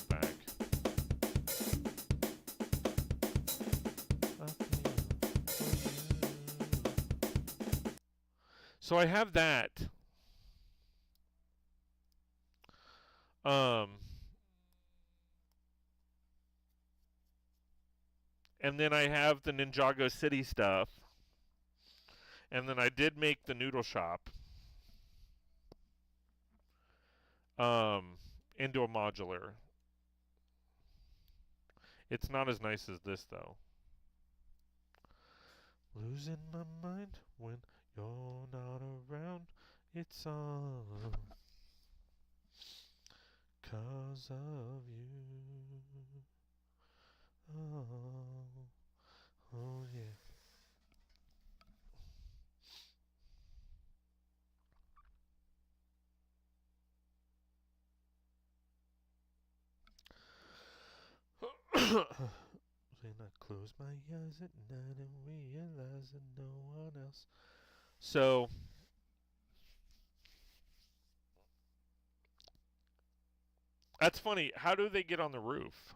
back. So I have that. And then I have the Ninjago City stuff. And then I did make the noodle shop into a modular. It's not as nice as this, though. Losing my mind when you're not around. It's all 'cause of you. Oh yeah. When I close my eyes at night and realize that no one else. So that's funny. How do they get on the roof?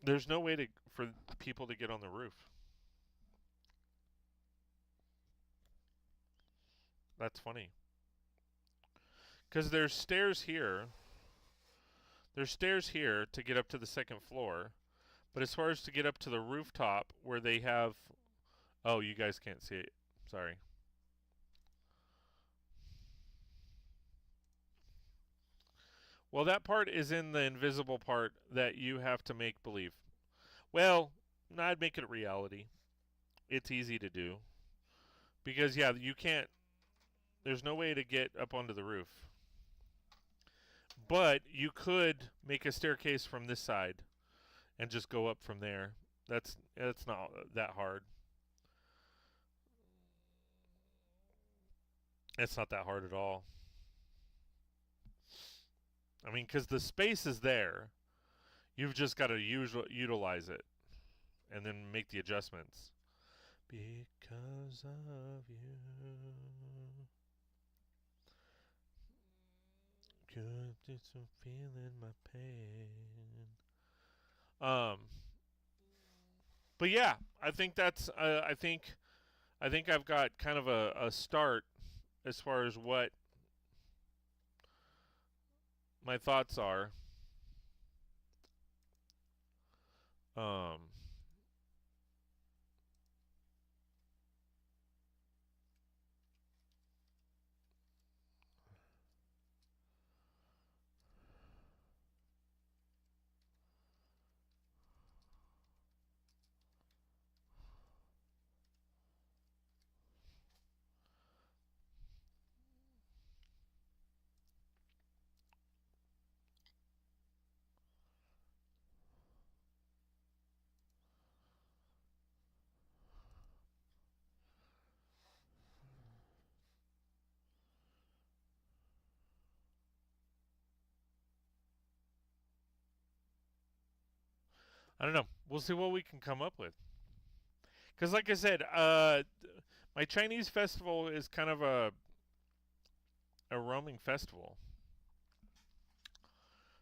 There's no way for people to get on the roof. That's funny. Because there's stairs here. There's stairs here to get up to the second floor. But as far as to get up to the rooftop where they have... Oh, you guys can't see it. Sorry. Well, that part is in the invisible part that you have to make believe. Well, I'd make it a reality. It's easy to do. Because, yeah, you can't, there's no way to get up onto the roof. But you could make a staircase from this side and just go up from there. That's not that hard. It's not that hard at all. I mean, because the space is there. You've just got to utilize it and then make the adjustments. Because of you. Good, it's feeling my pain. But yeah, I think that's. I think I've got kind of a start as far as what my thoughts are. Um, I don't know. We'll see what we can come up with. Because, like I said, my Chinese festival is kind of a roaming festival.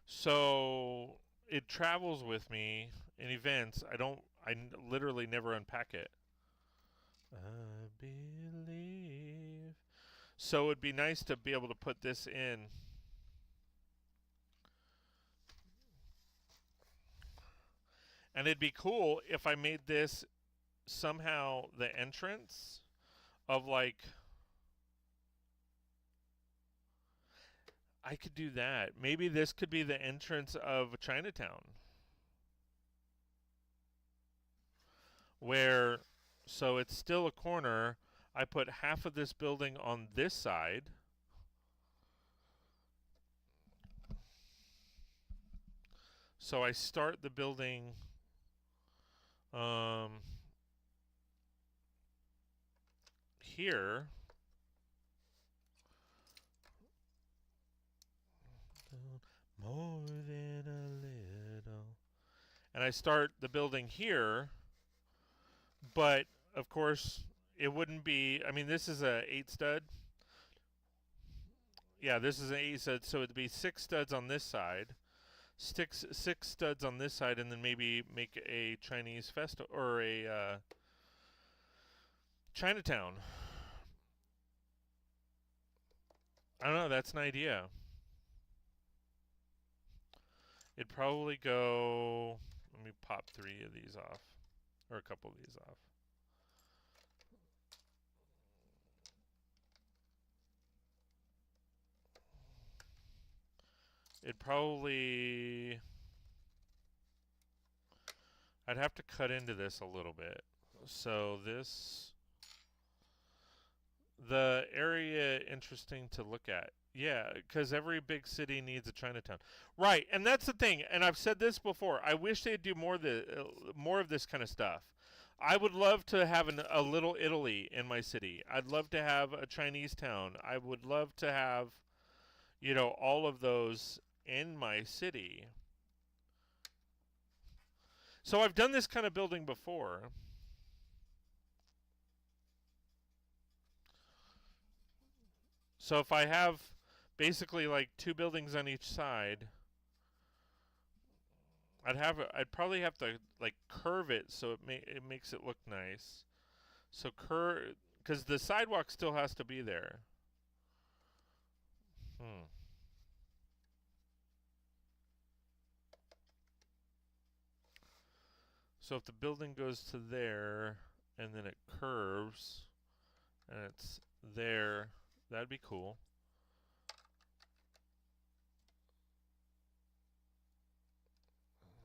So it travels with me in events. Literally never unpack it. I believe. So it'd be nice to be able to put this in. And it'd be cool if I made this somehow the entrance of like. I could do that. Maybe this could be the entrance of Chinatown. Where, so it's still a corner. I put half of this building on this side. So I start the building here. More than a little. And I start the building here. But, of course, it wouldn't be. I mean, this is a 8 stud. Yeah, this is an 8 stud. So it'd be 6 studs on this side. Six studs on this side, and then maybe make a Chinese festival or a Chinatown. I don't know. That's an idea. It'd probably go. Let me pop 3 of these off, or a couple of these off. It'd probably. I'd have to cut into this a little bit. So this. The area interesting to look at. Yeah, because every big city needs a Chinatown, right? And that's the thing. And I've said this before. I wish they'd do more of this kind of stuff. I would love to have a little Italy in my city. I'd love to have a Chinese town. I would love to have, all of those in my city. So I've done this kind of building before. So if I have basically like 2 buildings on each side, I'd probably have to like curve it so it makes it look nice. So because the sidewalk still has to be there. So if the building goes to there and then it curves and it's there, that'd be cool.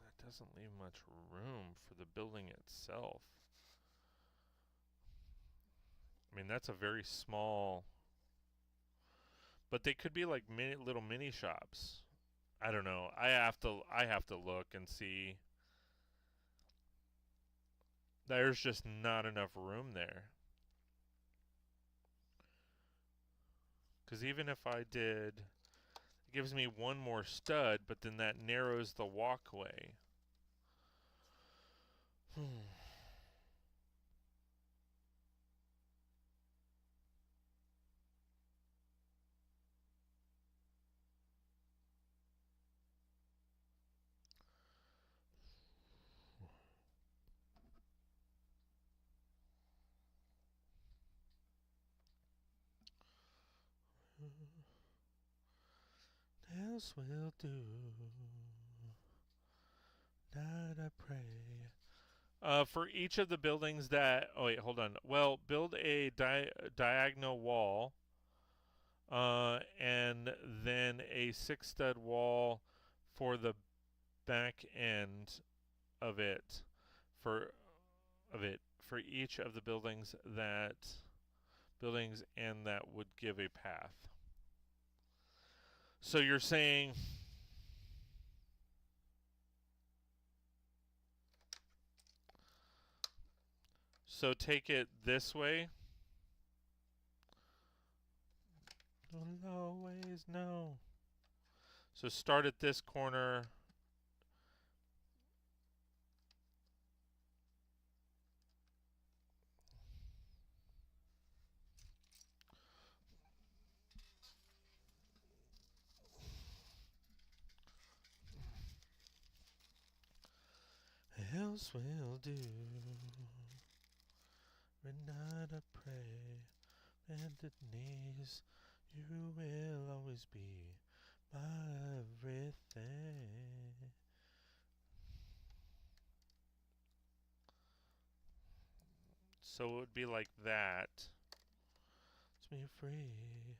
That doesn't leave much room for the building itself. I mean, that's a very small. But they could be like little mini shops. I don't know. I have to look and see. There's just not enough room there. Because even if I did, it gives me one more stud, but then that narrows the walkway. Else will do. Not I pray. For each of the buildings that. Oh wait, hold on. Well, build a diagonal wall, and then a 6 stud wall for the back end of it, for for each of the buildings, and that would give a path. So you're saying. So take it this way. You'll always know. So start at this corner. Else will do. Renata pray, bended knees. You will always be my everything. So it would be like that. It's me free.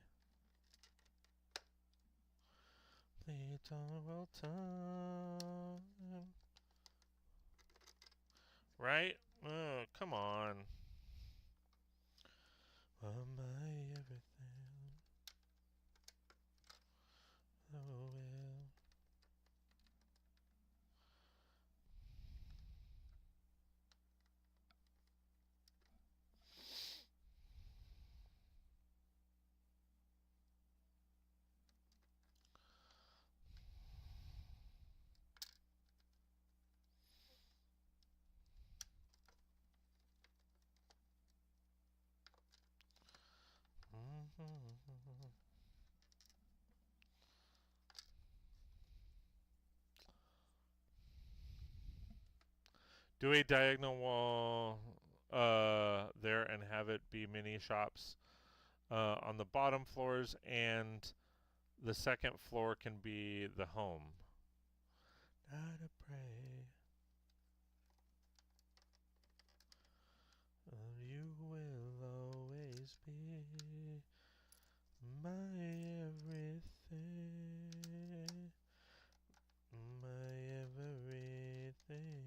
Please don't time. Right? Oh, come on. Oh, my everything. Oh, well. Do a diagonal wall there and have it be mini shops on the bottom floors, and the second floor can be the home. Not a pray. You will always be my everything. My everything.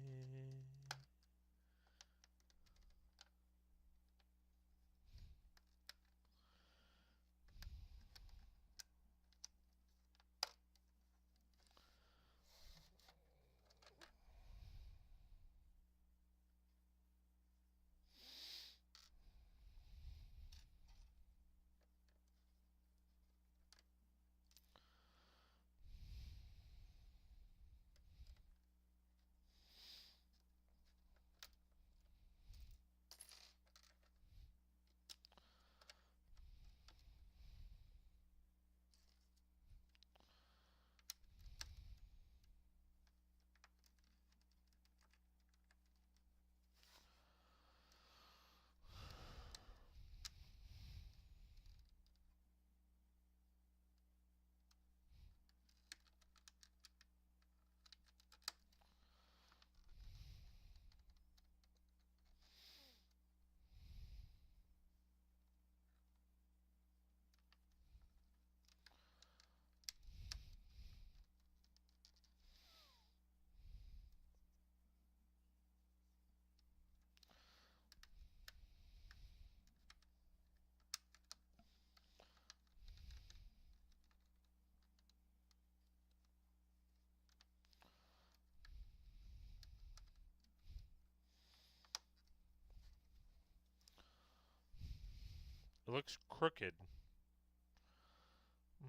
It looks crooked.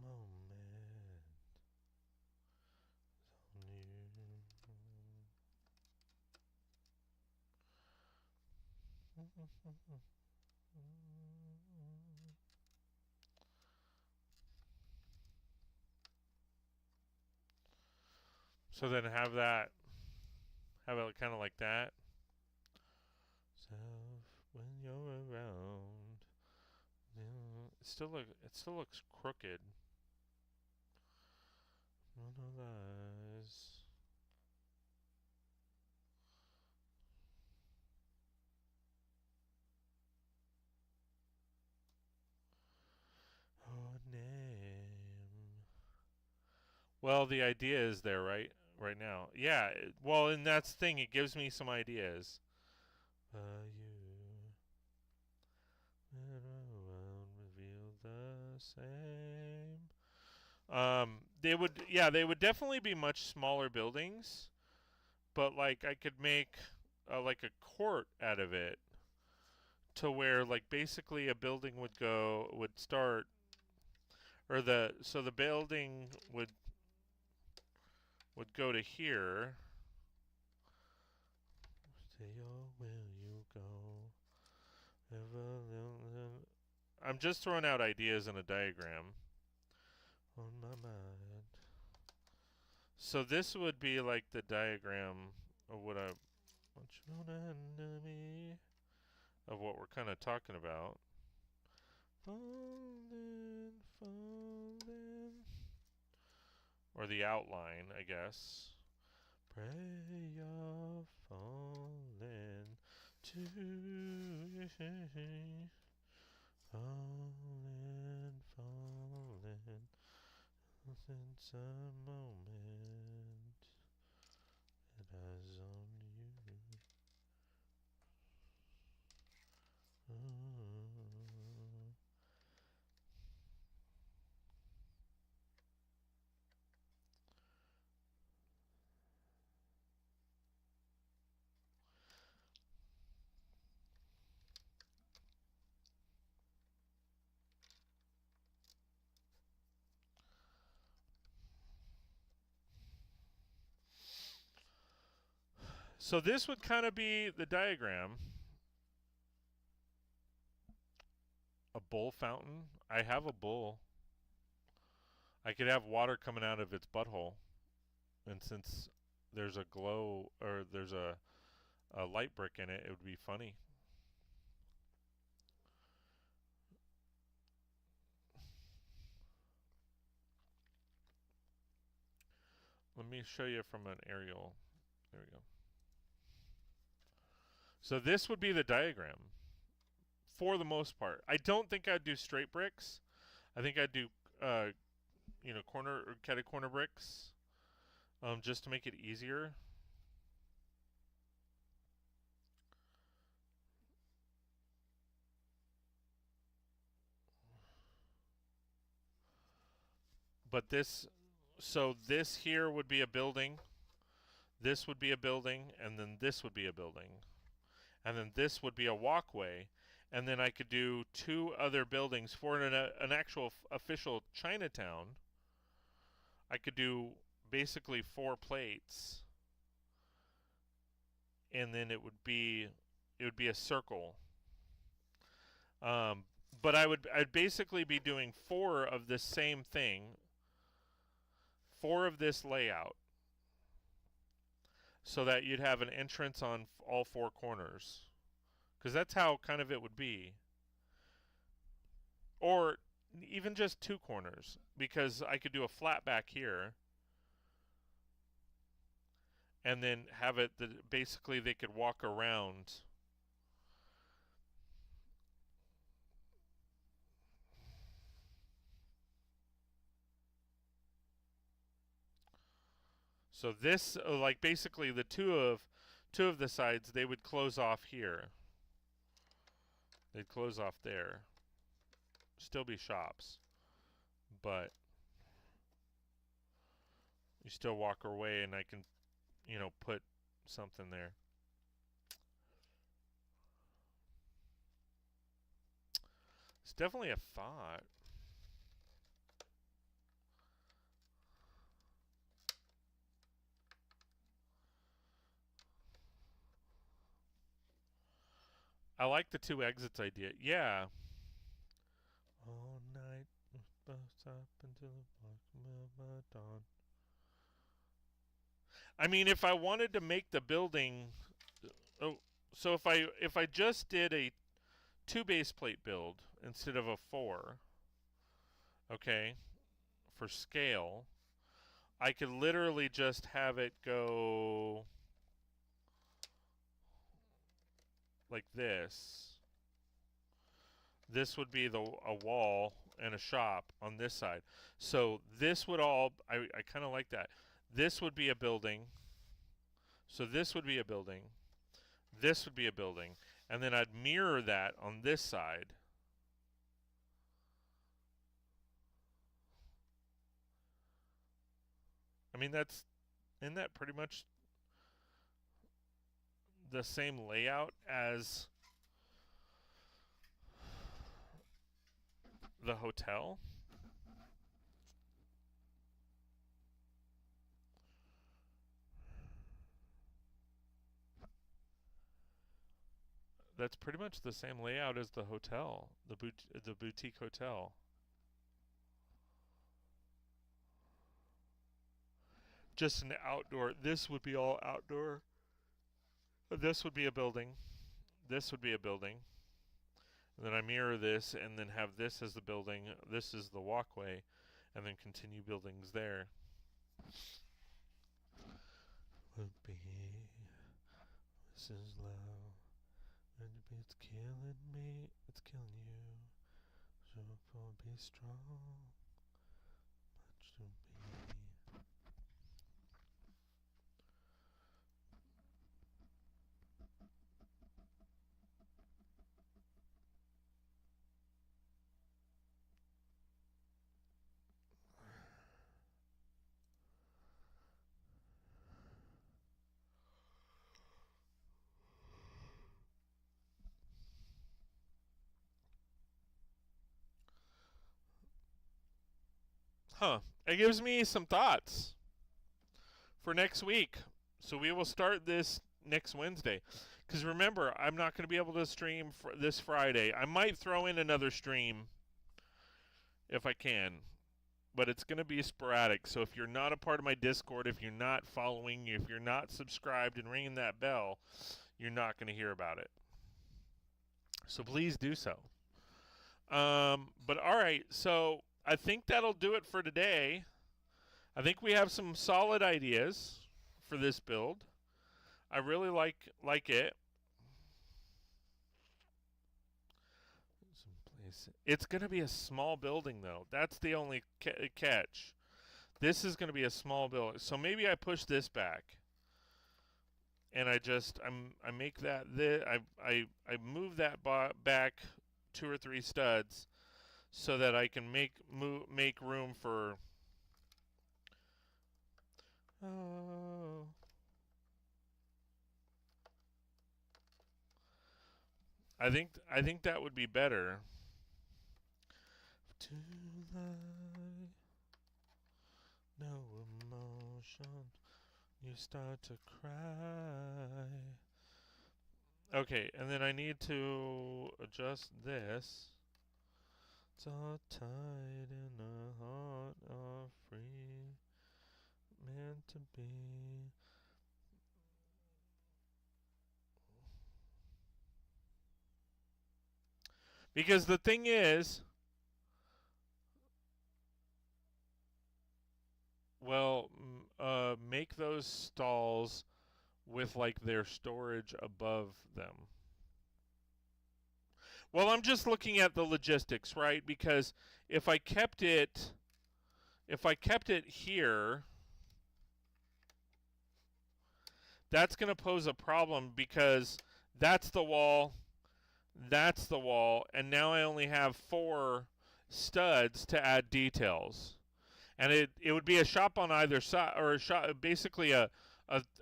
Moment. So then have it kind of like that. Self, when you're around, it still looks crooked. Analyze. Oh, name. Well, the idea is there, right? Right now. Yeah, well, and that's the thing. It gives me some ideas. You reveal the same. They would definitely be much smaller buildings, but like I could make like a court out of it, to where like basically a building would start, or the building would go to here. Say, oh, will you go? I'm just throwing out ideas in a diagram on my mind. So this would be like the diagram of what I want you to enemy of what we're kind of talking about. Falling, falling. Or the outline, I guess. Pray you're falling to falling, falling. Since a moment it has on you. So this would kind of be the diagram. A bull fountain. I have a bull. I could have water coming out of its butthole. And since there's a glow, or there's a light brick in it, it would be funny. Let me show you from an aerial. There we go. So this would be the diagram for the most part. I don't think I'd do straight bricks. I think I'd do corner or catty corner bricks, just to make it easier. But this here would be a building. This would be a building, and then this would be a building. And then this would be a walkway. And then I could do two other buildings for an actual official Chinatown. I could do basically 4 plates. And then it would be a circle. But I'd basically be doing 4 of the same thing. 4 of this layout. So that you'd have an entrance on all 4 corners. Because that's how kind of it would be. Or even just 2 corners. Because I could do a flat back here. And then have it that basically they could walk around. So this, like basically the two of the sides, they would close off here. They'd close off there. Still be shops, but you still walk away, and I can, put something there. This definitely a thought. I like the 2 exits idea. Yeah. All night, bus up until the dawn. I mean, if I wanted to make the building, so if I just did a 2 base plate build instead of a 4, okay, for scale, I could literally just have it go like this. This would be a wall and a shop on this side. So this would all, I kind of like that. This would be a building. So this would be a building. This would be a building. And then I'd mirror that on this side. I mean, isn't that pretty much the same layout as the hotel? That's pretty much the same layout as the hotel, the boutique hotel. Just an outdoor. This would be all outdoor. This would be a building. This would be a building. And then I mirror this and then have this as the building. This is the walkway. And then continue buildings there. Would be. This is love. It's killing me. It's killing you. So be strong. Much to be. Huh. It gives me some thoughts for next week. So we will start this next Wednesday. Because remember, I'm not going to be able to stream this Friday. I might throw in another stream if I can. But it's going to be sporadic. So if you're not a part of my Discord, if you're not following, if you're not subscribed and ringing that bell, you're not going to hear about it. So please do so. But all right, so I think that'll do it for today. I think we have some solid ideas for this build. I really like it. It's going to be a small building, though. That's the only catch. This is going to be a small building. So maybe I push this back. And I make that I move that back 2 or 3 studs so that I can make room for I think that would be better. To lie, no emotion, you start to cry. Okay, and then I need to adjust this. It's all tied in a heart of free, meant to be. Because the thing is, well, make those stalls with like their storage above them. Well, I'm just looking at the logistics, right? Because if I kept it here, that's going to pose a problem because that's the wall, and now I only have 4 studs to add details. And it would be a shop on either side, or a shop, basically a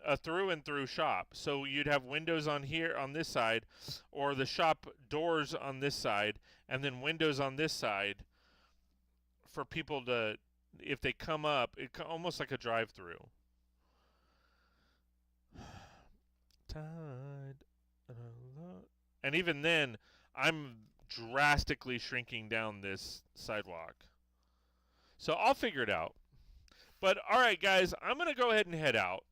a through and through shop. So you'd have windows on here on this side, or the shop doors on this side, and then windows on this side for people to, if they come up, almost like a drive-through. Tide, and even then, I'm drastically shrinking down this sidewalk. So I'll figure it out. But all right, guys, I'm going to go ahead and head out.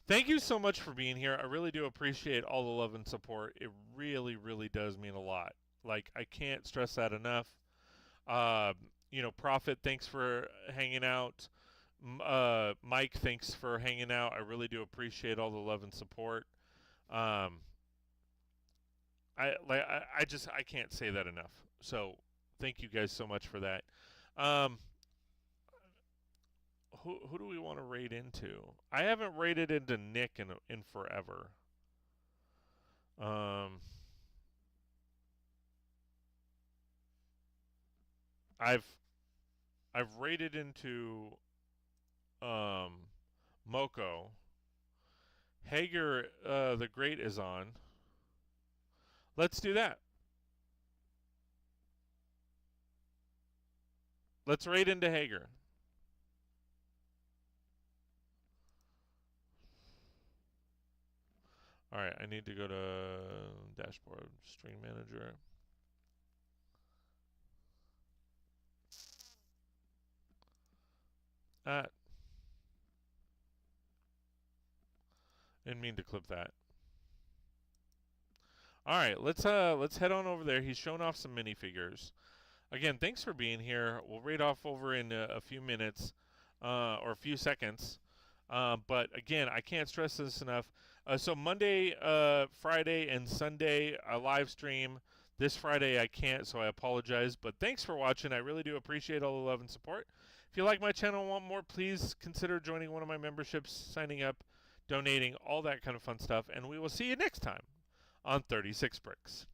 Thank you so much for being here. I really do appreciate all the love and support. It really, really does mean a lot. Like, I can't stress that enough. Prophet, thanks for hanging out. Mike, thanks for hanging out. I really do appreciate all the love and support. I can't say that enough. So thank you guys so much for that. Who do we want to raid into? I haven't raided into Nick in forever. I've raided into Moko. Hager the Great is on. Let's do that. Let's raid into Hager. All right, I need to go to dashboard, stream manager. Didn't mean to clip that. All right, let's head on over there. He's showing off some minifigures. Again, thanks for being here. We'll raid off over in a few minutes, or a few seconds. But again, I can't stress this enough. So Monday, Friday, and Sunday, a live stream. This Friday I can't, so I apologize. But thanks for watching. I really do appreciate all the love and support. If you like my channel and want more, please consider joining one of my memberships, signing up, donating, all that kind of fun stuff. And we will see you next time on 36 Brix.